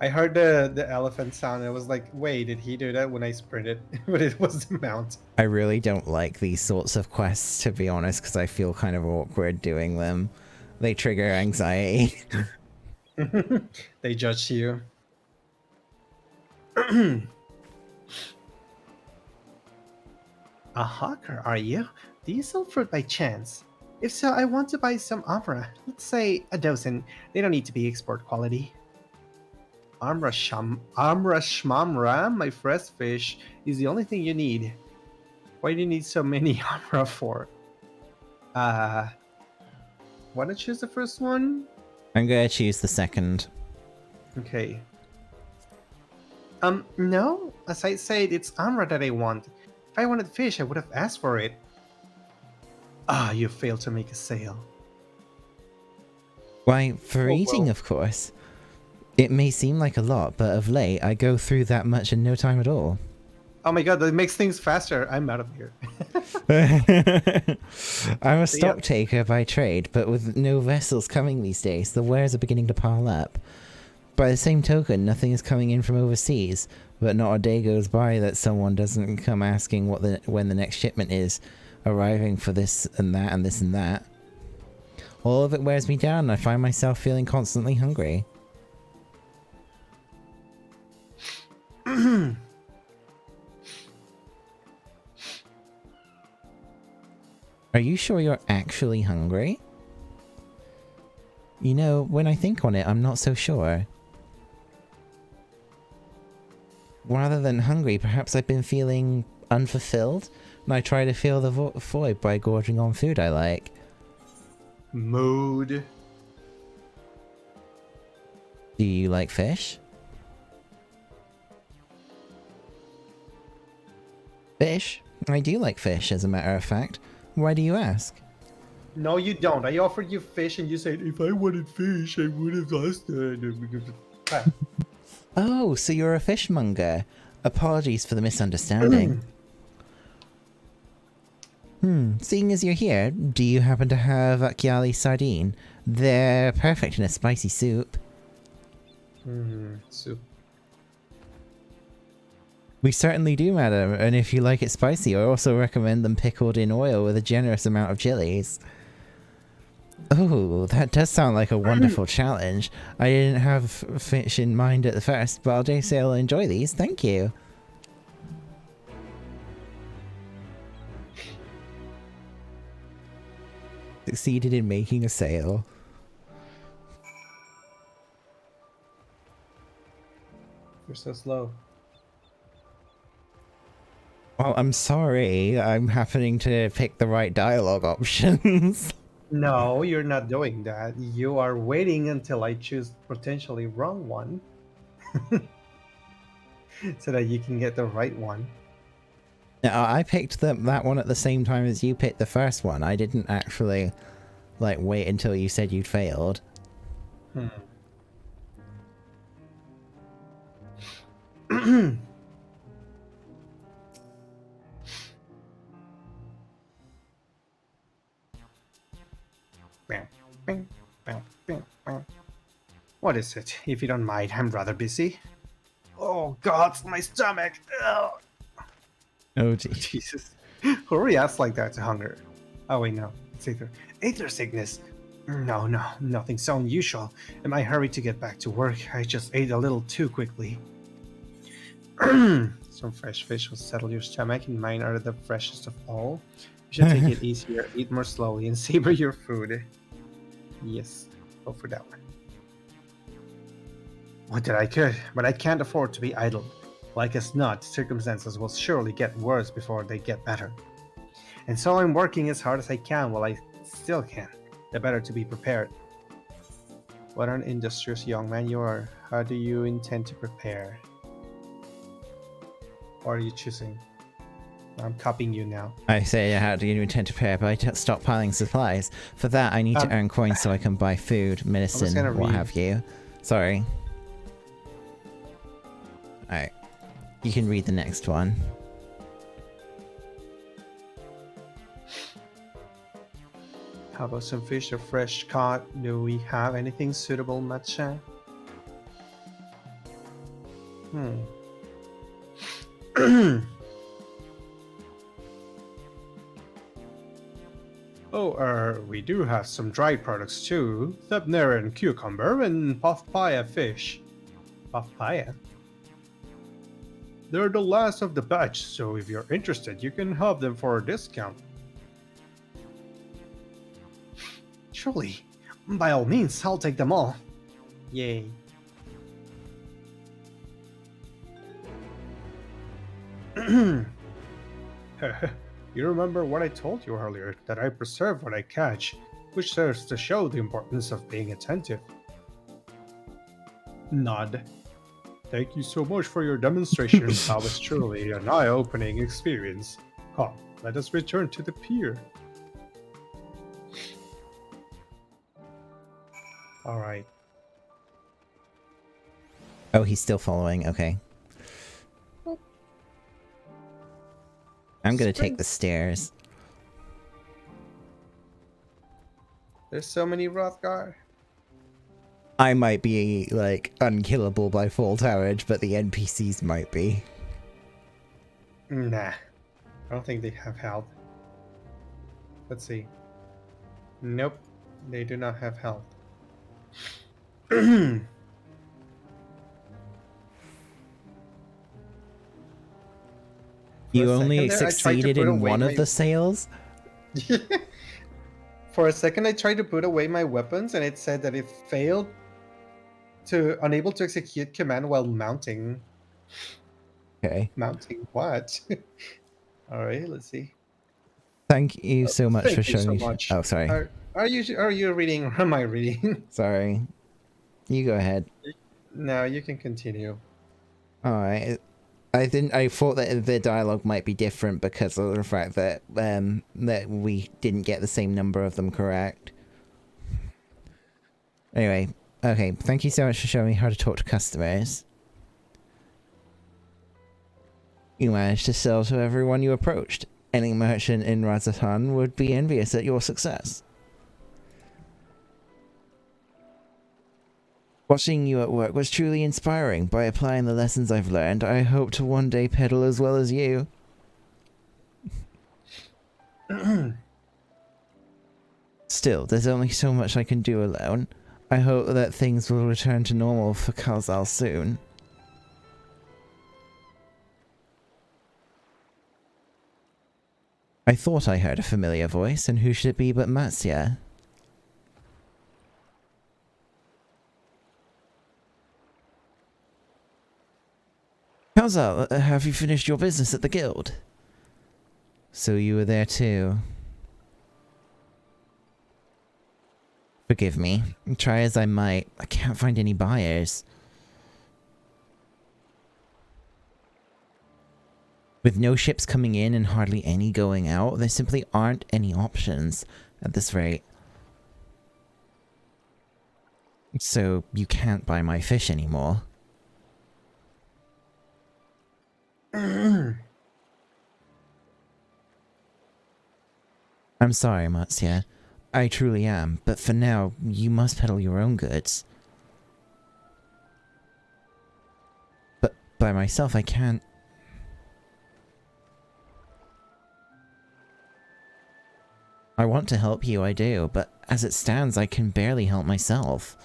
Speaker 1: I heard the elephant sound and I was like, wait, did he do that when I sprinted? But it was the mount.
Speaker 2: I really don't like these sorts of quests, to be honest, because I feel kind of awkward doing them. They trigger anxiety.
Speaker 1: They judge you. A hawker, are you? Do you sell fruit by chance? If so, I want to buy some amra. Let's say a dozen. They don't need to be export quality. Amra shmamra, my fresh fish, is the only thing you need. Why do you need so many amra for? Want to choose the first one?
Speaker 2: I'm gonna choose the second.
Speaker 1: Okay. No. As I said, it's amra that I want. If I wanted fish, I would have asked for it. Ah, you failed to make a sale.
Speaker 2: Why, for eating, of course. It may seem like a lot, but of late, I go through that much in no time at all.
Speaker 1: Oh my god, that makes things faster. I'm out of here.
Speaker 2: I'm a stock taker by trade, but with no vessels coming these days, the wares are beginning to pile up. By the same token, nothing is coming in from overseas, but not a day goes by that someone doesn't come asking when the next shipment is arriving for this and that and this and that. All of it wears me down and I find myself feeling constantly hungry. Are you sure you're actually hungry? You know, when I think on it, I'm not so sure. Rather than hungry, perhaps I've been feeling unfulfilled, and I try to fill the void by gorging on food I like.
Speaker 1: Mood.
Speaker 2: Do you like fish? Fish? I do like fish, as a matter of fact. Why do you ask?
Speaker 1: No, you don't. I offered you fish and you said, if I wanted fish, I would have asked it.
Speaker 2: Oh, so you're a fishmonger. Apologies for the misunderstanding. Seeing as you're here, do you happen to have Akiali sardine? They're perfect in a spicy soup.
Speaker 1: Soup.
Speaker 2: We certainly do, madam, and if you like it spicy, I also recommend them pickled in oil with a generous amount of chilies. Oh, that does sound like a wonderful challenge. I didn't have fish in mind at the first, but I'll just say I'll enjoy these, thank you. Succeeded in making a sale.
Speaker 1: You're so slow.
Speaker 2: Well, I'm sorry. I'm happening to pick the right dialogue options.
Speaker 1: No, you're not doing that. You are waiting until I choose potentially wrong one. So that you can get the right one.
Speaker 2: Now, I picked that one at the same time as you picked the first one. I didn't actually, like, wait until you said you'd failed.
Speaker 1: What is it? If you don't mind, I'm rather busy. Oh God, my stomach! Ugh.
Speaker 2: Oh geez.
Speaker 1: Jesus. Who reacts like that to hunger? Oh wait, no. It's Aether sickness. No, nothing so unusual. In my hurry to get back to work, I just ate a little too quickly. Some fresh fish will settle your stomach, and mine are the freshest of all. You should take it easier, eat more slowly, and savor your food. Yes, go for that one. What did I could, but I can't afford to be idle. Like as not, circumstances will surely get worse before they get better. And so I'm working as hard as I can while I still can. The better to be prepared. What an industrious young man you are. How do you intend to prepare? What are you choosing? I'm copying you now.
Speaker 2: I say, how do you intend to prepare by stockpiling supplies? For that, I need to earn coins so I can buy food, medicine, what have you. Sorry. Alright. You can read the next one.
Speaker 1: How about some fish or fresh caught? Do we have anything suitable, Matcha? We do have some dried products too. Thebner and cucumber and papaya fish. Papaya? They're the last of the batch, so if you're interested, you can have them for a discount. Surely. By all means, I'll take them all. Yay. You remember what I told you earlier, that I preserve what I catch, which serves to show the importance of being attentive. Nod. Thank you so much for your demonstration. That was truly an eye-opening experience. Come, let us return to the pier. Alright.
Speaker 2: Oh, he's still following, okay. I'm gonna take the stairs.
Speaker 1: There's so many Rothgar.
Speaker 2: I might be, like, unkillable by full towerage, but the NPCs might be.
Speaker 1: Nah. I don't think they have health. Let's see. Nope. They do not have health.
Speaker 2: You only succeeded in one of the sales?
Speaker 1: For a second I tried to put away my weapons and it said that it failed to unable to execute command while mounting.
Speaker 2: Okay.
Speaker 1: Mounting what? All right, let's see.
Speaker 2: Thank you so much for
Speaker 1: Thank you so
Speaker 2: showing.
Speaker 1: much.
Speaker 2: Oh, sorry.
Speaker 1: Are you reading or am I reading?
Speaker 2: Sorry. You go ahead.
Speaker 1: No, you can continue.
Speaker 2: Alright. I thought that the dialogue might be different because of the fact that that we didn't get the same number of them correct. Anyway, okay, thank you so much for showing me how to talk to customers. You managed to sell to everyone you approached. Any merchant in Razatan would be envious at your success. Watching you at work was truly inspiring. By applying the lessons I've learned, I hope to one day peddle as well as you. Still, there's only so much I can do alone. I hope that things will return to normal for Kalzal soon. I thought I heard a familiar voice, and who should it be but Matsya? Kalzal, have you finished your business at the guild? So you were there too. Forgive me. Try as I might, I can't find any buyers. With no ships coming in and hardly any going out, there simply aren't any options at this rate. So you can't buy my fish anymore. I'm sorry, Matsya. I truly am, but for now, you must peddle your own goods. But by myself, I can't. I want to help you, I do, but as it stands, I can barely help myself.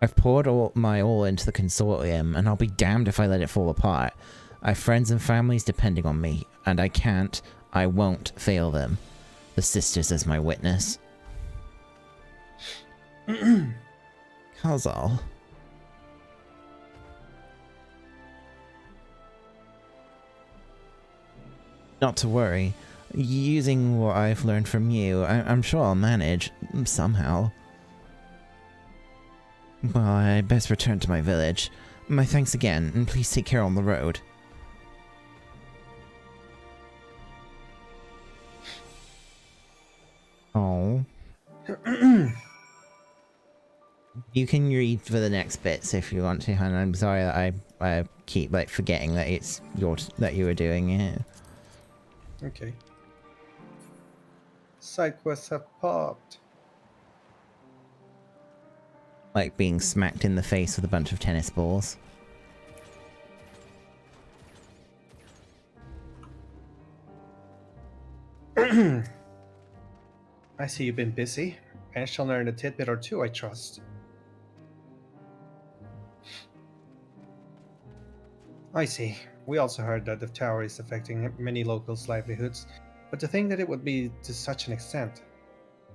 Speaker 2: I've poured my all into the consortium, and I'll be damned if I let it fall apart. I've friends and families depending on me, and I won't fail them. The sisters as my witness. Kalzal. Not to worry. Using what I've learned from you, I'm sure I'll manage, somehow. Well, I best return to my village. My thanks again, and please take care on the road. Oh. You can read for the next bits if you want to, and I'm sorry that I keep forgetting that it's that you were doing it.
Speaker 1: Okay. Side quests have popped.
Speaker 2: Like being smacked in the face with a bunch of tennis balls.
Speaker 1: I see you've been busy, and shall learn a tidbit or two, I trust. I see. We also heard that the tower is affecting many locals' livelihoods, but to think that it would be to such an extent.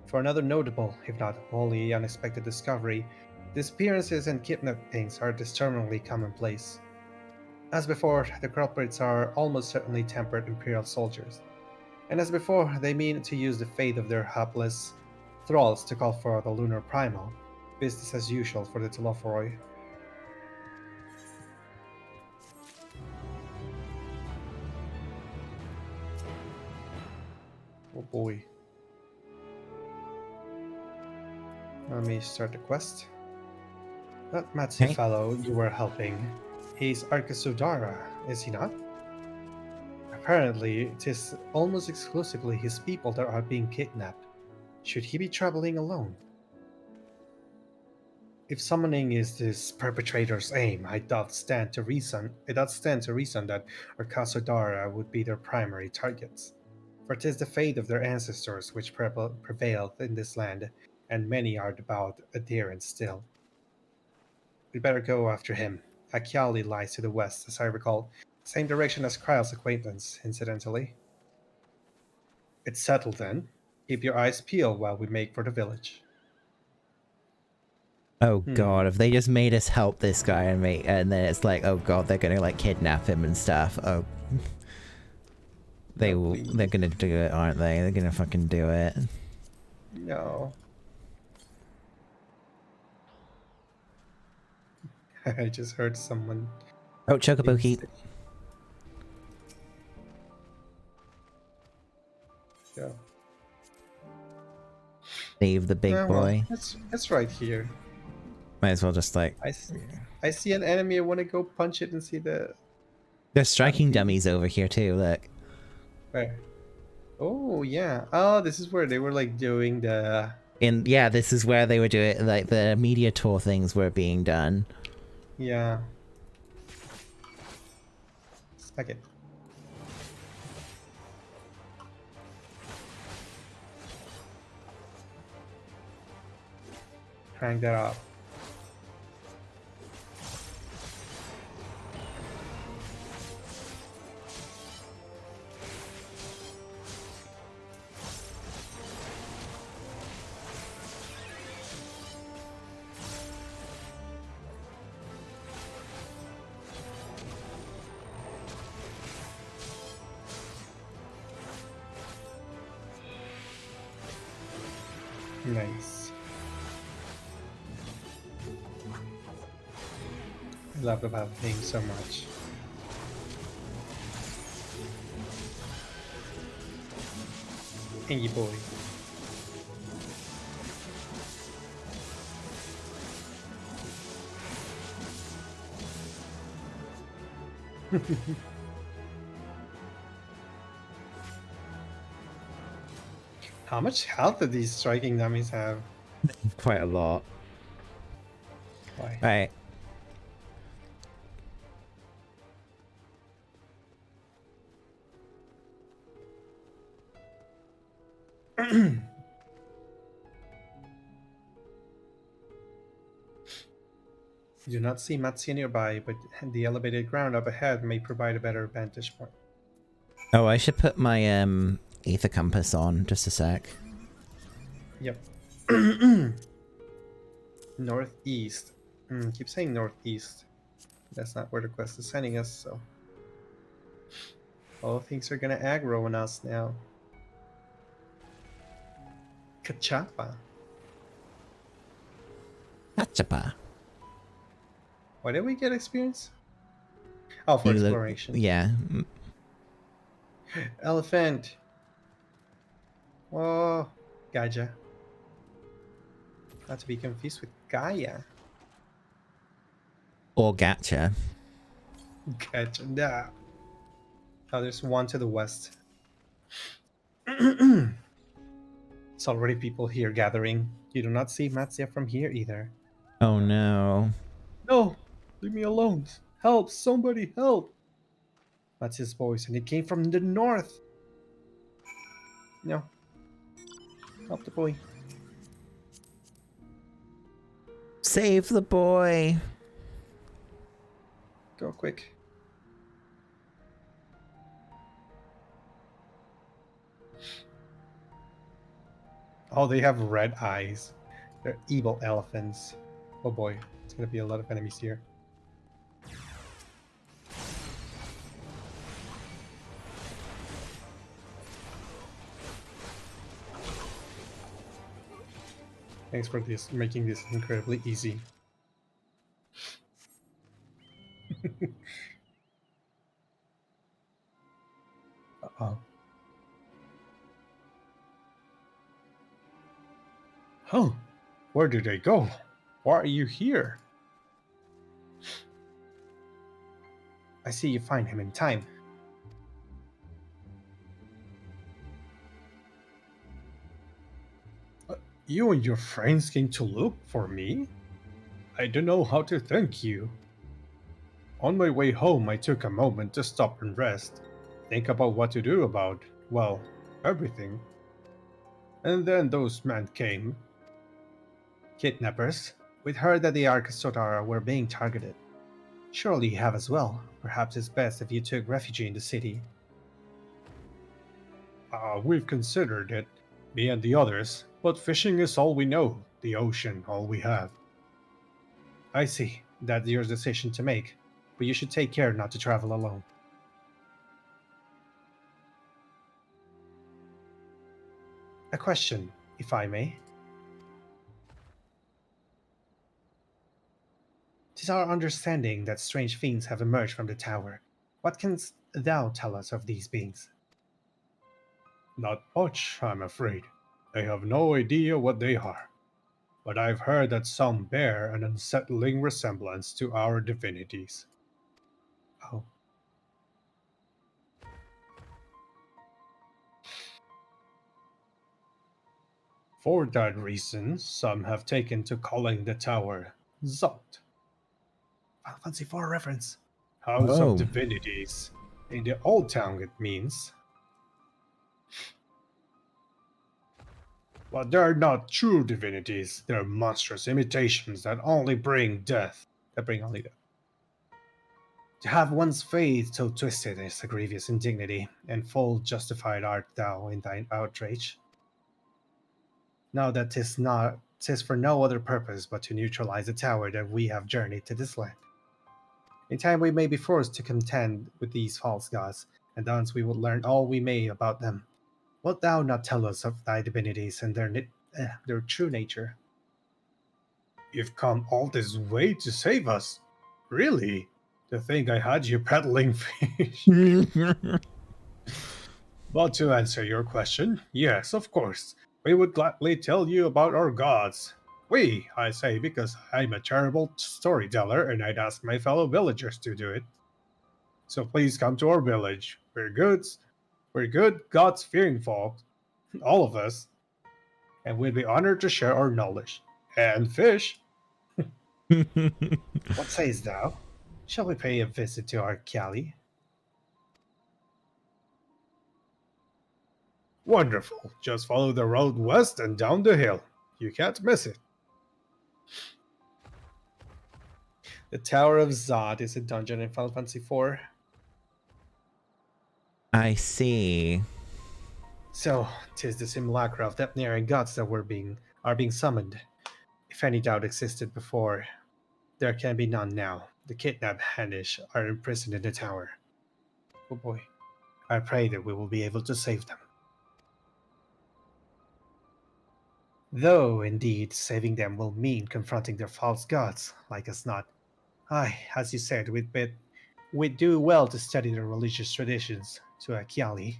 Speaker 1: For another notable, if not wholly unexpected discovery, disappearances and kidnappings are disturbingly commonplace. As before, the culprits are almost certainly tempered Imperial soldiers. And as before, they mean to use the fate of their hapless thralls to call for the lunar primal. Business as usual for the Telophoroi. Oh boy. Let me start the quest. That Matsi fellow you were helping, he's Arkasudara, is he not? Apparently, it is almost exclusively his people that are being kidnapped. Should he be traveling alone? If summoning is this perpetrator's aim, it does stand to reason that Arkasudara would be their primary targets. For 'tis the fate of their ancestors which prevailed in this land, and many are devout adherents still. We'd better go after him. Akyali lies to the west, as I recall. Same direction as Kryle's acquaintance, incidentally. It's settled then. Keep your eyes peeled while we make for the village.
Speaker 2: Oh god, if they just made us help this guy and then it's like, oh god, they're gonna like kidnap him and stuff. Oh, they're gonna do it, aren't they? They're gonna fucking do it.
Speaker 1: No. I just heard someone.
Speaker 2: Oh, Chocoboki.
Speaker 1: Yeah.
Speaker 2: Save the big boy.
Speaker 1: It's right here.
Speaker 2: Might as well just like.
Speaker 1: I see an enemy. I want to go punch it and see the.
Speaker 2: There's striking dummies over here too. Look.
Speaker 1: Where? Oh yeah. Oh, this is where they were like doing the.
Speaker 2: Yeah, this is where they were doing like the media tour things were being done.
Speaker 1: Yeah. Smack it. Crank that up. Nice. I love about things so much. Hey boy. How much health do these striking dummies have?
Speaker 2: Quite a lot.
Speaker 1: Why?
Speaker 2: Right.
Speaker 1: You do not see Matsuya nearby, but the elevated ground up ahead may provide a better vantage point.
Speaker 2: Oh, I should put my ether compass on. Just a sec.
Speaker 1: Yep. Northeast. Keep saying northeast. That's not where the quest is sending us, so. All things are gonna aggro on us now. Kachapa.
Speaker 2: Kachapa.
Speaker 1: Why did we get experience? Oh, for exploration.
Speaker 2: Yeah.
Speaker 1: Elephant. Oh, Gaja. Not to be confused with Gaia.
Speaker 2: Or Gacha.
Speaker 1: Gacha. Nah. Oh, there's one to the west. It's already people here gathering. You do not see Matsuya from here either.
Speaker 2: Oh no.
Speaker 1: No! Leave me alone! Help! Somebody help! Matsuya's voice, and it came from the north! No. Help the boy.
Speaker 2: Save the boy!
Speaker 1: Go quick. Oh, they have red eyes. They're evil elephants. Oh boy, it's gonna be a lot of enemies here. Thanks for this, making this incredibly easy. Uh-oh. Oh, where did they go? Why are you here? I see you find him in time. You and your friends came to look for me? I don't know how to thank you. On my way home, I took a moment to stop and rest, think about what to do about, well, everything. And then those men came. Kidnappers. We'd heard that the Arcasotara were being targeted. Surely you have as well. Perhaps it's best if you took refuge in the city. We've considered it, me and the others, but fishing is all we know, the ocean all we have. I see. That's your decision to make. But you should take care not to travel alone. A question, if I may. It is our understanding that strange fiends have emerged from the tower. What canst thou tell us of these beings? Not much, I'm afraid. I have no idea what they are. But I've heard that some bear an unsettling resemblance to our divinities. Oh. For that reason, some have taken to calling the tower Zod. Final Fantasy IV reference. House of
Speaker 2: Oh.
Speaker 1: Divinities. In the Old Town, it means. But they're not true divinities. They're monstrous imitations that only bring death. That bring only death. To have one's faith so twisted is a grievous indignity, and full justified art thou in thine outrage. Now that 'tis for no other purpose but to neutralize the tower that we have journeyed to this land. In time we may be forced to contend with these false gods, and thence we will learn all we may about them. Wilt thou not tell us of thy divinities and their true nature? You've come all this way to save us? Really? To think I had you peddling fish? But to answer your question, yes, of course. We would gladly tell you about our gods. We, I say, because I'm a terrible storyteller and I'd ask my fellow villagers to do it. So please come to our village. We're good, gods-fearing folk, all of us, and we'd be honored to share our knowledge. And fish. What sayest thou? Shall we pay a visit to our Cali? Wonderful. Just follow the road west and down the hill. You can't miss it. The Tower of Zod is a dungeon in Final Fantasy IV.
Speaker 2: I see.
Speaker 1: So, 'tis the simulacra of Depnerian gods that are being summoned. If any doubt existed before, there can be none now. The kidnapped Hanish are imprisoned in the tower. Oh boy. I pray that we will be able to save them. Though, indeed, saving them will mean confronting their false gods, like us not. Aye, as you said, we'd do well to study their religious traditions to Akiali.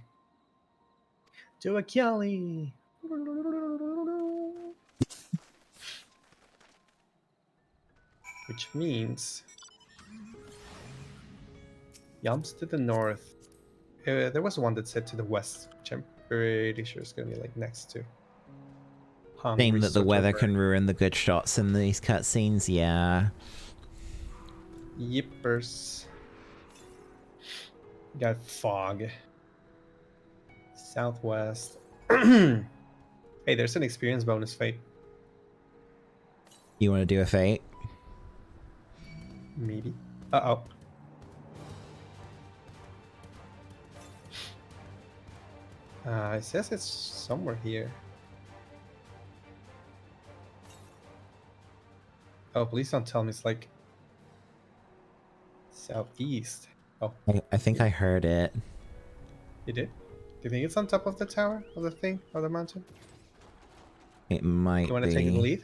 Speaker 1: To Akiali! Which means... Yumps to the north. There was one that said to the west, which I'm pretty sure is going to be like next to.
Speaker 2: Shame that the weather can ruin the good shots in these cutscenes, yeah.
Speaker 1: Yippers. Got fog. Southwest. Hey, there's an experience bonus fate.
Speaker 2: You want to do a fate?
Speaker 1: Maybe. Uh-oh. It says it's somewhere here. Oh, please don't tell me it's like southeast. Oh,
Speaker 2: I think I heard it.
Speaker 1: You did? Do you think it's on top of the tower of the thing of the mountain?
Speaker 2: It might be.
Speaker 1: You want to take the lead?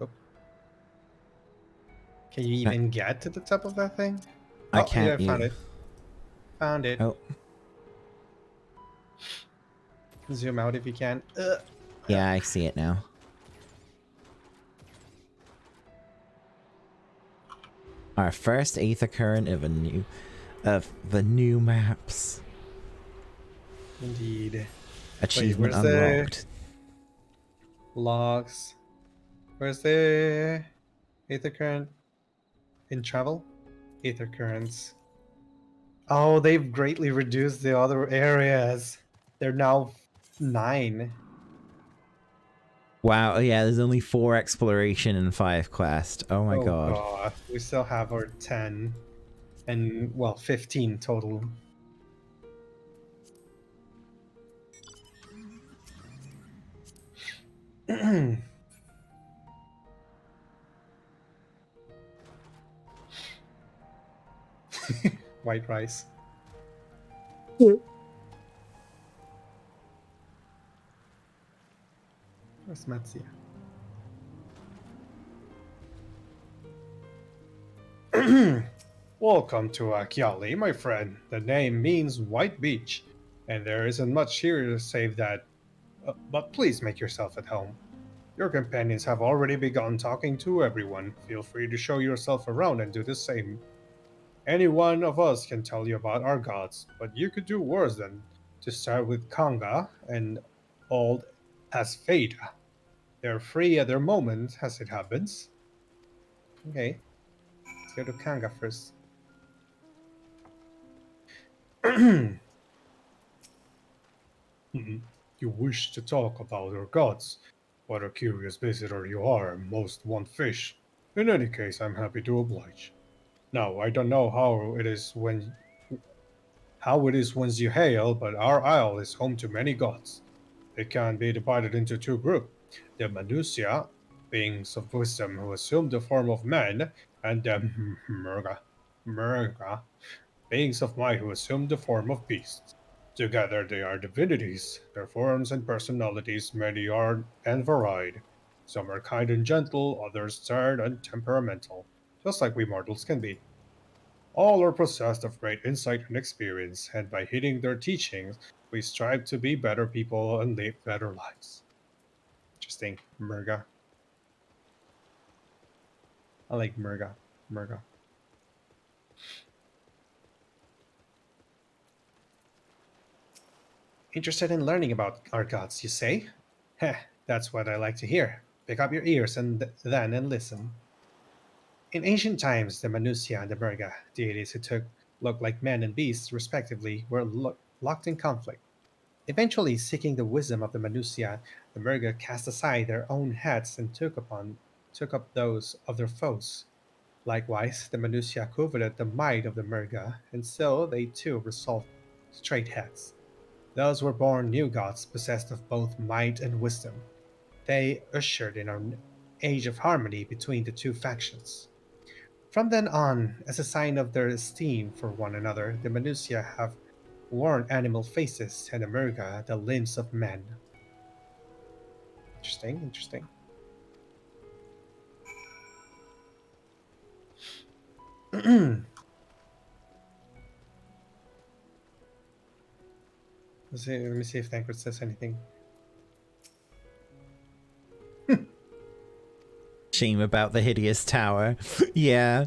Speaker 1: Oh. Can you even get to the top of that thing?
Speaker 2: I can't.
Speaker 1: Yeah, I found it. Found it.
Speaker 2: Oh.
Speaker 1: Zoom out if you can.
Speaker 2: Yeah, I see it now. Our first Aether current of the new maps.
Speaker 1: Indeed.
Speaker 2: Achievement unlocked.
Speaker 1: Logs. Where's the Aether current? In travel? Aether currents. Oh, they've greatly reduced the other areas. They're now 9.
Speaker 2: Wow, yeah, there's only 4 exploration and 5 quest. Oh my god.
Speaker 1: We still have our 10 and, well, 15 total. White rice. Where's Matsia? Welcome to Akiali, my friend. The name means white beach, and there isn't much here save that. But please make yourself at home. Your companions have already begun talking to everyone. Feel free to show yourself around and do the same. Any one of us can tell you about our gods, but you could do worse than to start with Kanga and old Asfeda. They're free at their moment, as it happens. Okay, let's go to Kanga first. You wish to talk about our gods. What a curious visitor you are. Most want fish. In any case, I'm happy to oblige. Now, I don't know how it is once you hail, but our isle is home to many gods. They can be divided into two groups: the Manusia, beings of wisdom who assume the form of men, and the Murga, beings of might who assume the form of beasts. Together they are divinities. Their forms and personalities many are and varied. Some are kind and gentle, others stern and temperamental, just like we mortals can be. All are possessed of great insight and experience, and by heeding their teachings, we strive to be better people and live better lives. Interesting. Murga. I like Murga. Murga. Interested in learning about our gods, you say? Heh, that's what I like to hear. Pick up your ears and then listen. In ancient times, the Manusia and the Murga, deities who looked like men and beasts, respectively, were locked in conflict. Eventually, seeking the wisdom of the Manusia, the Murga cast aside their own heads and took up those of their foes. Likewise, the Manusia coveted the might of the Murga, and so they too resolved to trade heads. Thus were born new gods possessed of both might and wisdom. They ushered in an age of harmony between the two factions. From then on, as a sign of their esteem for one another, the Manusia have worn animal faces and the Murga the limbs of men. Interesting, interesting. Let me see if Thancred says anything.
Speaker 2: Shame about the hideous tower. Yeah.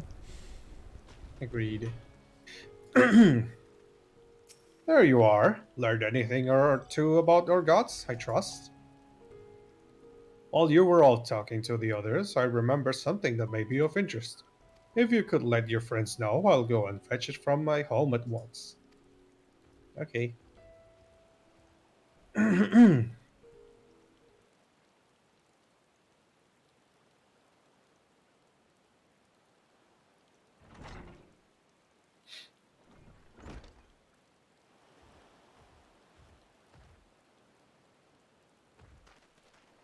Speaker 1: Agreed. There you are. Learned anything or two about our gods, I trust. While you were all talking to the others, I remember something that may be of interest. If you could let your friends know, I'll go and fetch it from my home at once. Okay.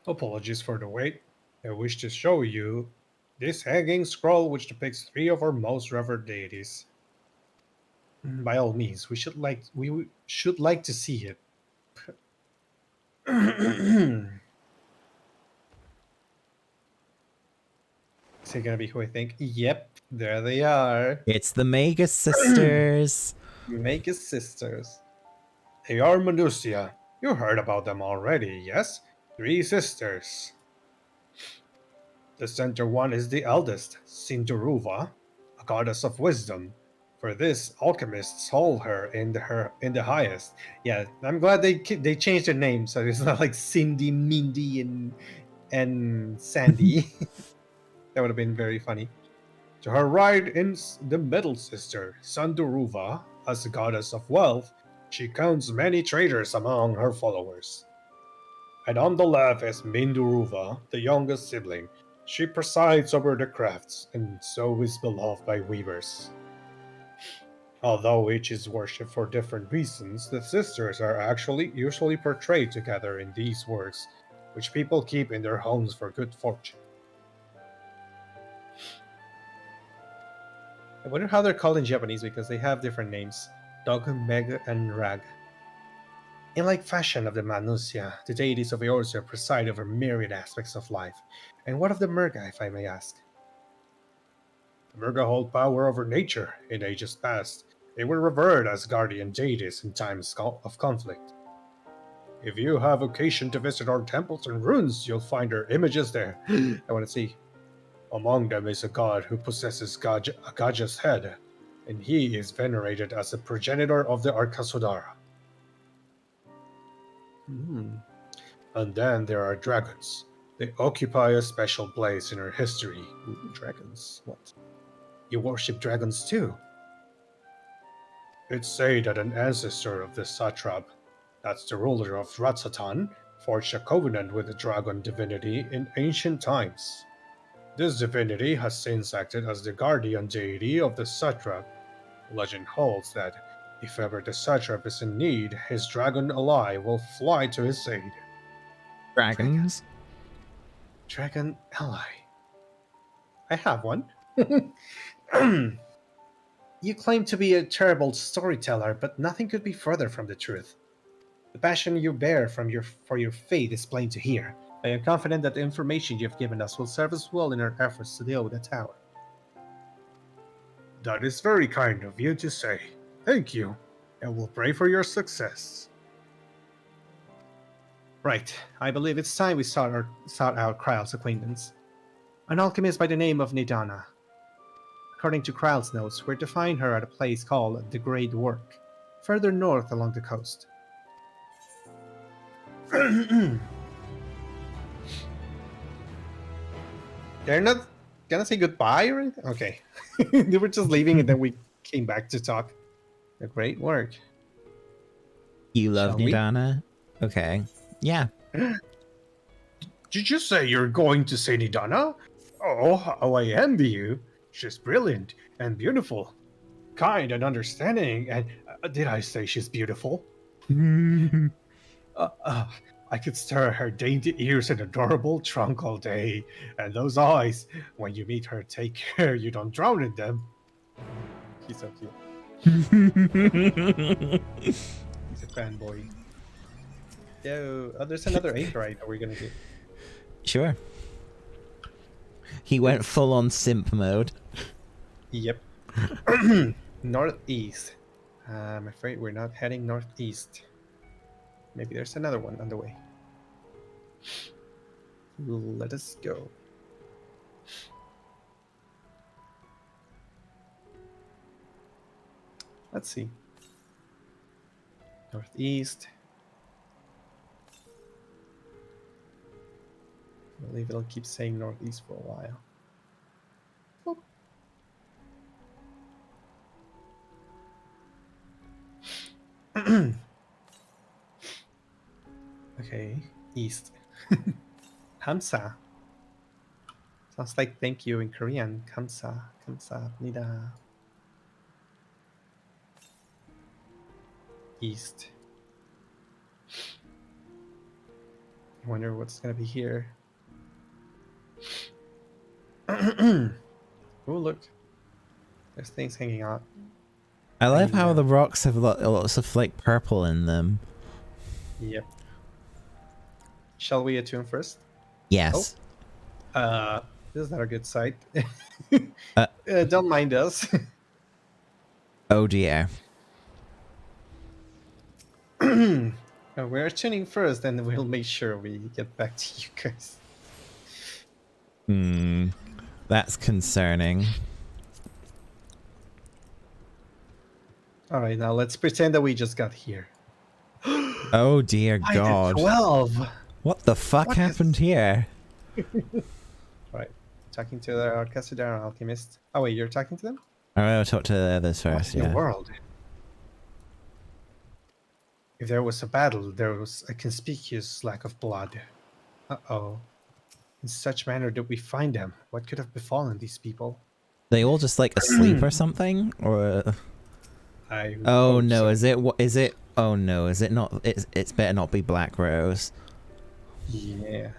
Speaker 1: Apologies for the wait. I wish to show you this hanging scroll which depicts three of our most revered deities. By all means, we should like to see it. Is it gonna be who I think? Yep, there they are.
Speaker 2: It's the Magus sisters.
Speaker 1: Magus sisters. They are Manusia. You heard about them already, yes? Three sisters. The center one is the eldest, Sindaruva, a goddess of wisdom. For this, alchemists hold her in the highest. Yeah, I'm glad they changed their name so it's not like Cindy, Mindy, and Sandy. That would have been very funny. To her right is the middle sister, Sandaruva. As a goddess of wealth, she counts many traders among her followers. And on the left is Minduruva, the youngest sibling. She presides over the crafts, and so is beloved by weavers. Although each is worshipped for different reasons, the sisters are actually usually portrayed together in these works, which people keep in their homes for good fortune. I wonder how they're called in Japanese because they have different names. Dog, Meg, and Rag. In like fashion of the Manusia, the deities of Eorzea preside over myriad aspects of life. And what of the Murga, if I may ask? The Murga hold power over nature in ages past. They were revered as guardian deities in times of conflict. If you have occasion to visit our temples and ruins, you'll find their images there. I want to see. Among them is a god who possesses a Gaja's head, and he is venerated as the progenitor of the Arkasodara. And then there are dragons. They occupy a special place in our history. Ooh, dragons. What? You worship dragons too? It's said that an ancestor of the satrap, that's the ruler of Ratsatan, forged a covenant with the dragon divinity in ancient times. This divinity has since acted as the guardian deity of the satrap. Legend holds that if ever the satrap is in need, his dragon ally will fly to his aid.
Speaker 2: Dragons?
Speaker 1: Dragon ally. I have one. You claim to be a terrible storyteller, but nothing could be further from the truth. The passion you bear for your faith is plain to hear. I am confident that the information you have given us will serve us well in our efforts to deal with the tower. That is very kind of you to say. Thank you, and we'll pray for your success. Right, I believe it's time we sought out Kryle's acquaintance. An alchemist by the name of Nidana. According to Kryle's notes, we're to find her at a place called the Great Work, further north along the coast. They're not gonna say goodbye or anything? Okay. They were just leaving and then we came back to talk. The Great Work.
Speaker 2: You love
Speaker 1: Shall we?
Speaker 2: Nidana? Okay. Yeah.
Speaker 1: Did you say you're going to say Nidana? Oh, how I envy you. She's brilliant and beautiful. Kind and understanding, and did I say she's beautiful? I could stare at her dainty ears and adorable trunk all day. And those eyes, when you meet her, take care you don't drown in them. He's so cute. He's a fanboy. Yo, there's another Aetherite that we're gonna get.
Speaker 2: Sure. He went full on simp mode.
Speaker 1: Yep. Northeast. I'm afraid we're not heading northeast. Maybe there's another one on the way. Let us go. Let's see. Northeast. I believe it'll keep saying northeast for a while. Okay, east. Kamsa. Sounds like thank you in Korean. Kamsa, 감사합니다. East. I wonder what's gonna be here. Oh, look. There's things hanging out.
Speaker 2: I love how the rocks have lots of like purple in them.
Speaker 1: Yep. Shall we attune first?
Speaker 2: Yes.
Speaker 1: Oh. This is not a good sight. Don't mind us.
Speaker 2: Oh dear.
Speaker 1: We're tuning first, and we'll make sure we get back to you guys.
Speaker 2: That's concerning.
Speaker 1: All right, now let's pretend that we just got here.
Speaker 2: Oh dear God.
Speaker 1: 12.
Speaker 2: What the fuck happened here?
Speaker 1: Right, talking to the Arkasodara alchemist. Oh wait, you're talking to them?
Speaker 2: I'll talk to the others first.
Speaker 1: What in
Speaker 2: yeah.
Speaker 1: the world? If there was a battle, there was a conspicuous lack of blood. Uh-oh. In such manner did we find them. What could have befallen these people?
Speaker 2: They all just like asleep or something? Or oh no,
Speaker 1: so.
Speaker 2: is it oh no, is it not? It's better not be Black Rose.
Speaker 1: Yeah.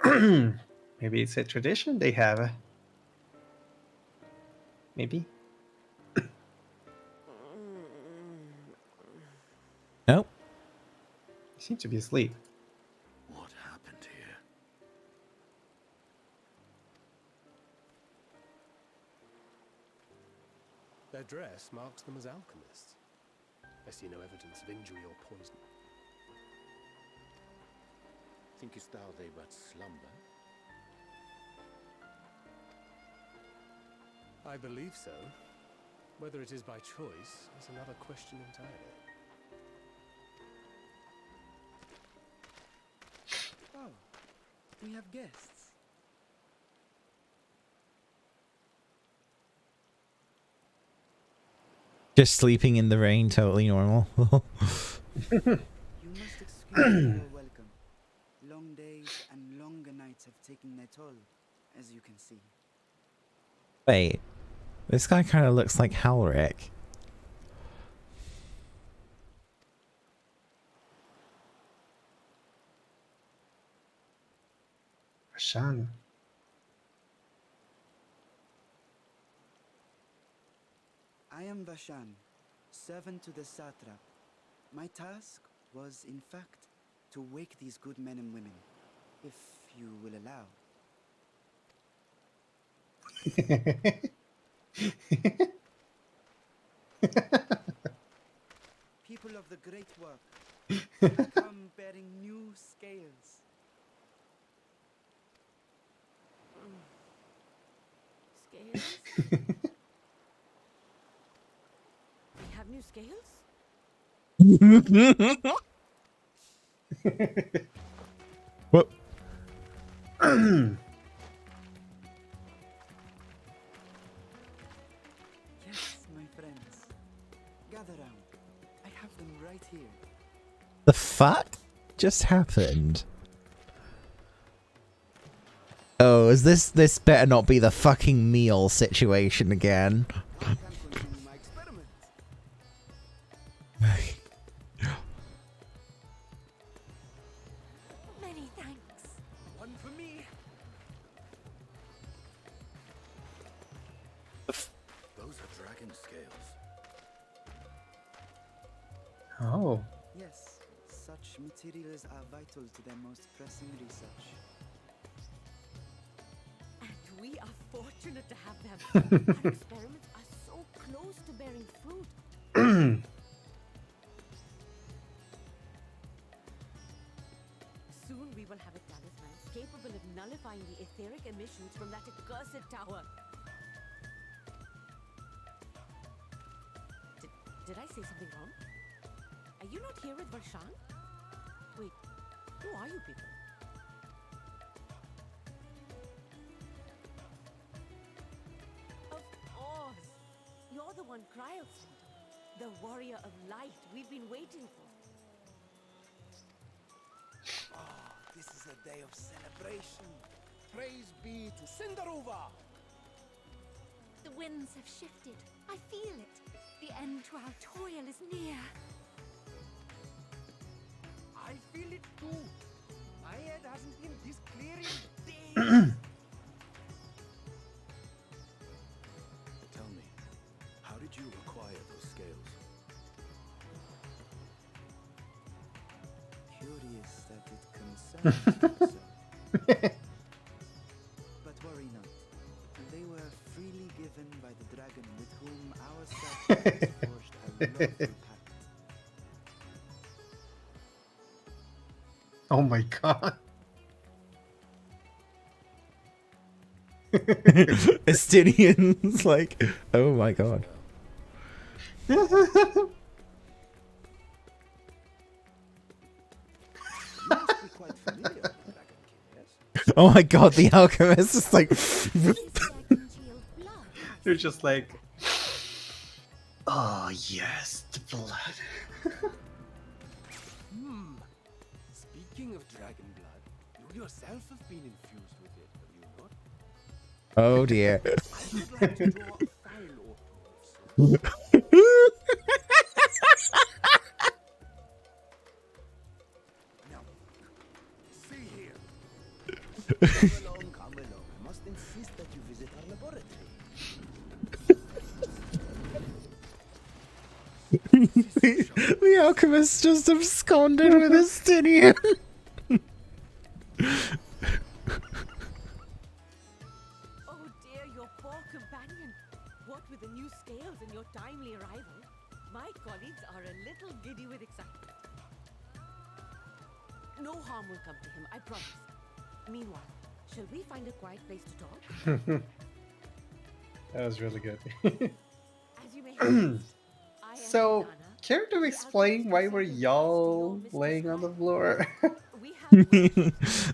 Speaker 1: Maybe it's a tradition they have. Maybe?
Speaker 2: Nope.
Speaker 1: You seem to be asleep.
Speaker 14: What happened here?
Speaker 3: Their dress marks them as alchemists. I see no evidence of injury or poison.
Speaker 11: Thinkest thou they but slumber?
Speaker 3: I believe so. Whether it is by choice is another question entirely.
Speaker 16: Oh, we have guests.
Speaker 2: Just sleeping in the rain, totally normal.
Speaker 16: You must excuse our welcome. Long days and longer nights have taken their toll, as you can see.
Speaker 2: Wait, this guy kind of looks like Halric.
Speaker 1: Rashan.
Speaker 16: I am Vashan, servant to the satrap. My task was, in fact, to wake these good men and women, if you will allow. People of the great work, I come bearing new scales.
Speaker 15: Scales? We have new scales?
Speaker 2: What?
Speaker 16: Yes, my friends. Gather round. I have them right here.
Speaker 2: The fuck just happened? Oh, is this better not be the fucking meal situation again?
Speaker 12: Many thanks.
Speaker 16: One for me.
Speaker 14: Those are dragon scales.
Speaker 1: Oh.
Speaker 16: Yes, such materials are vital to their most pressing research.
Speaker 15: And we are fortunate to have them. Our experiments are so close to bearing fruit. Soon we will have a talisman capable of nullifying the etheric emissions from that accursed tower. Did I say something wrong? Are you not here with Varshan? Wait, who are you people? Of course! You're the one Cryo sent. The warrior of light we've been waiting for.
Speaker 11: Ah, this is a day of celebration. Praise be to Cinderova!
Speaker 8: The winds have shifted. I feel it. The end to our toil is near.
Speaker 11: I feel it too. My head hasn't been this clear in days.
Speaker 14: Tell me, how did you acquire those scales?
Speaker 16: Curious that it concerns you so. But worry not. They were freely given by the dragon with whom our sacrifice forged a lawful pact.
Speaker 1: Oh my god.
Speaker 2: Estinians like, oh my god. Oh my god, the alchemist is like
Speaker 1: They're just like, oh yes, the blood.
Speaker 11: Speaking of dragon blood, you yourself have been infused with it, have you not?
Speaker 2: oh dear.
Speaker 11: I would like to draw a file or two. Now, see here. Come along, come along. I must insist that you visit our laboratory.
Speaker 2: The alchemist just absconded with Estinian.
Speaker 15: Oh dear, your poor companion. What with the new scales and your timely arrival, my colleagues are a little giddy with excitement. No harm will come to him, I promise. Meanwhile, shall we find a quiet place to talk?
Speaker 1: That was really good.
Speaker 15: As you may have guessed,
Speaker 1: So, care to explain why were y'all laying on the floor?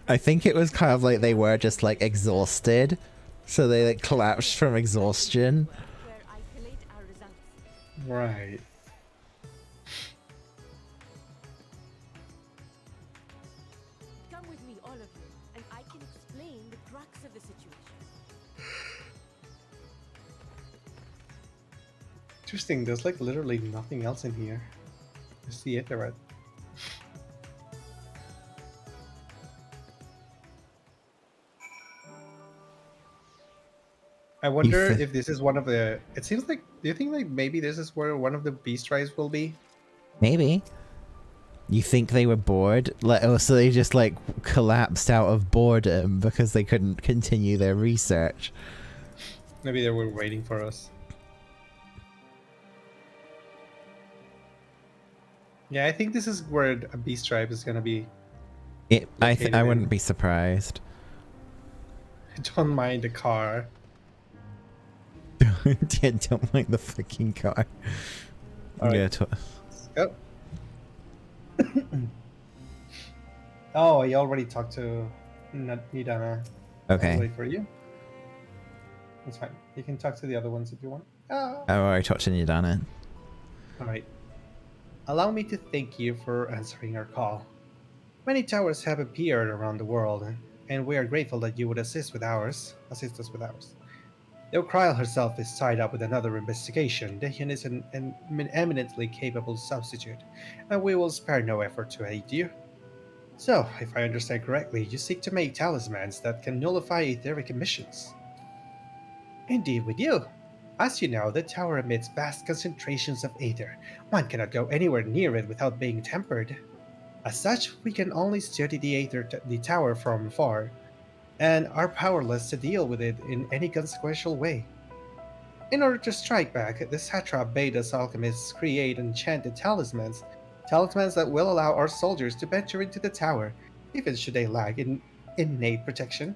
Speaker 2: I think it was kind of like they were just like exhausted, so they like collapsed from exhaustion.
Speaker 1: Right.
Speaker 15: Come with me, all of you, and I can explain the crux of the situation.
Speaker 1: Interesting, there's like literally nothing else in here. Just the Aetherite. I wonder if this is one of the... It seems like... Do you think like maybe this is where one of the beast tribes will be?
Speaker 2: Maybe. You think they were bored? Like, oh, so they just like collapsed out of boredom because they couldn't continue their research.
Speaker 1: Maybe they were waiting for us. Yeah, I think this is where a beast tribe is gonna be.
Speaker 2: I wouldn't be surprised.
Speaker 1: Don't mind the car.
Speaker 2: Yeah, don't mind the fucking car.
Speaker 1: All
Speaker 2: Yeah.
Speaker 1: right. Go. Oh, I already talked to Nidana.
Speaker 2: Okay.
Speaker 1: I'll wait for you. That's fine. You can talk to the other ones if you want.
Speaker 2: Oh, I talked to Nidana.
Speaker 1: All right. Allow me to thank you for answering our call. Many towers have appeared around the world, and we are grateful that you would assist us with ours. Though Kryl herself is tied up with another investigation, Dahyun is an eminently capable substitute, and we will spare no effort to aid you. So, if I understand correctly, you seek to make talismans that can nullify etheric emissions. Indeed we do. As you know, the tower emits vast concentrations of aether. One cannot go anywhere near it without being tempered. As such, we can only study the tower from afar, and are powerless to deal with it in any consequential way. In order to strike back, the satrap bade us alchemists create enchanted talismans that will allow our soldiers to venture into the tower, even should they lack in innate protection.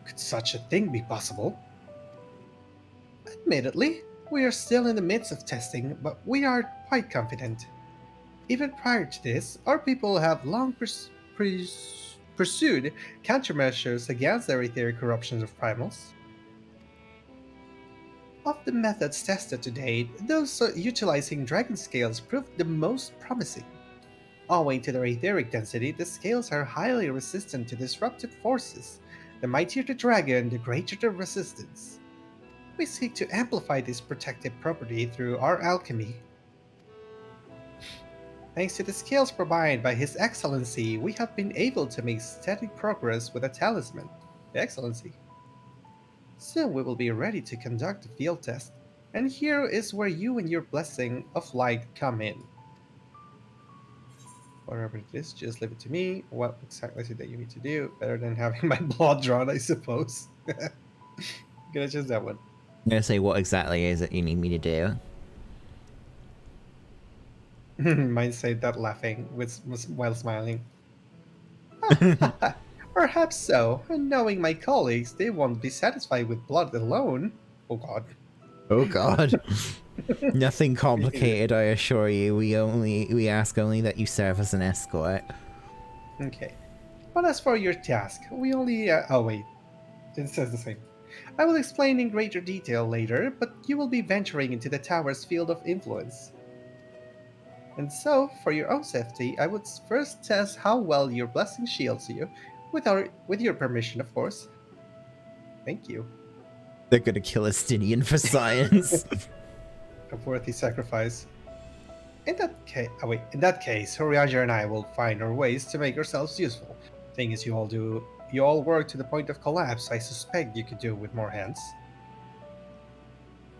Speaker 1: Could such a thing be possible? Admittedly, we are still in the midst of testing, but we are quite confident. Even prior to this, our people have long pursued countermeasures against the etheric corruptions of primals. Of the methods tested to date, those utilizing dragon scales proved the most promising. Owing to their etheric density, the scales are highly resistant to disruptive forces. The mightier the dragon, the greater the resistance. We seek to amplify this protective property through our alchemy. Thanks to the scales provided by His Excellency, we have been able to make steady progress with a talisman, the Excellency. Soon we will be ready to conduct the field test, and here is where you and your blessing of light come in. Whatever it is, just leave it to me. What exactly is it that you need to do? Better than having my blood drawn, I suppose. Gonna choose that one.
Speaker 2: I'm gonna say what exactly is it you need me to do.
Speaker 1: Mine said that laughing while smiling. Perhaps so. And knowing my colleagues, they won't be satisfied with blood alone. Oh god.
Speaker 2: Oh god. Nothing complicated, I assure you. We ask only that you serve as an escort.
Speaker 1: Okay. But as for your task, we only... oh wait. It says the same. I will explain in greater detail later, but you will be venturing into the tower's field of influence. And so, for your own safety, I would first test how well your blessing shields you, with your permission, of course. Thank you.
Speaker 2: They're gonna kill Estinian for science.
Speaker 1: A worthy sacrifice. In that case, Horianger and I will find our ways to make ourselves useful. Thing is, you all work to the point of collapse. I suspect you could do with more hands.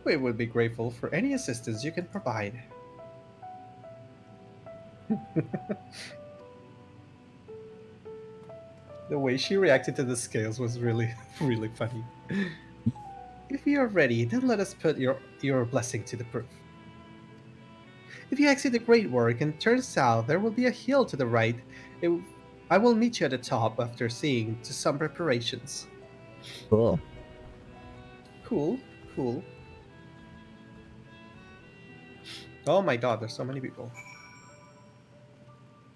Speaker 1: We would be grateful for any assistance you can provide. The way she reacted to the scales was really, really funny. If you are ready, then let us put your blessing to the proof. If you exit the great work and turn south, there will be a hill to the right. I will meet you at the top after seeing to some preparations.
Speaker 2: Cool.
Speaker 1: Cool, cool. Oh my god, there's so many people.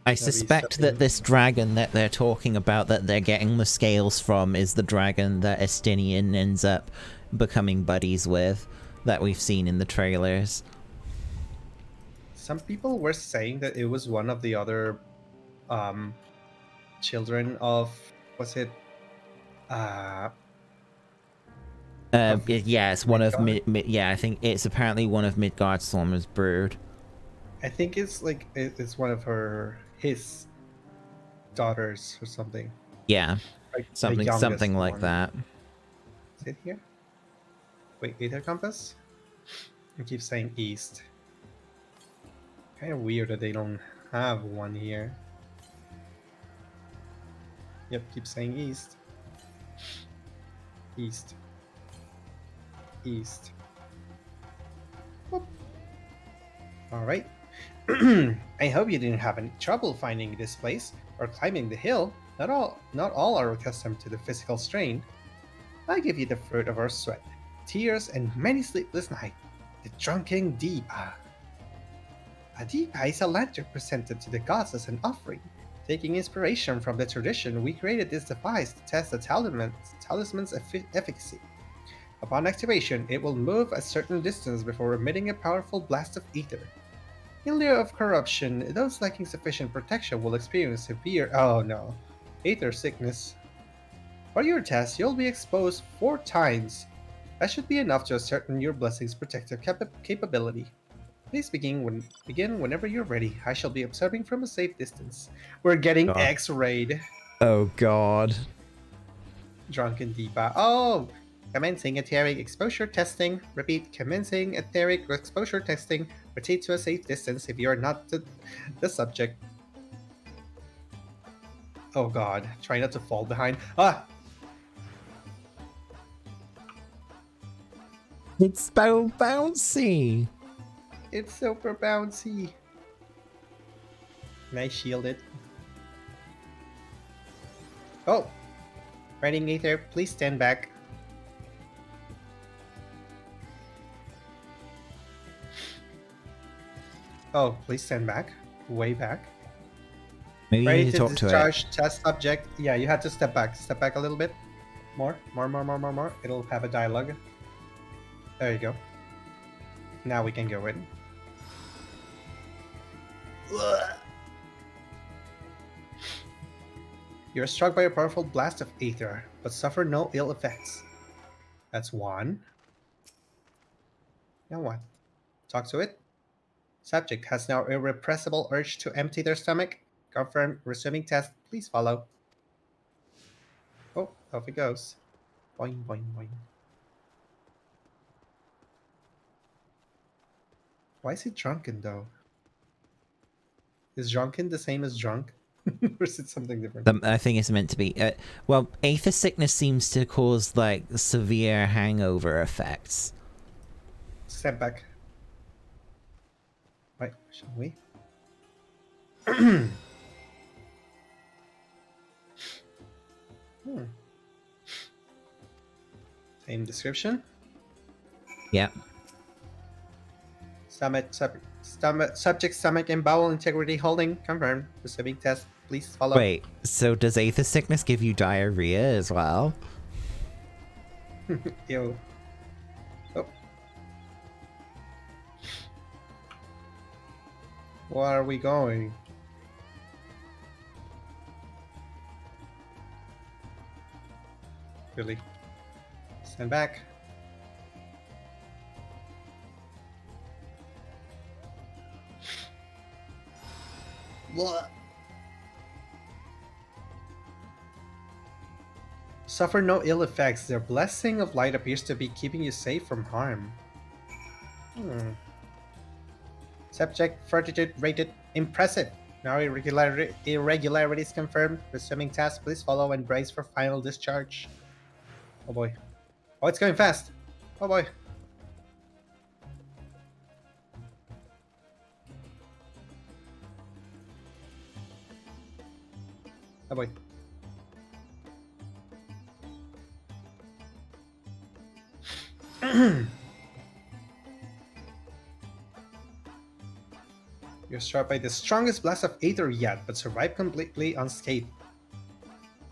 Speaker 2: I suspect that this dragon that they're talking about, that they're getting the scales from, is the dragon that Estinian ends up becoming buddies with, that we've seen in the trailers.
Speaker 1: Some people were saying that it was one of the other children of, was it
Speaker 2: yeah, it's one of yeah, I think it's apparently one of Midgardsormr's brood.
Speaker 1: I think it's like it's one of his daughters or something.
Speaker 2: Yeah,
Speaker 1: like
Speaker 2: something like that.
Speaker 1: Is it here? Wait, Aether compass? I keep saying east. Kind of weird that they don't have one here. Yep, keep saying east. East. East. Alright. I hope you didn't have any trouble finding this place or climbing the hill. Not all are accustomed to the physical strain. I give you the fruit of our sweat, tears, and many sleepless nights. The drunken Deepa. A Deepa is a lantern presented to the gods as an offering. Taking inspiration from the tradition, we created this device to test the talisman's efficacy. Upon activation, it will move a certain distance before emitting a powerful blast of ether. In lieu of corruption, those lacking sufficient protection will experience severe ether sickness. For your test, you'll be exposed 4 times. That should be enough to ascertain your blessing's protective capability. Please begin whenever you're ready. I shall be observing from a safe distance. We're getting X-rayed.
Speaker 2: Oh god.
Speaker 1: Drunken Deepa. Oh! Commencing etheric exposure testing. Repeat, commencing etheric exposure testing. Retreat to a safe distance if you are not the subject. Oh god. Try not to fall behind. Ah!
Speaker 2: It's so bouncy!
Speaker 1: It's super bouncy. Can I shield it? Oh! Riding Aether, please stand back. Oh, please stand back. Way back.
Speaker 2: Maybe you
Speaker 1: Ready
Speaker 2: need to talk to it.
Speaker 1: discharge test subject. Yeah, you have to step back. Step back a little bit. More. It'll have a dialogue. There you go. Now we can go in. You're struck by a powerful blast of ether, but suffer no ill effects. That's 1. Now what? Talk to it. Subject has now irrepressible urge to empty their stomach. Confirm. Resuming test. Please follow. Oh, off it goes. Boing, boing, boing. Why is he drunken, though? Is drunken the same as drunk? Or is it something different?
Speaker 2: I think it's meant to be. Well, aether sickness seems to cause, like, severe hangover effects.
Speaker 1: Step back. Right, shall we? Same description?
Speaker 2: Yeah.
Speaker 1: Subject stomach and bowel integrity holding. Confirmed. Receiving test. Please follow.
Speaker 2: Wait, so does aether sickness give you diarrhea as well?
Speaker 1: Ew. Oh. Where are we going? Really? Stand back. What? Suffer no ill effects. Their blessing of light appears to be keeping you safe from harm. Subject fortitude rated impressive. Now irregularities confirmed. Resuming task, please follow and brace for final discharge. Oh boy. Oh, it's going fast. Oh boy. Oh boy. You're struck by the strongest blast of Aether yet, but survive completely unscathed.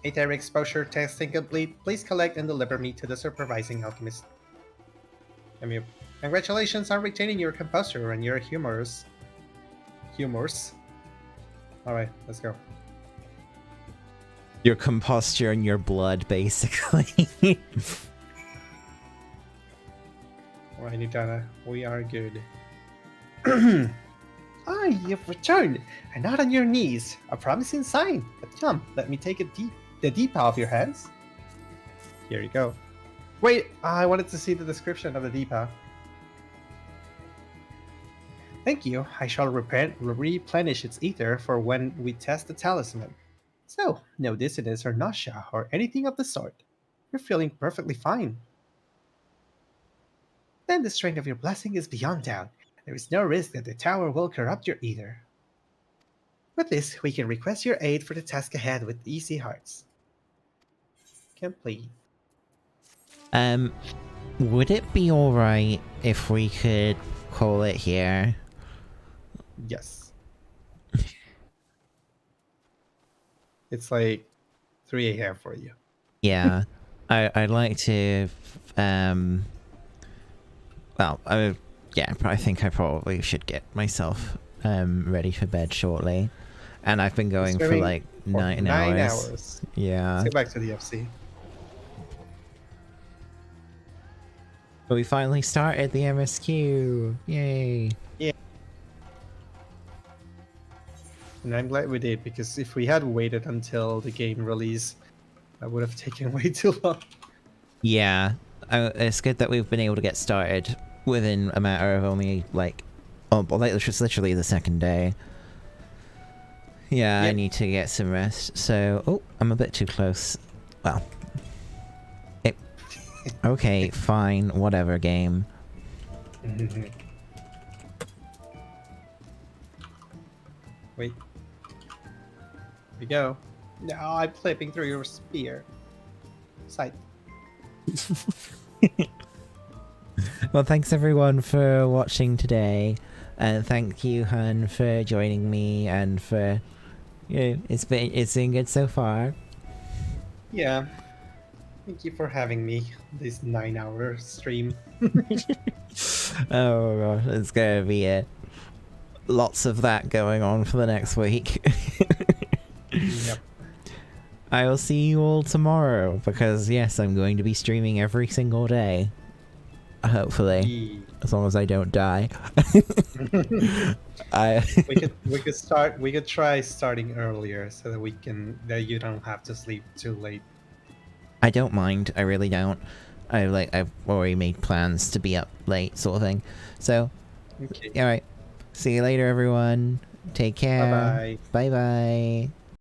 Speaker 1: Aether exposure testing complete. Please collect and deliver me to the supervising alchemist. Congratulations on retaining your composure and your humors. Alright, let's go.
Speaker 2: Your composture and your blood, basically.
Speaker 1: Alright, Nutana, we are good. Ah, you've returned, and not on your knees. A promising sign. But come, let me take the deep off your hands. Here you go. Wait, I wanted to see the description of the Deepa. Thank you. I shall replenish its ether for when we test the talisman. So, no dizziness or nausea or anything of the sort. You're feeling perfectly fine. Then the strength of your blessing is beyond doubt. There is no risk that the tower will corrupt your ether. With this, we can request your aid for the task ahead with easy hearts. Complete.
Speaker 2: Would it be alright if we could call it here?
Speaker 1: Yes. It's like 3 a.m. for you.
Speaker 2: Yeah. I'd like to, well, yeah, I think I probably should get myself ready for bed shortly. And I've been going for like 9 hours. Yeah.
Speaker 1: Let's go back to the FC.
Speaker 2: But we finally started the MSQ. Yay.
Speaker 1: Yeah. And I'm glad we did, because if we had waited until the game release, that would have taken way too long.
Speaker 2: Yeah. It's good that we've been able to get started within a matter of only like, it's literally the second day. Yeah, yep. I need to get some rest. So, oh, I'm a bit too close. Well, okay, fine, whatever, game.
Speaker 1: Wait. Here we go. No, I'm flipping through your spear. Sight.
Speaker 2: Well, thanks everyone for watching today, and thank you, Hun, for joining me, and for, you know, it's been good so far.
Speaker 1: Yeah. Thank you for having me this 9-hour stream.
Speaker 2: Oh gosh, it's gonna be lots of that going on for the next week.
Speaker 1: Yep.
Speaker 2: I will see you all tomorrow, because yes, I'm going to be streaming every single day. Hopefully, as long as I don't die.
Speaker 1: We could try starting earlier so that you don't have to sleep too late.
Speaker 2: I don't mind. I really don't. I've already made plans to be up late, sort of thing. So, okay. All right. See you later, everyone. Take care.
Speaker 1: Bye bye.
Speaker 2: Bye bye.